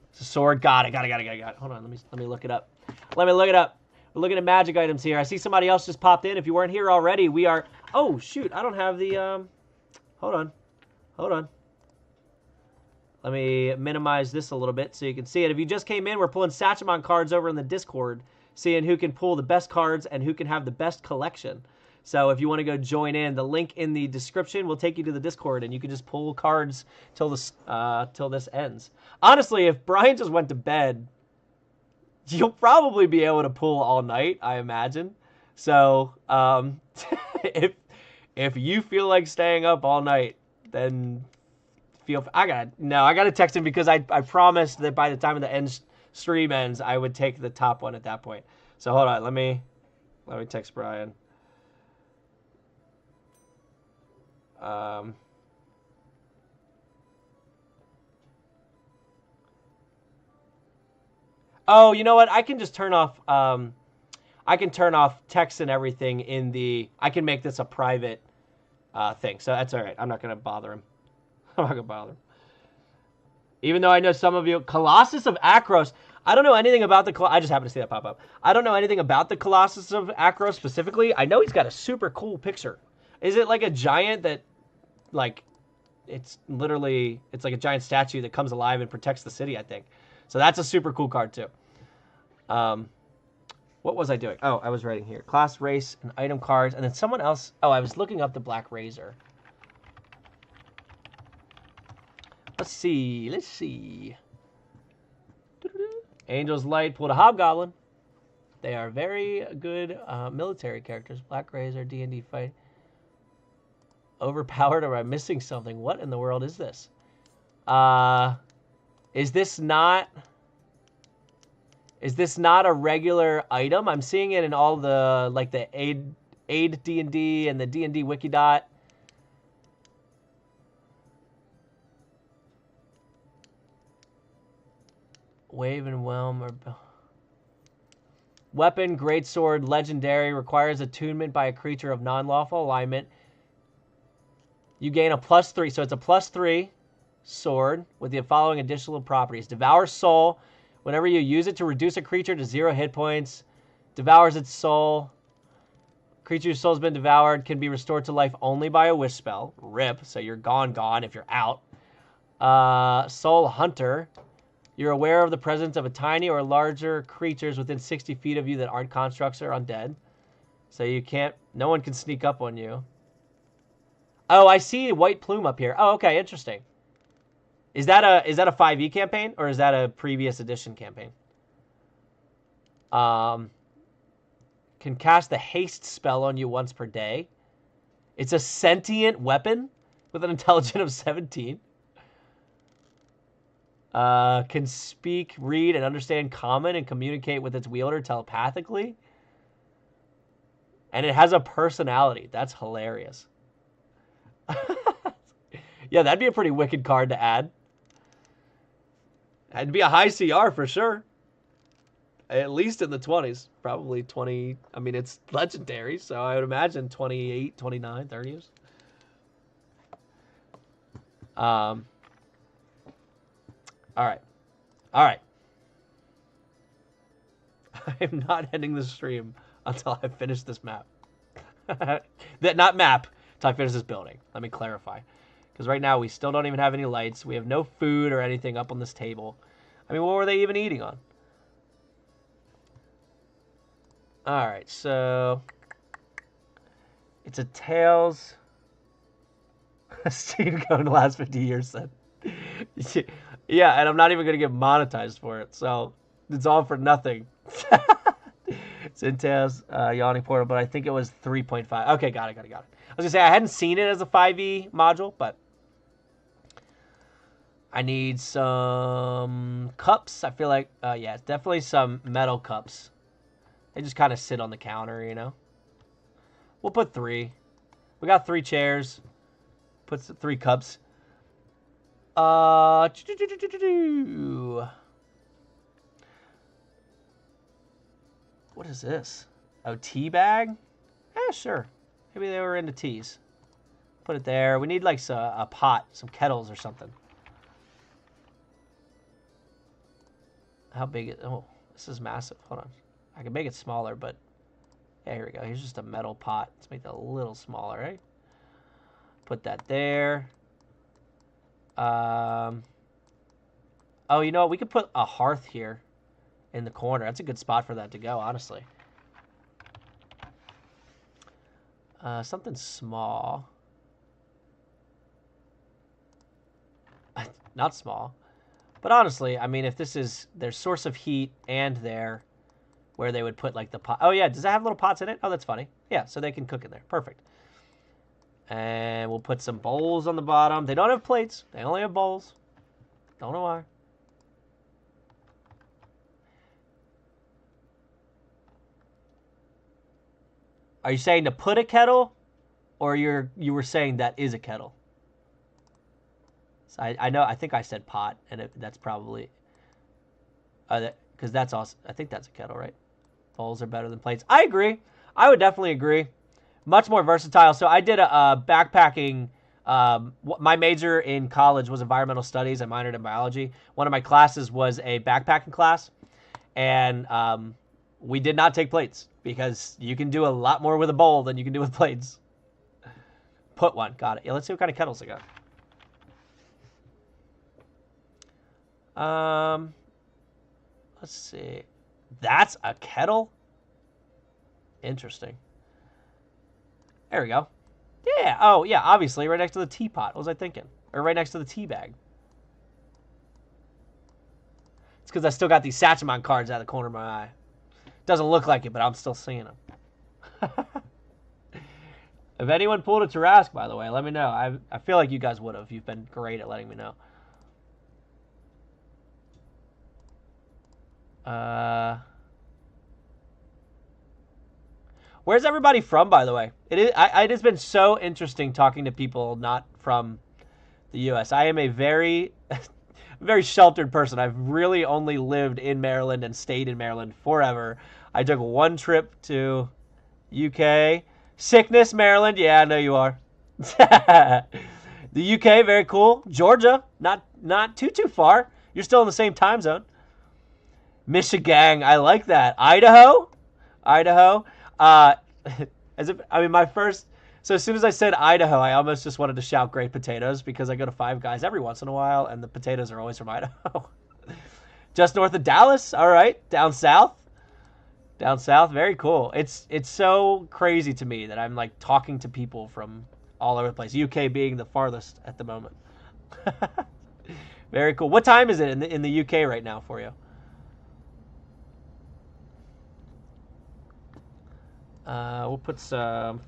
A: It's a sword. Got it. Hold on, let me look it up. Let me look it up. We're looking at magic items here. I see somebody else just popped in. If you weren't here already, we are... Oh, shoot. I don't have the... Hold on. Let me minimize this a little bit so you can see it. If you just came in, we're pulling Sachemon cards over in the Discord, seeing who can pull the best cards and who can have the best collection. So if you want to go join in, the link in the description will take you to the Discord, and you can just pull cards till this ends. Honestly, if Brian just went to bed, you'll probably be able to pull all night, I imagine. So if you feel like staying up all night, then I gotta text him, because I promised that by the time the stream ends, I would take the top one at that point. So hold on, let me text Brian. Oh, you know what? I can just turn off. I can turn off text and everything in the. I can make this a private thing, so that's all right. I'm not gonna bother him. I'm not gonna bother him. Even though I know some of you, Colossus of Akros. I don't know anything about the. I just happened to see that pop up. I don't know anything about the Colossus of Akros specifically. I know he's got a super cool picture. Is it like a giant that, like, it's like a giant statue that comes alive and protects the city, I think. So that's a super cool card too. What was I doing? Oh, I was writing here. Class, race, and item cards. And then someone else. Oh, I was looking up the Black Razor. Let's see. Angelzlight pulled a Hobgoblin. They are very good military characters. Black Razor, D&D fight. Overpowered, or am I missing something? What in the world is this? Is this not a regular item? I'm seeing it in all the, like, the aid D&D and the D&D Wikidot. Wave and Whelm are... Weapon, Greatsword, Legendary, requires attunement by a creature of non-lawful alignment. You gain a +3, so it's a +3 sword with the following additional properties. Devour Soul, Whenever you use it to reduce a creature to 0 hit points, devours its soul. Creature's soul has been devoured, can be restored to life only by a wish spell. RIP, so you're gone if you're out. Soul Hunter. You're aware of the presence of a tiny or larger creatures within 60 feet of you that aren't constructs or undead. So you can't, no one can sneak up on you. Oh, I see a white plume up here. Oh, okay, interesting. Is that a 5e campaign or is that a previous edition campaign? Can cast the haste spell on you once per day. It's a sentient weapon with an intelligence of 17. Can speak, read, and understand common and communicate with its wielder telepathically. And it has a personality. That's hilarious. Yeah, that'd be a pretty wicked card to add. It'd be a high CR for sure. At least in the 20s. Probably 20. I mean, it's legendary, so I would imagine 28, 29, 30s. All right. I'm not ending the stream until I finish this map. Not map, until I finish this building. Let me clarify. Because right now we still don't even have any lights. We have no food or anything up on this table. I mean, what were they even eating on? Alright, so... It's a Tails... Steve going the last 50 years said. Yeah, and I'm not even going to get monetized for it. So, it's all for nothing. It's in Tails, Yawning Portal, but I think it was 3.5. Okay, got it. I was going to say, I hadn't seen it as a 5e module, but... I need some cups. I feel like, yeah, it's definitely some metal cups. They just kind of sit on the counter, you know. We'll put 3. We got 3 chairs. Put 3 cups. What is this? Oh, tea bag? Yeah, sure. Maybe they were into teas. Put it there. We need like a pot, some kettles or something. How big is... Oh, this is massive. Hold on. I can make it smaller, but... Yeah, here we go. Here's just a metal pot. Let's make that a little smaller, right? Put that there. Oh, you know what? We could put a hearth here in the corner. That's a good spot for that to go, honestly. Something small. Not small. But honestly, I mean, if this is their source of heat and where they would put like the pot. Oh yeah, does that have little pots in it? Oh, that's funny. Yeah, so they can cook in there. Perfect. And we'll put some bowls on the bottom. They don't have plates. They only have bowls. Don't know why. Are you saying to put a kettle? Or you were saying that is a kettle? So I know, I think I said pot, and that's probably, because that's also, I think that's a kettle, right? Bowls are better than plates. I agree. I would definitely agree. Much more versatile. So I did a backpacking, my major in college was environmental studies. I minored in biology. One of my classes was a backpacking class, and we did not take plates because you can do a lot more with a bowl than you can do with plates. Put one. Got it. Yeah, let's see what kind of kettles I got. Let's see. That's a kettle? Interesting. There we go. Yeah. Oh, yeah, obviously, right next to the teapot. What was I thinking? Or right next to the tea bag. It's because I still got these Satchmon cards out of the corner of my eye. Doesn't look like it, but I'm still seeing them. If anyone pulled a Tarrasque, by the way, let me know. I feel like you guys would have. You've been great at letting me know. Where's everybody from, by the way? It has been so interesting talking to people not from the U.S. I am a very, very sheltered person. I've really only lived in Maryland and stayed in Maryland forever. I took one trip to UK. Sickness, Maryland. Yeah, I know you are. The UK, very cool. Georgia, not too far. You're still in the same time zone. Michigan, I like that. Idaho? Idaho? Uh, as if, I mean, my first, so as soon as I said Idaho, I almost just wanted to shout great potatoes because I go to Five Guys every once in a while and the potatoes are always from Idaho. Just north of Dallas, all right, down south. Down south, very cool. It's so crazy to me that I'm like talking to people from all over the place. UK being the farthest at the moment. Very cool. What time is it in the UK right now for you? We'll put some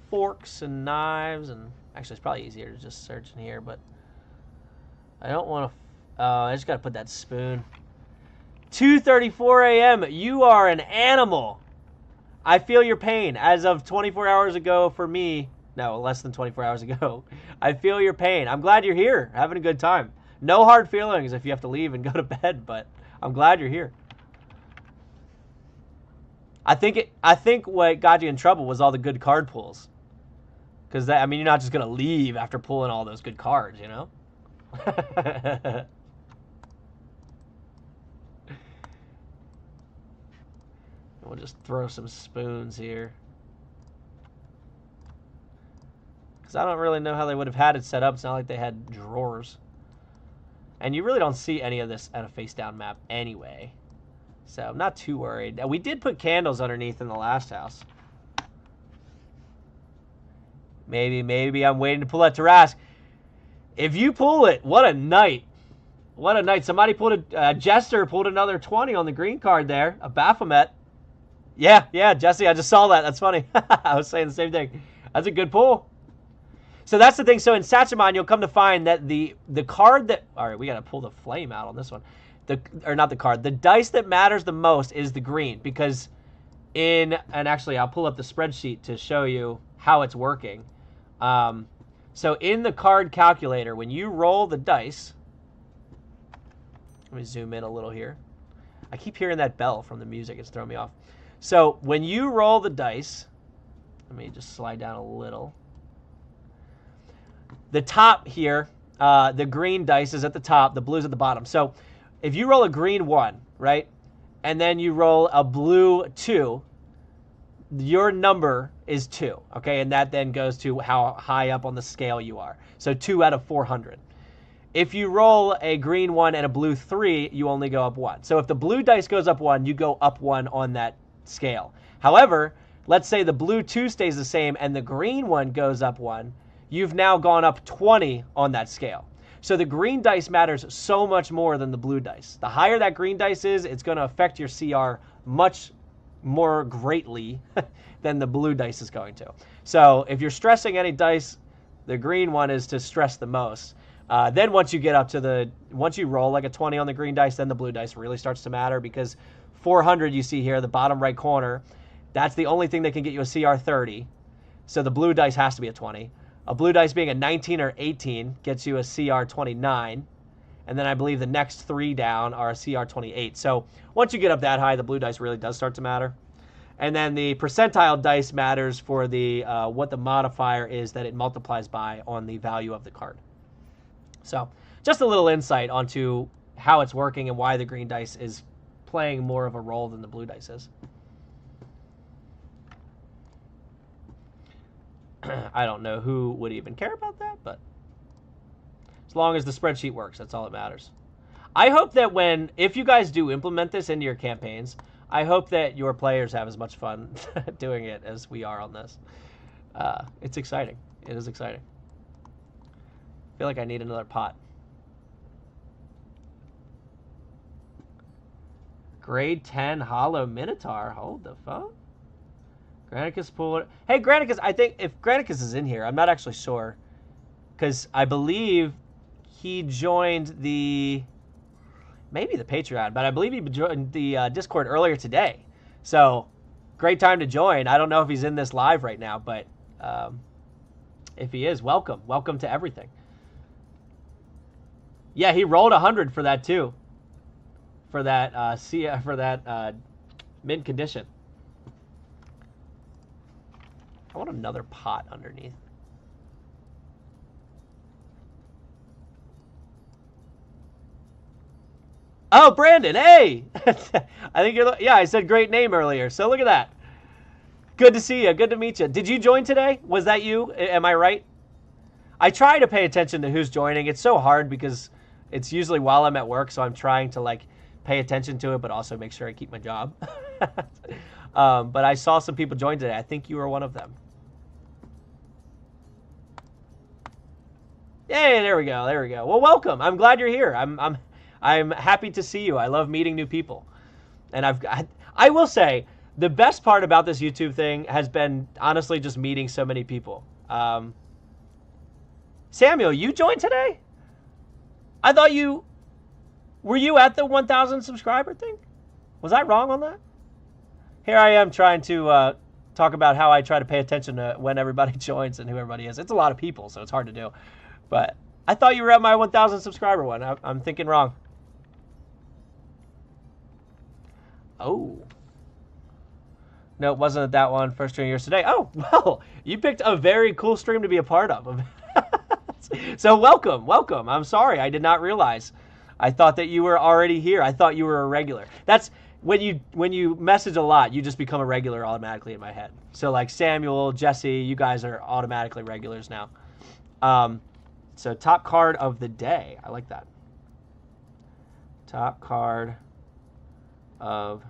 A: forks and knives, and actually it's probably easier to just search in here, but I don't want to. I just got to put that spoon. 2:34 a.m. You are an animal. I feel your pain. As of 24 hours ago for me, no, less than 24 hours ago, I feel your pain. I'm glad you're here, having a good time. No hard feelings if you have to leave and go to bed, but I'm glad you're here. I think what got you in trouble was all the good card pulls. Because, I mean, you're not just going to leave after pulling all those good cards, you know? We'll just throw some spoons here. Because I don't really know how they would have had it set up. It's not like they had drawers. And you really don't see any of this at a face-down map anyway. So I'm not too worried. We did put candles underneath in the last house. Maybe I'm waiting to pull that Tarrasque. If you pull it, what a night. What a night. Somebody pulled a Jester pulled another 20 on the green card there. A Bahamut. Yeah, Jesse, I just saw that. That's funny. I was saying the same thing. That's a good pull. So that's the thing. So in Satchaman, you'll come to find that the card that... All right, we got to pull the flame out on this one. Not the card. The dice that matters the most is the green, because and actually I'll pull up the spreadsheet to show you how it's working. So in the card calculator, when you roll the dice... Let me zoom in a little here. I keep hearing that bell from the music. It's throwing me off. So when you roll the dice, let me just slide down a little. The top here, the green dice is at the top, the blue's at the bottom. So if you roll a green 1, right, and then you roll a blue 2, your number is 2, okay? And that then goes to how high up on the scale you are. So 2 out of 400. If you roll a green 1 and a blue 3, you only go up 1. So if the blue dice goes up 1, you go up 1 on that scale. However, let's say the blue 2 stays the same and the green 1 goes up 1, you've now gone up 20 on that scale. So the green dice matters so much more than the blue dice. The higher that green dice is, it's going to affect your CR much more greatly than the blue dice is going to. So if you're stressing any dice, the green one is to stress the most. Then once you get up to once you roll like a 20 on the green dice, then the blue dice really starts to matter, because 400 you see here, the bottom right corner, that's the only thing that can get you a CR 30. So the blue dice has to be a 20. A blue dice being a 19 or 18 gets you a CR 29. And then I believe the next 3 down are a CR 28. So once you get up that high, the blue dice really does start to matter. And then the percentile dice matters for the what the modifier is that it multiplies by on the value of the card. So just a little insight onto how it's working and why the green dice is playing more of a role than the blue dice is. I don't know who would even care about that, but as long as the spreadsheet works, that's all that matters. I hope that if you guys do implement this into your campaigns, I hope that your players have as much fun doing it as we are on this. It's exciting. It is exciting. I feel like I need another pot. Grade 10 Hollow Minotaur. Hold the phone. Granicus pulled. Hey, Granicus, I think if Granicus is in here, I'm not actually sure, because I believe he joined maybe the Patreon, but I believe he joined the Discord earlier today. So, great time to join. I don't know if he's in this live right now, but if he is, welcome. Welcome to everything. Yeah, he rolled 100 for that too. For that mint condition. I want another pot underneath. Oh, Brandon, hey! I think you're, yeah, I said great name earlier, so look at that. Good to see you, good to meet you. Did you join today? Was that you? Am I right? I try to pay attention to who's joining. It's so hard because it's usually while I'm at work, so I'm trying to like pay attention to it, but also make sure I keep my job. But I saw some people join today. I think you were one of them. Yay! There we go. There we go. Well, welcome. I'm glad you're here. I'm happy to see you. I love meeting new people, and I will say the best part about this YouTube thing has been honestly just meeting so many people. Samuel, you joined today? I thought were you at the 1,000 subscriber thing? Was I wrong on that? Here I am trying to talk about how I try to pay attention to when everybody joins and who everybody is. It's a lot of people, so it's hard to do. But I thought you were at my 1,000 subscriber one. I'm thinking wrong. Oh. No, it wasn't at that one. First stream yours today. Oh, well, you picked a very cool stream to be a part of. So welcome, welcome. I'm sorry, I did not realize. I thought that you were already here. I thought you were a regular. That's when you message a lot, you just become a regular automatically in my head. So like Samuel, Jesse, you guys are automatically regulars now. So top card of the day. I like that. Top card of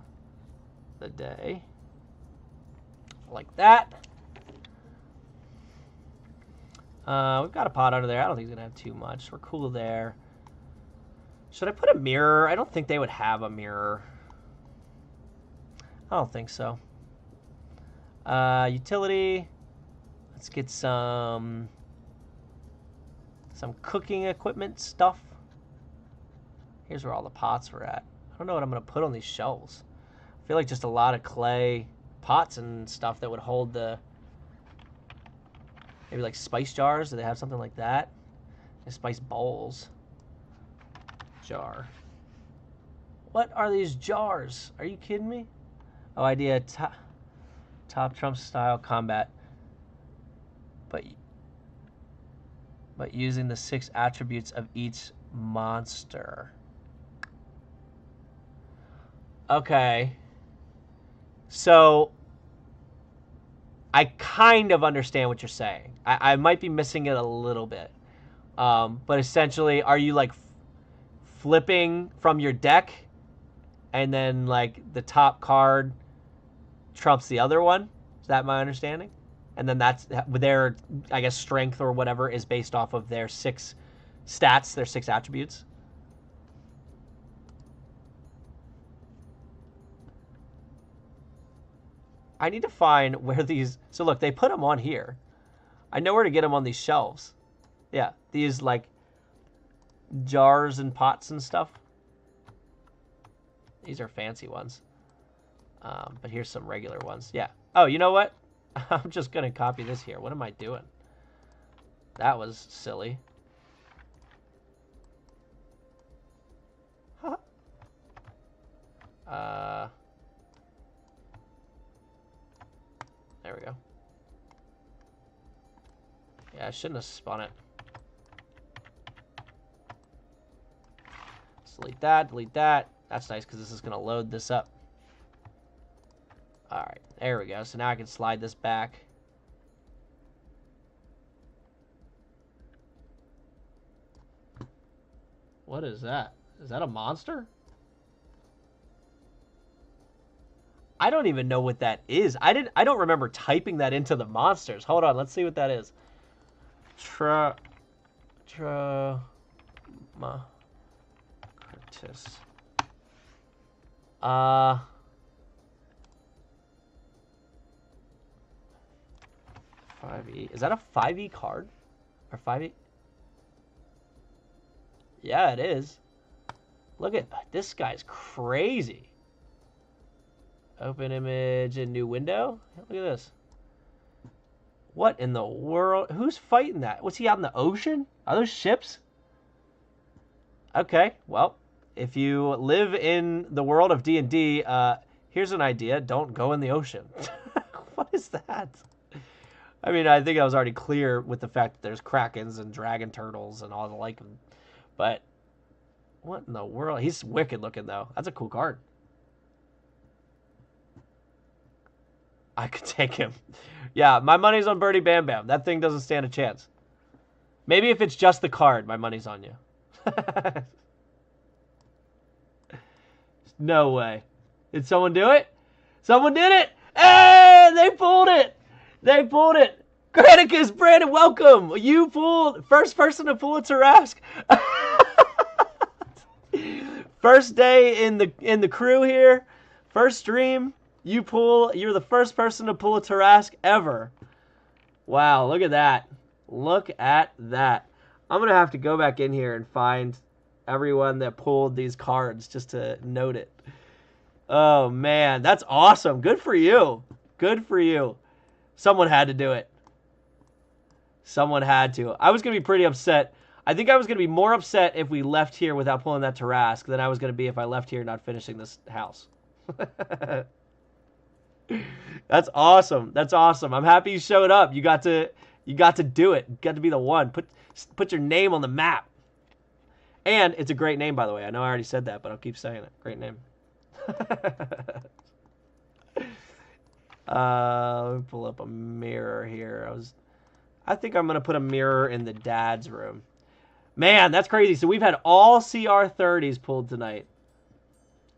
A: the day. Like that. We've got a pot under there. I don't think it's going to have too much. We're cool there. Should I put a mirror? I don't think they would have a mirror. I don't think so. Utility. Let's get some cooking equipment stuff. Here's where all the pots were at. I don't know what I'm going to put on these shelves. I feel like just a lot of clay pots and stuff that would hold the... Maybe like spice jars. Do they have something like that? Spice bowls. Jar. What are these jars? Are you kidding me? Oh, idea. Top Trump style combat. But using the 6 attributes of each monster. Okay. So I kind of understand what you're saying. I might be missing it a little bit. But essentially, are you like flipping from your deck and then like the top card trumps the other one? Is that my understanding? And then that's their, I guess, strength or whatever is based off of their 6 stats, their 6 attributes. I need to find where these... So look, they put them on here. I know where to get them on these shelves. Yeah, these like jars and pots and stuff. These are fancy ones. But here's some regular ones. Yeah. Oh, you know what? I'm just going to copy this here. What am I doing? That was silly. Huh. There we go. Yeah, I shouldn't have spun it. Delete that, delete that. That's nice because this is going to load this up. All right, there we go. So now I can slide this back. What is that? Is that a monster? I don't even know what that is. I don't remember typing that into the monsters. Hold on, let's see what that is. Trauma. Curtis. 5e. Is that a 5e card? Or 5e? Yeah, it is. Look at this guy's crazy. Open image in new window. Look at this. What in the world? Who's fighting that? Was he out in the ocean? Are those ships? Okay, well, if you live in the world of D&D, here's an idea. Don't go in the ocean. What is that? I mean, I think I was already clear with the fact that there's krakens and dragon turtles and all the like. But What in the world? He's wicked looking, though. That's a cool card. I could take him. Yeah, my money's on Birdie Bam Bam. That thing doesn't stand a chance. Maybe if it's just the card, my money's on you. No way. Did someone do it? Someone did it! Hey! They pulled it! They pulled it! Granicus, Brandon, welcome! You pulled... First person to pull a Tarrasque. First day in the crew here. First stream. You're the first person to pull a Tarrasque ever. Wow, look at that. Look at that. I'm going to have to go back in here and find everyone that pulled these cards just to note it. Oh, man. That's awesome. Good for you. Good for you. Someone had to do it. Someone had to. I was going to be pretty upset. I think I was going to be more upset if we left here without pulling that Tarrasque than I was going to be if I left here not finishing this house. That's awesome. That's awesome. I'm happy you showed up. You got to do it. You got to be the one. Put your name on the map. And it's a great name, by the way. I know I already said that, but I'll keep saying it. Great name. Let me pull up a mirror here. I think I'm gonna put a mirror in the dad's room. Man, that's crazy. So we've had all CR30s pulled tonight.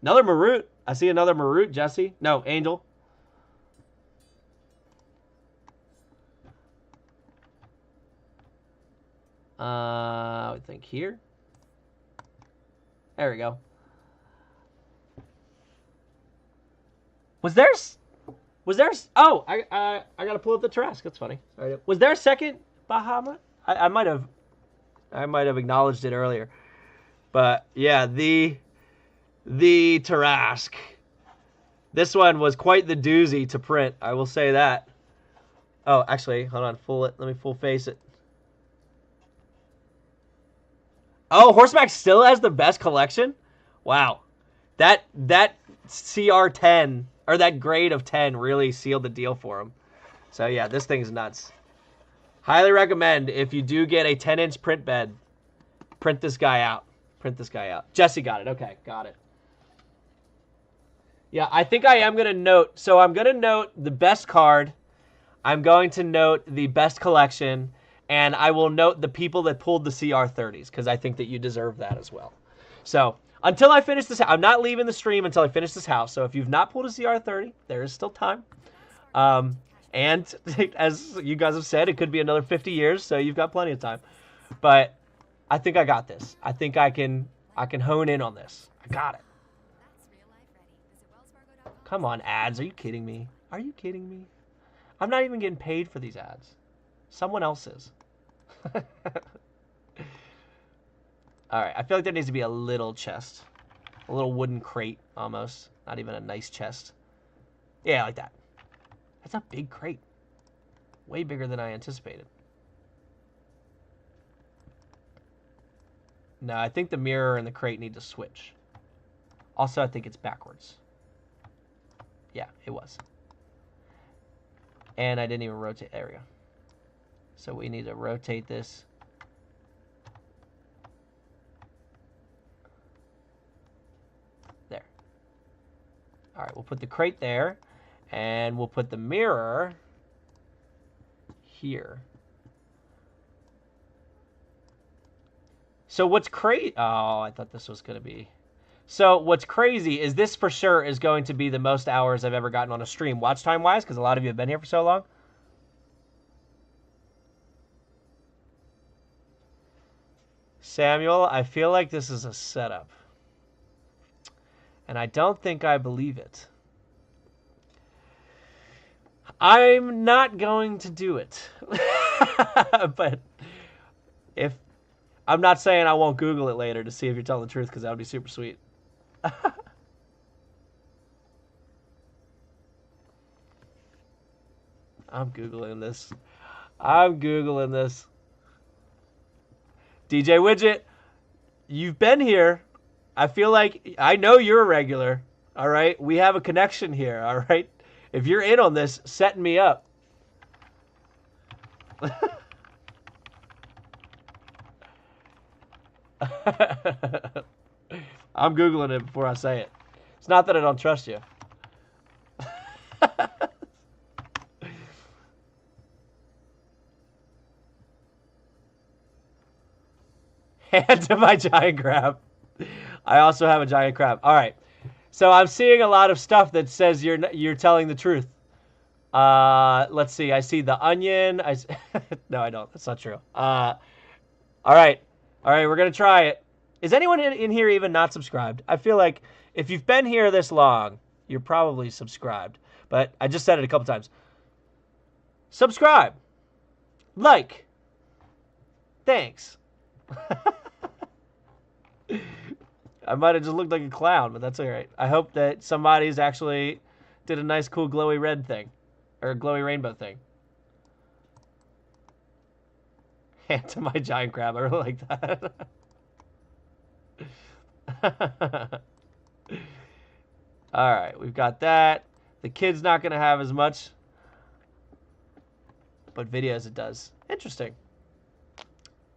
A: Another Marut. I see another Marut, Jesse. No, Angel. I would think here. There we go. Was there? Oh, I gotta pull up the Tarrasque. That's funny. Was there a second Bahamut? I might have acknowledged it earlier, but yeah, the Tarrasque. This one was quite the doozy to print. I will say that. Oh, actually, hold on. Let me full face it. Oh, Horstmac still has the best collection? Wow. That CR10, or that grade of 10, really sealed the deal for him. So, yeah, this thing's nuts. Highly recommend, if you do get a 10-inch print bed, print this guy out. Print this guy out. Jesse got it. Okay, got it. Yeah, I think I am going to note. So, I'm going to note the best card. I'm going to note the best collection. And I will note the people that pulled the CR30s, because I think that you deserve that as well. So, until I finish this, I'm not leaving the stream until I finish this house. So, if you've not pulled a CR30, there is still time. And as you guys have said, it could be another 50 years, so you've got plenty of time. But I think I got this. I think I can hone in on this. I got it. Come on, ads. Are you kidding me? Are you kidding me? I'm not even getting paid for these ads. Someone else is. Alright, I feel like there needs to be a little chest. A little wooden crate, almost. Not even a nice chest. Yeah, like that. That's a big crate. Way bigger than I anticipated. No, I think the mirror and the crate need to switch. Also, I think it's backwards. Yeah, it was. And I didn't even rotate. There we go. So we need to rotate this. There. All right, we'll put the crate there, and we'll put the mirror here. So what's crazy? Oh, I thought this was going to be. So what's crazy is this for sure is going to be the most hours I've ever gotten on a stream, watch time wise, because a lot of you have been here for so long. Samuel, I feel like this is a setup. And I don't think I believe it. I'm not going to do it. But if... I'm not saying I won't Google it later to see if you're telling the truth, because that would be super sweet. I'm Googling this. I'm Googling this. DJ Widget, you've been here. I feel like I know you're a regular. All right? We have a connection here. All right? If you're in on this, setting me up. I'm Googling it before I say it. It's not that I don't trust you. Hand to my giant crab. I also have a giant crab. All right. So I'm seeing a lot of stuff that says you're telling the truth. Let's see. I see the onion. No, I don't. That's not true. All right. All right, we're going to try it. Is anyone in here even not subscribed? I feel like if you've been here this long, you're probably subscribed. But I just said it a couple times. Subscribe. Like. Thanks. I might have just looked like a clown, but that's all right. I hope that somebody's actually did a nice, cool, glowy red thing. Or glowy rainbow thing. Hand to my giant crab. I really like that. All right, we've got that. The kid's not going to have as much, but videos it does. Interesting.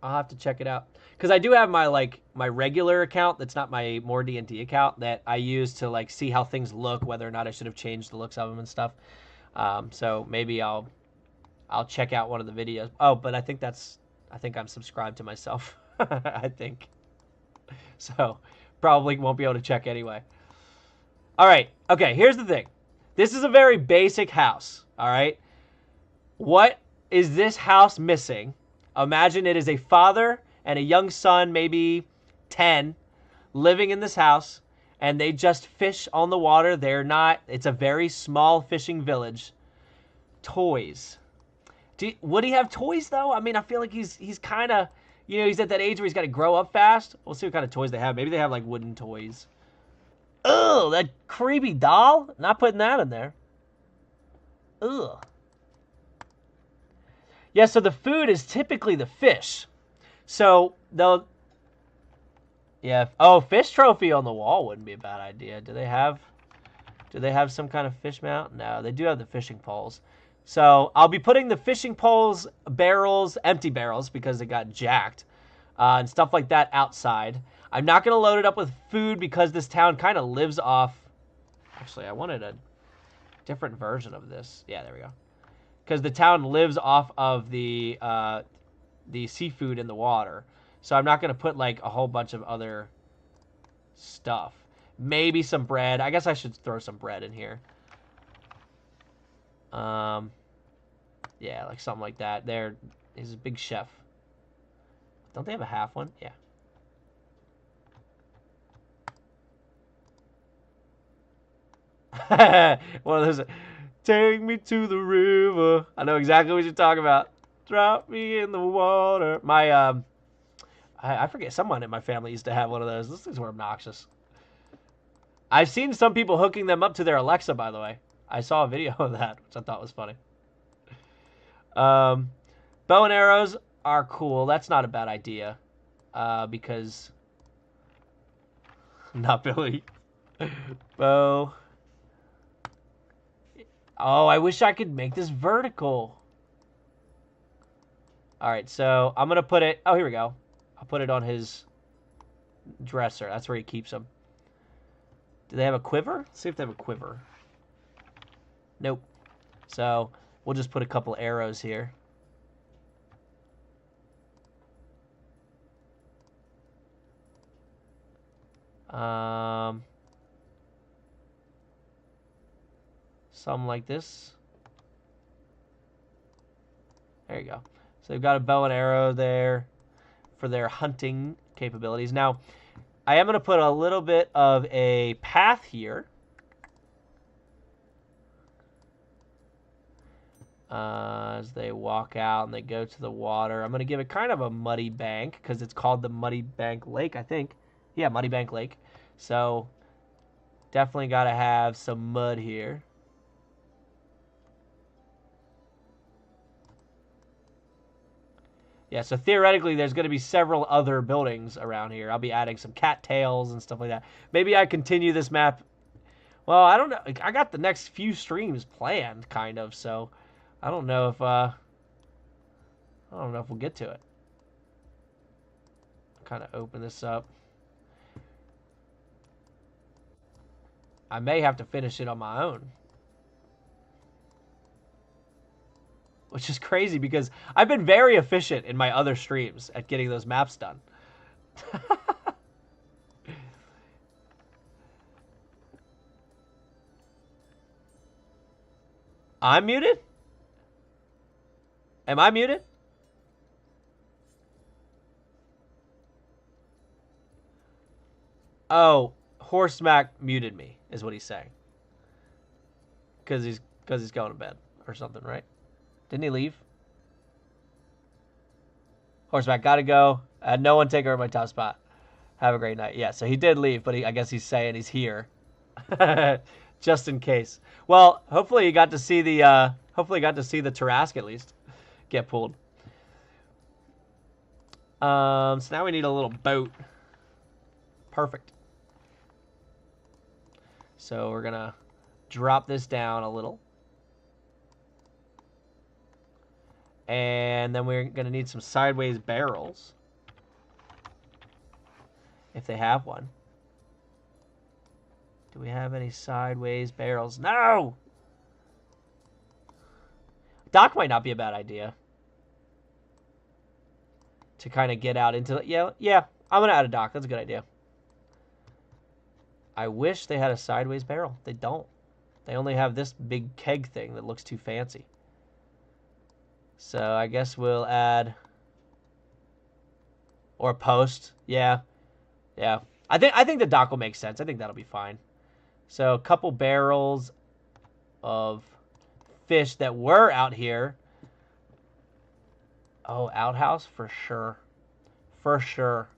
A: I'll have to check it out. Because I do have my my regular account that's not my more D&D account that I use to like see how things look, whether or not I should have changed the looks of them and stuff. So maybe I'll check out one of the videos. Oh, but I think I'm subscribed to myself. I think. So probably won't be able to check anyway. All right. Okay, here's the thing. This is a very basic house, all right? What is this house missing? Imagine it is a father and a young son, maybe 10, living in this house, and they just fish on the water. It's a very small fishing village. Toys. Would he have toys, though? I mean, I feel like he's kind of, he's at that age where he's got to grow up fast. We'll see what kind of toys they have. Maybe they have, like, wooden toys. Ugh, that creepy doll? Not putting that in there. Ugh. Yeah, so the food is typically the fish. So they'll, yeah. Oh, fish trophy on the wall wouldn't be a bad idea. Do they have some kind of fish mount? No, they do have the fishing poles. So I'll be putting the fishing poles, barrels, empty barrels because they got jacked, and stuff like that outside. I'm not going to load it up with food because this town kind of lives off. Actually, I wanted a different version of this. Yeah, there we go. Because the town lives off of the seafood in the water. So I'm not going to put like a whole bunch of other stuff. Maybe some bread. I guess I should throw some bread in here. Yeah, like something like that. He's a big chef. Don't they have a half one? Yeah. One of those. Take me to the river. I know exactly what you're talking about. Drop me in the water. I forget, someone in my family used to have one of those. Those things were obnoxious. I've seen some people hooking them up to their Alexa, by the way. I saw a video of that, which I thought was funny. Bow and arrows are cool. That's not a bad idea. Because... Not Billy. Bow... Oh, I wish I could make this vertical. All right, so I'm going to put it... Oh, here we go. I'll put it on his dresser. That's where he keeps them. Do they have a quiver? Let's see if they have a quiver. Nope. So we'll just put a couple arrows here. Something like this. There you go. So they've got a bow and arrow there for their hunting capabilities. Now, I am going to put a little bit of a path here. As they walk out and they go to the water. I'm going to give it kind of a muddy bank because it's called the Muddy Bank Lake, I think. Yeah, Muddy Bank Lake. So, definitely got to have some mud here. Yeah, so theoretically, there's going to be several other buildings around here. I'll be adding some cattails and stuff like that. Maybe I continue this map. Well, I don't know. I got the next few streams planned, kind of, so I don't know if we'll get to it. Kind of open this up. I may have to finish it on my own. Which is crazy because I've been very efficient in my other streams at getting those maps done. I'm muted? Am I muted? Oh, Horstmac muted me, is what he's saying. Because he's going to bed or something, right? Didn't he leave? Horstmac, gotta go. No one take over my top spot. Have a great night. Yeah, so he did leave, but I guess he's saying he's here. Just in case. Well, hopefully you got to see the Tarrasque at least get pulled. So now we need a little boat. Perfect. So we're gonna drop this down a little. And then we're gonna need some sideways barrels. If they have one. Do we have any sideways barrels? No! Dock might not be a bad idea. To kind of get out into... Yeah, I'm going to add a dock. That's a good idea. I wish they had a sideways barrel. They don't. They only have this big keg thing that looks too fancy. So I guess we'll add... Or post. Yeah. Yeah. I think the dock will make sense. I think that'll be fine. So a couple barrels of fish that were out here. Oh, outhouse for sure. For sure.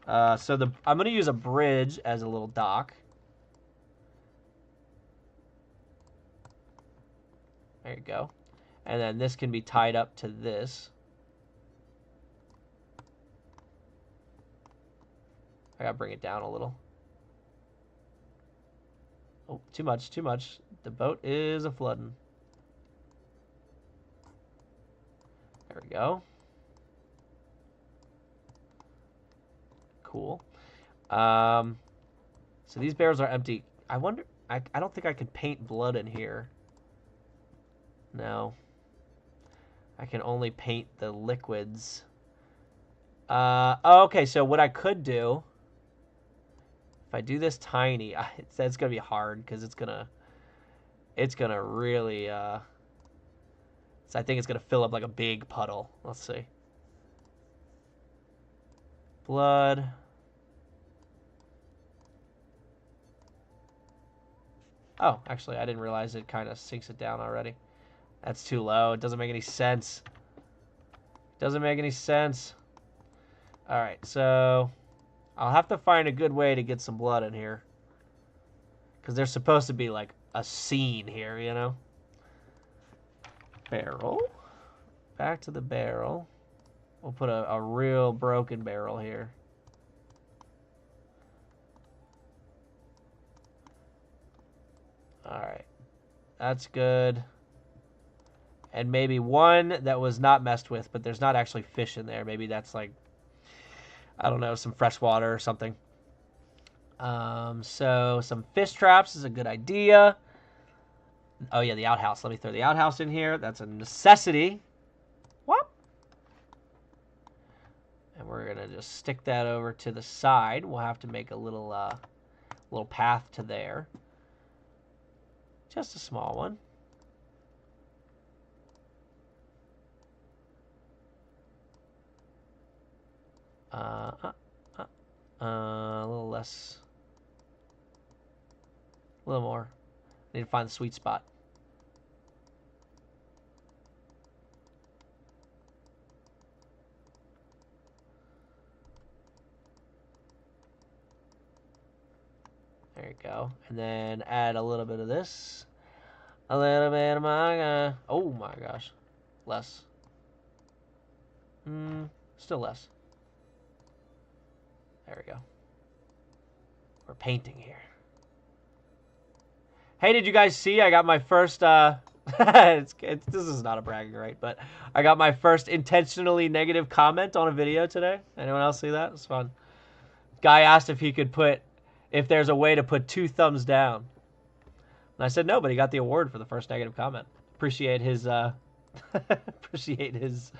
A: So I'm going to use a bridge as a little dock. There you go. And then this can be tied up to this. I gotta bring it down a little. Oh, too much, too much. The boat is a-flooding. There we go. Cool. So these barrels are empty. I wonder... I don't think I can paint blood in here. No. I can only paint the liquids. Okay, so what I could do... If I do this tiny, it's gonna be hard because it's gonna really. So I think it's gonna fill up like a big puddle. Let's see. Blood. Oh, actually, I didn't realize it kind of sinks it down already. That's too low. It doesn't make any sense. Doesn't make any sense. All right, so. I'll have to find a good way to get some blood in here. Because there's supposed to be, like, a scene here, you know? Barrel. Back to the barrel. We'll put a real broken barrel here. Alright. That's good. And maybe one that was not messed with, but there's not actually fish in there. Maybe that's, like... I don't know, some fresh water or something. So some fish traps is a good idea. Oh, yeah, the outhouse. Let me throw the outhouse in here. That's a necessity. What? And we're going to just stick that over to the side. We'll have to make a little path to there. Just a small one. A little less. A little more. I need to find the sweet spot. There you go. And then add a little bit of this. A little bit of my... oh my gosh. Less. Still less. There we go. We're painting here. Hey, did you guys see? I got my first, this is not a bragging right, but I got my first intentionally negative comment on a video today. Anyone else see that? It's fun. Guy asked if he could if there's a way to put 2 thumbs down. And I said no, but he got the award for the first negative comment. Appreciate his appreciate his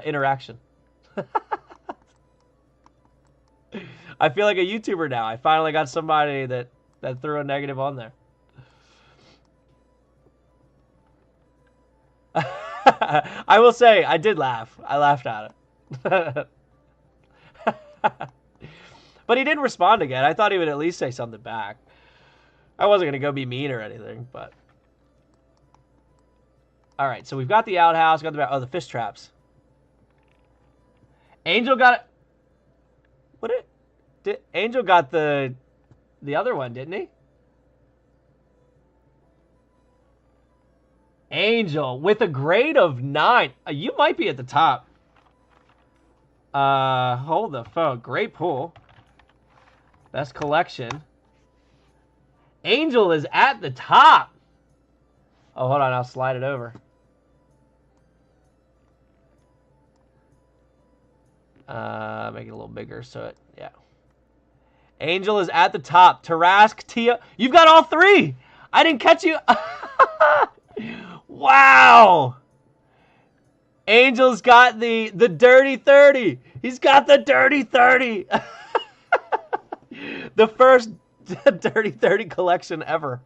A: interaction. I feel like a YouTuber now. I finally got somebody that threw a negative on there. I will say, I did laugh. I laughed at it. But he didn't respond again. I thought he would at least say something back. I wasn't going to go be mean or anything, but... Alright, so we've got the outhouse, got the... Oh, the fish traps. Angel got it... What it... Angel got the other one, didn't he? Angel with a grade of 9. You might be at the top. Hold the phone. Great pull. Best collection. Angel is at the top. Oh, hold on. I'll slide it over. Make it a little bigger so it, yeah. Angel is at the top. Tarrasque, Tiamat. You've got all three. I didn't catch you. Wow. Angel's got the dirty 30. He's got the dirty 30. The first dirty 30 collection ever.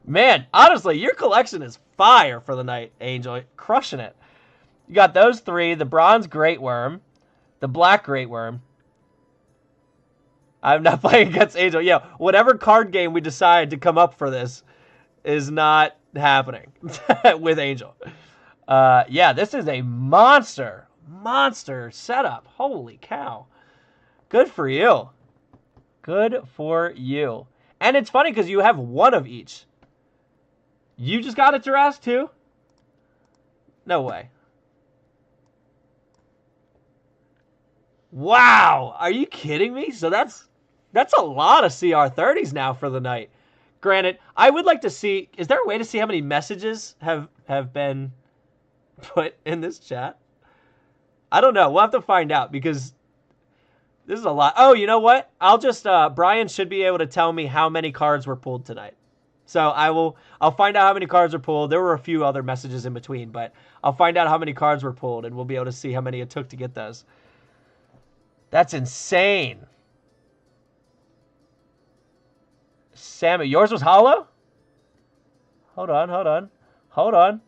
A: Man, honestly, your collection is fire for the night, Angel. Crushing it. You got those three, the bronze great worm, the black great worm. I'm not playing against Angel. Yeah, whatever card game we decide to come up for this is not happening with Angel. Yeah, this is a monster setup. Holy cow. Good for you. Good for you. And it's funny because you have one of each. You just got a Tarrasque too? No way. Wow. Are you kidding me? So that's a lot of CR30s now for the night. Granted, I would like to see... Is there a way to see how many messages have been put in this chat? I don't know. We'll have to find out because this is a lot. Oh, you know what? I'll just... Brian should be able to tell me how many cards were pulled tonight. So I'll find out how many cards were pulled. There were a few other messages in between, but I'll find out how many cards were pulled, and we'll be able to see how many it took to get those. That's insane. Sammy, yours was hollow? Hold on.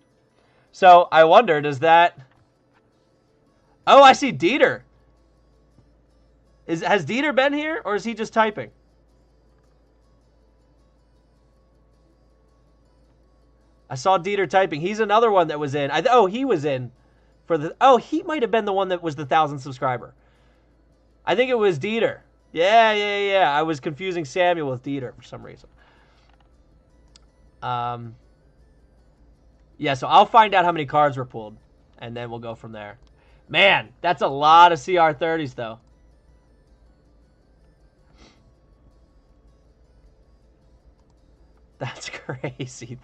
A: So, I wonder, does that... Oh, I see Dieter. Has Dieter been here, or is he just typing? I saw Dieter typing. He's another one that was in. Oh, he was in for the... Oh, he might have been the one that was the 1,000 subscriber. I think it was Dieter. Yeah. I was confusing Samuel with Dieter for some reason. Yeah, so I'll find out how many cards were pulled, and then we'll go from there. Man, that's a lot of CR30s, though. That's crazy.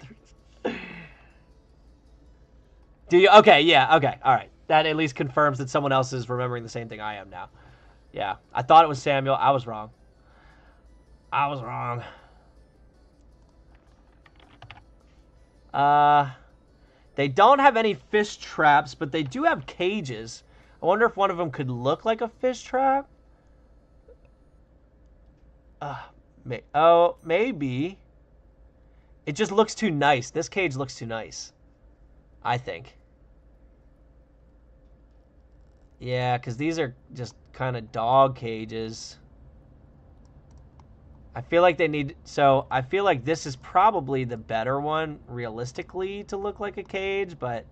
A: Do you? Okay, yeah, okay, all right. That at least confirms that someone else is remembering the same thing I am now. Yeah, I thought it was Samuel. I was wrong. They don't have any fish traps, but they do have cages. I wonder if one of them could look like a fish trap. Maybe. It just looks too nice. This cage looks too nice, I think. Yeah, because these are just kind of dog cages. I feel like they need... So, I feel like this is probably the better one, realistically, to look like a cage, but...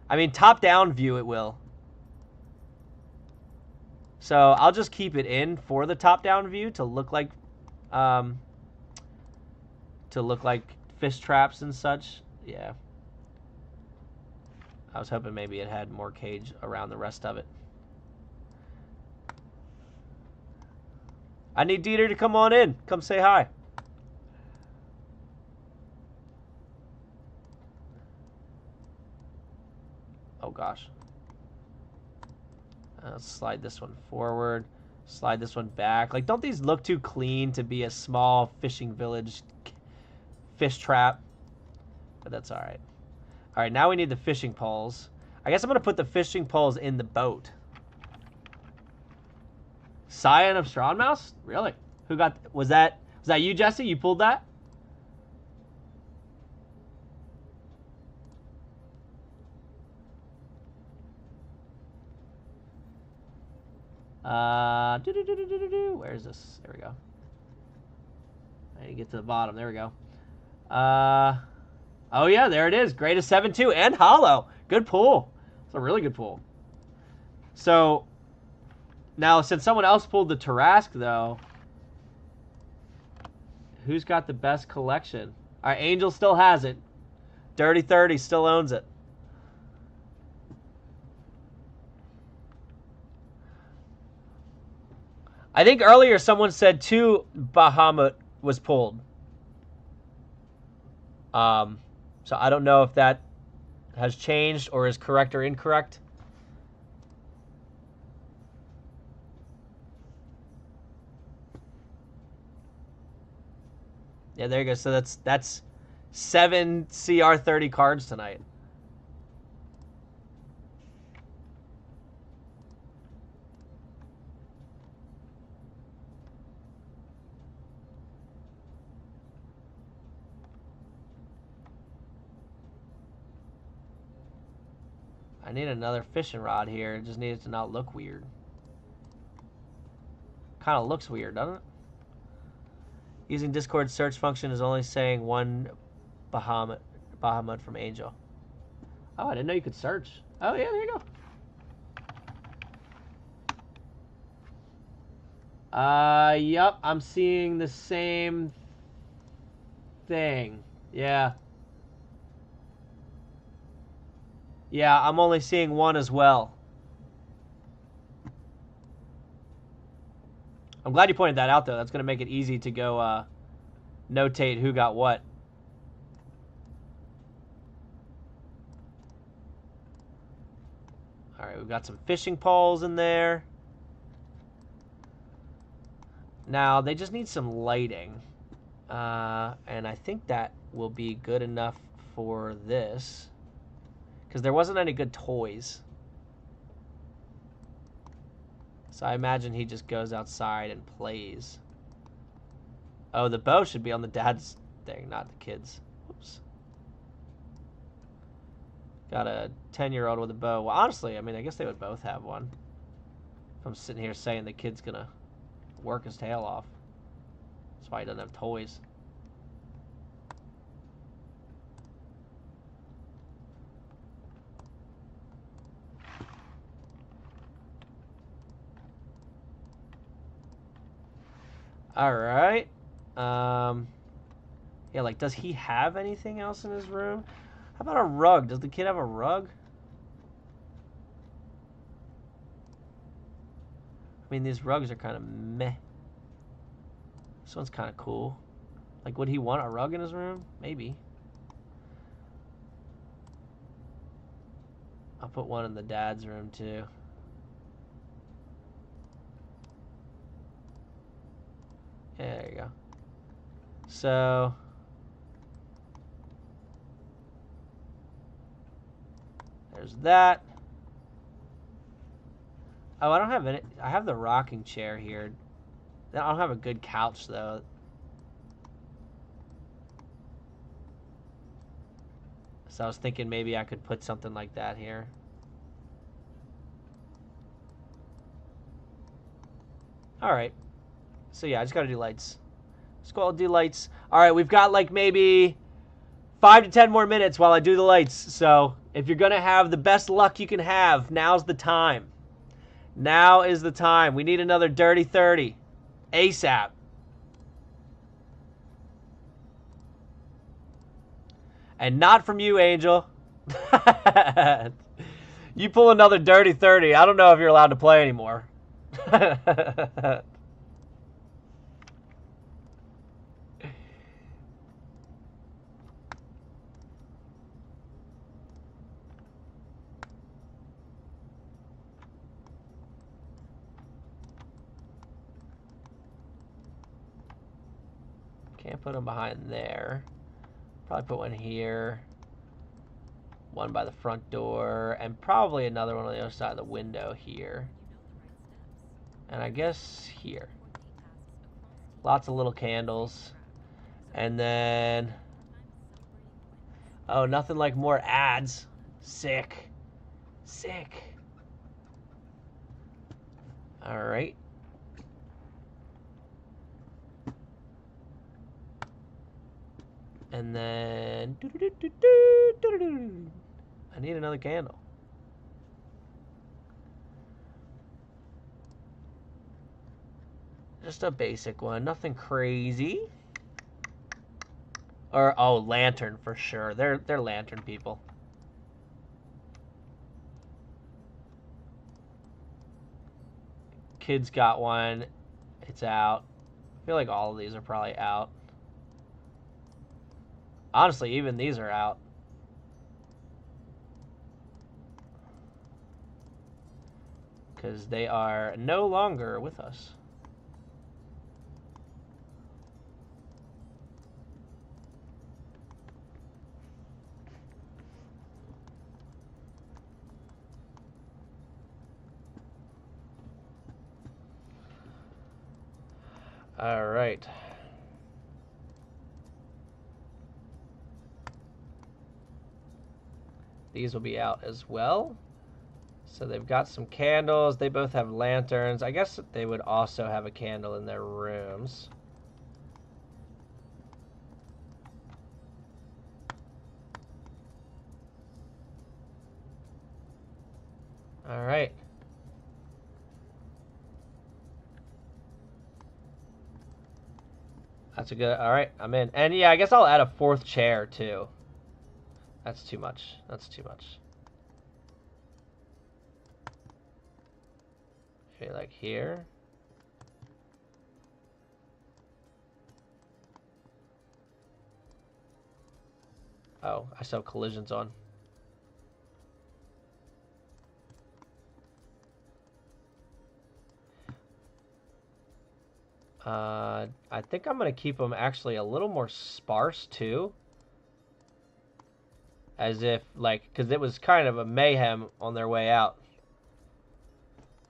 A: I mean, top-down view it will. So, I'll just keep it in for the top-down view to look like... fish traps and such. Yeah. I was hoping maybe it had more cage around the rest of it. I need Dieter to come on in. Come say hi. Oh, gosh. Let's slide this one forward. Slide this one back. Like, don't these look too clean to be a small fishing village fish trap, but that's all right. All right, now we need the fishing poles. I guess I'm gonna put the fishing poles in the boat. Scion of Strongmouse? Really? Who got? Was that you, Jesse? You pulled that? Where is this? There we go. I need to get to the bottom. There we go. Oh yeah, there it is. Greatest 7-2 and hollow. Good pull. It's a really good pull. So now, since someone else pulled the Tarrasque, though, who's got the best collection? All right, Angel still has it. Dirty 30 still owns it. I think earlier someone said 2 Bahamut was pulled. So I don't know if that has changed or is correct or incorrect. Yeah, there you go. So that's 7 CR30 cards tonight. I need another fishing rod here. It just needs to not look weird. Kind of looks weird, doesn't it? Using Discord search function is only saying 1 Bahamut from Angel. Oh, I didn't know you could search. Oh, yeah, there you go. Yep, I'm seeing the same thing. Yeah. Yeah, I'm only seeing 1 as well. I'm glad you pointed that out, though. That's going to make it easy to go notate who got what. All right, we've got some fishing poles in there. Now, they just need some lighting. And I think that will be good enough for this. Because there wasn't any good toys. So I imagine he just goes outside and plays. Oh, the bow should be on the dad's thing, not the kids. Oops. Got a 10-year-old with a bow. Well, honestly, I mean, I guess they would both have one. If I'm sitting here saying the kid's going to work his tail off. That's why he doesn't have toys. All right. Yeah, like, does he have anything else in his room? How about a rug? Does the kid have a rug? I mean, these rugs are kind of meh. This one's kind of cool. Like, would he want a rug in his room? Maybe. I'll put one in the dad's room, too. Yeah, there you go. So there's that. Oh, I don't have any. I have the rocking chair here. I don't have a good couch, though. So I was thinking maybe I could put something like that here. All right. So yeah, I just got to do lights. Let's go. I'll do lights. All right, we've got like maybe 5 to 10 more minutes while I do the lights. So if you're going to have the best luck you can have, now's the time. Now is the time. We need another dirty 30. ASAP. And not from you, Angel. You pull another dirty 30. I don't know if you're allowed to play anymore. Can't put them behind there. Probably put one here. One by the front door. And probably another one on the other side of the window here. And I guess here. Lots of little candles. And then... oh, nothing like more ads. Sick. Sick. Alright. And then... I need another candle. Just a basic one. Nothing crazy. Or, oh, lantern for sure. They're lantern people. Kids got one. It's out. I feel like all of these are probably out. Honestly, even these are out. Because they are no longer with us. All right. These will be out as well. So they've got some candles. They both have lanterns. I guess they would also have a candle in their rooms. All right. That's a good... all right, I'm in. And yeah, I guess I'll add a fourth chair too. That's too much. That's too much. Okay, like here. Oh, I still have collisions on. I think I'm going to keep them actually a little more sparse too. As if, like, because it was kind of a mayhem on their way out.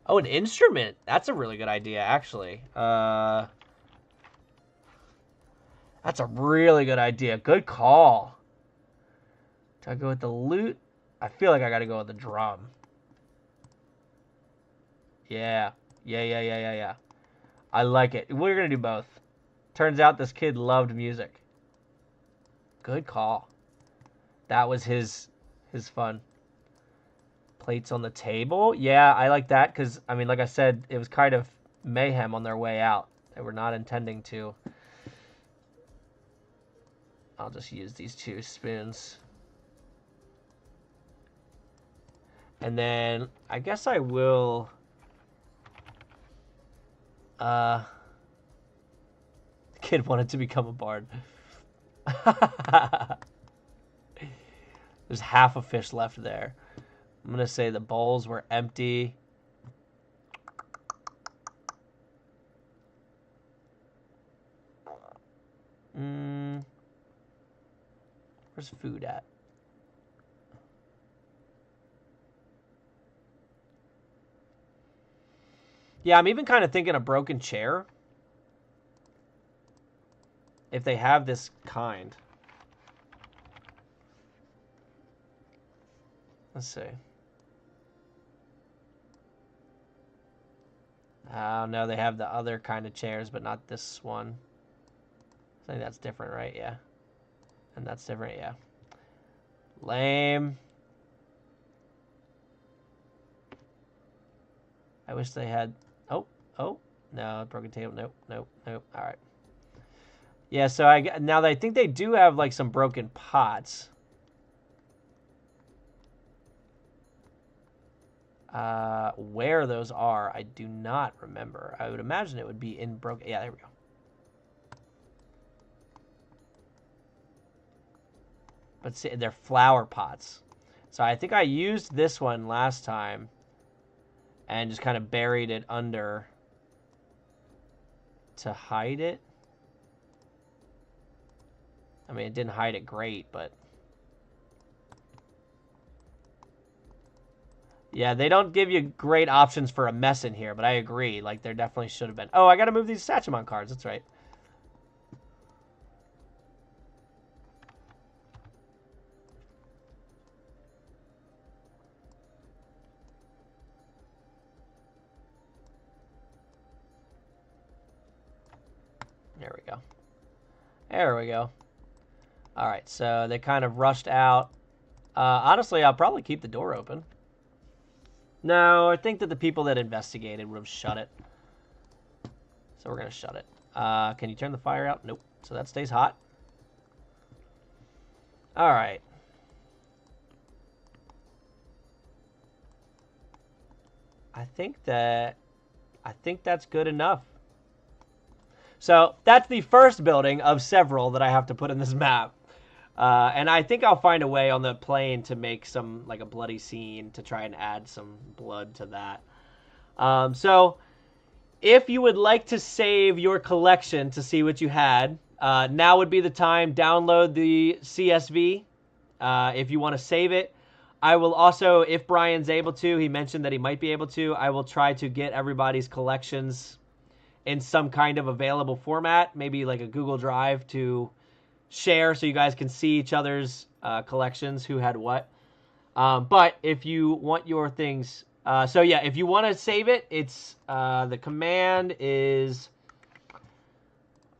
A: Oh, an instrument. That's a really good idea, actually. That's a really good idea. Good call. Do I go with the lute? I feel like I got to go with the drum. Yeah. Yeah. I like it. We're going to do both. Turns out this kid loved music. Good call. That was his fun. Plates on the table. Yeah, I like that because, I mean, like I said, it was kind of mayhem on their way out. They were not intending to. I'll just use these two spoons. And then I guess I will... the kid wanted to become a bard. There's half a fish left there. I'm going to say the bowls were empty. Where's food at? Yeah, I'm even kind of thinking a broken chair. If they have this kind. Let's see. Oh, no, they have the other kind of chairs, but not this one. I think that's different, right? Yeah. And that's different, yeah. Lame. I wish they had... Oh. No, broken table. Nope. All right. Yeah, so now I think they do have, like, some broken pots. Where those are, I do not remember. I would imagine it would be in broken... Yeah, there we go. But see, they're flower pots. So I think I used this one last time and just kind of buried it under to hide it. I mean, it didn't hide it great, but... Yeah, they don't give you great options for a mess in here, but I agree. Like, there definitely should have been. Oh, I got to move these Sachamon cards. That's right. There we go. There we go. All right, so they kind of rushed out. Honestly, I'll probably keep the door open. No, I think that the people that investigated would have shut it. So we're going to shut it. Can you turn the fire out? Nope. So that stays hot. All right. I think that's good enough. So that's the first building of several that I have to put in this map. And I think I'll find a way on the plane to make some, like a bloody scene to try and add some blood to that. So if you would like to save your collection to see what you had, now would be the time. Download the CSV if you want to save it. I will also, if Brian's able to, he mentioned that he might be able to, I will try to get everybody's collections in some kind of available format, maybe like a Google Drive to share so you guys can see each other's collections, who had what. But if you want your things... so yeah, if you want to save it, it's... the command is...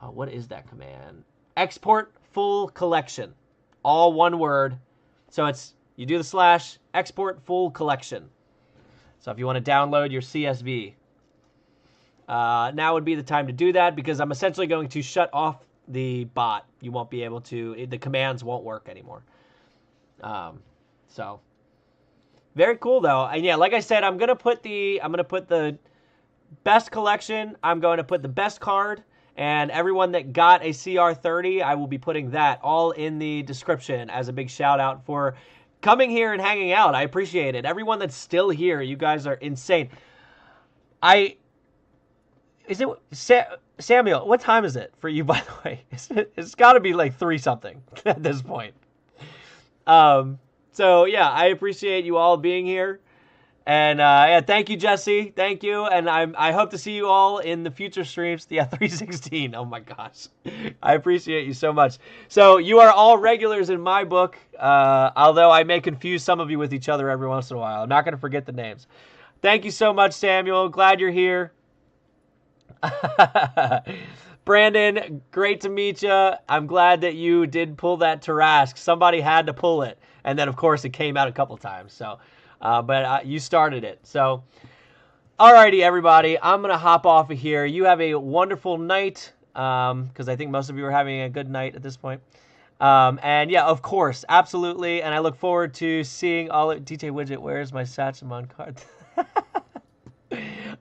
A: what is that command? Export full collection. All one word. So it's... You do the / export full collection. So if you want to download your CSV, now would be the time to do that, because I'm essentially going to shut off the bot. You won't be able to, the commands won't work anymore. So very cool though. And yeah, like I said, I'm going to put the best collection. I'm going to put the best card, and everyone that got a CR30, I will be putting that all in the description as a big shout out for coming here and hanging out. I appreciate it. Everyone that's still here, you guys are insane. Samuel, what time is it for you, by the way? It's got to be like 3-something at this point. So yeah, I appreciate you all being here. And yeah, thank you, Jesse. Thank you. And I hope to see you all in the future streams. Yeah, 316. Oh my gosh. I appreciate you so much. So you are all regulars in my book, although I may confuse some of you with each other every once in a while. I'm not going to forget the names. Thank you so much, Samuel. Glad you're here. Brandon, great to meet you. I'm glad that you did pull that Tarrasque. Somebody had to pull it. And then, of course, it came out a couple times. So... but you started it. So, alrighty, everybody. I'm going to hop off of here. You have a wonderful night, because I think most of you are having a good night at this point. And yeah, of course, absolutely. And I look forward to seeing all of... DJ Widget, where's my Sachamon card?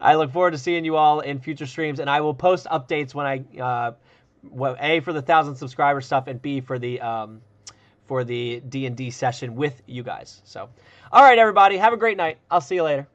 A: I look forward to seeing you all in future streams, and I will post updates when I... A, for the 1,000 subscriber stuff, and B, for the D&D session with you guys. So, all right, everybody, have a great night. I'll see you later.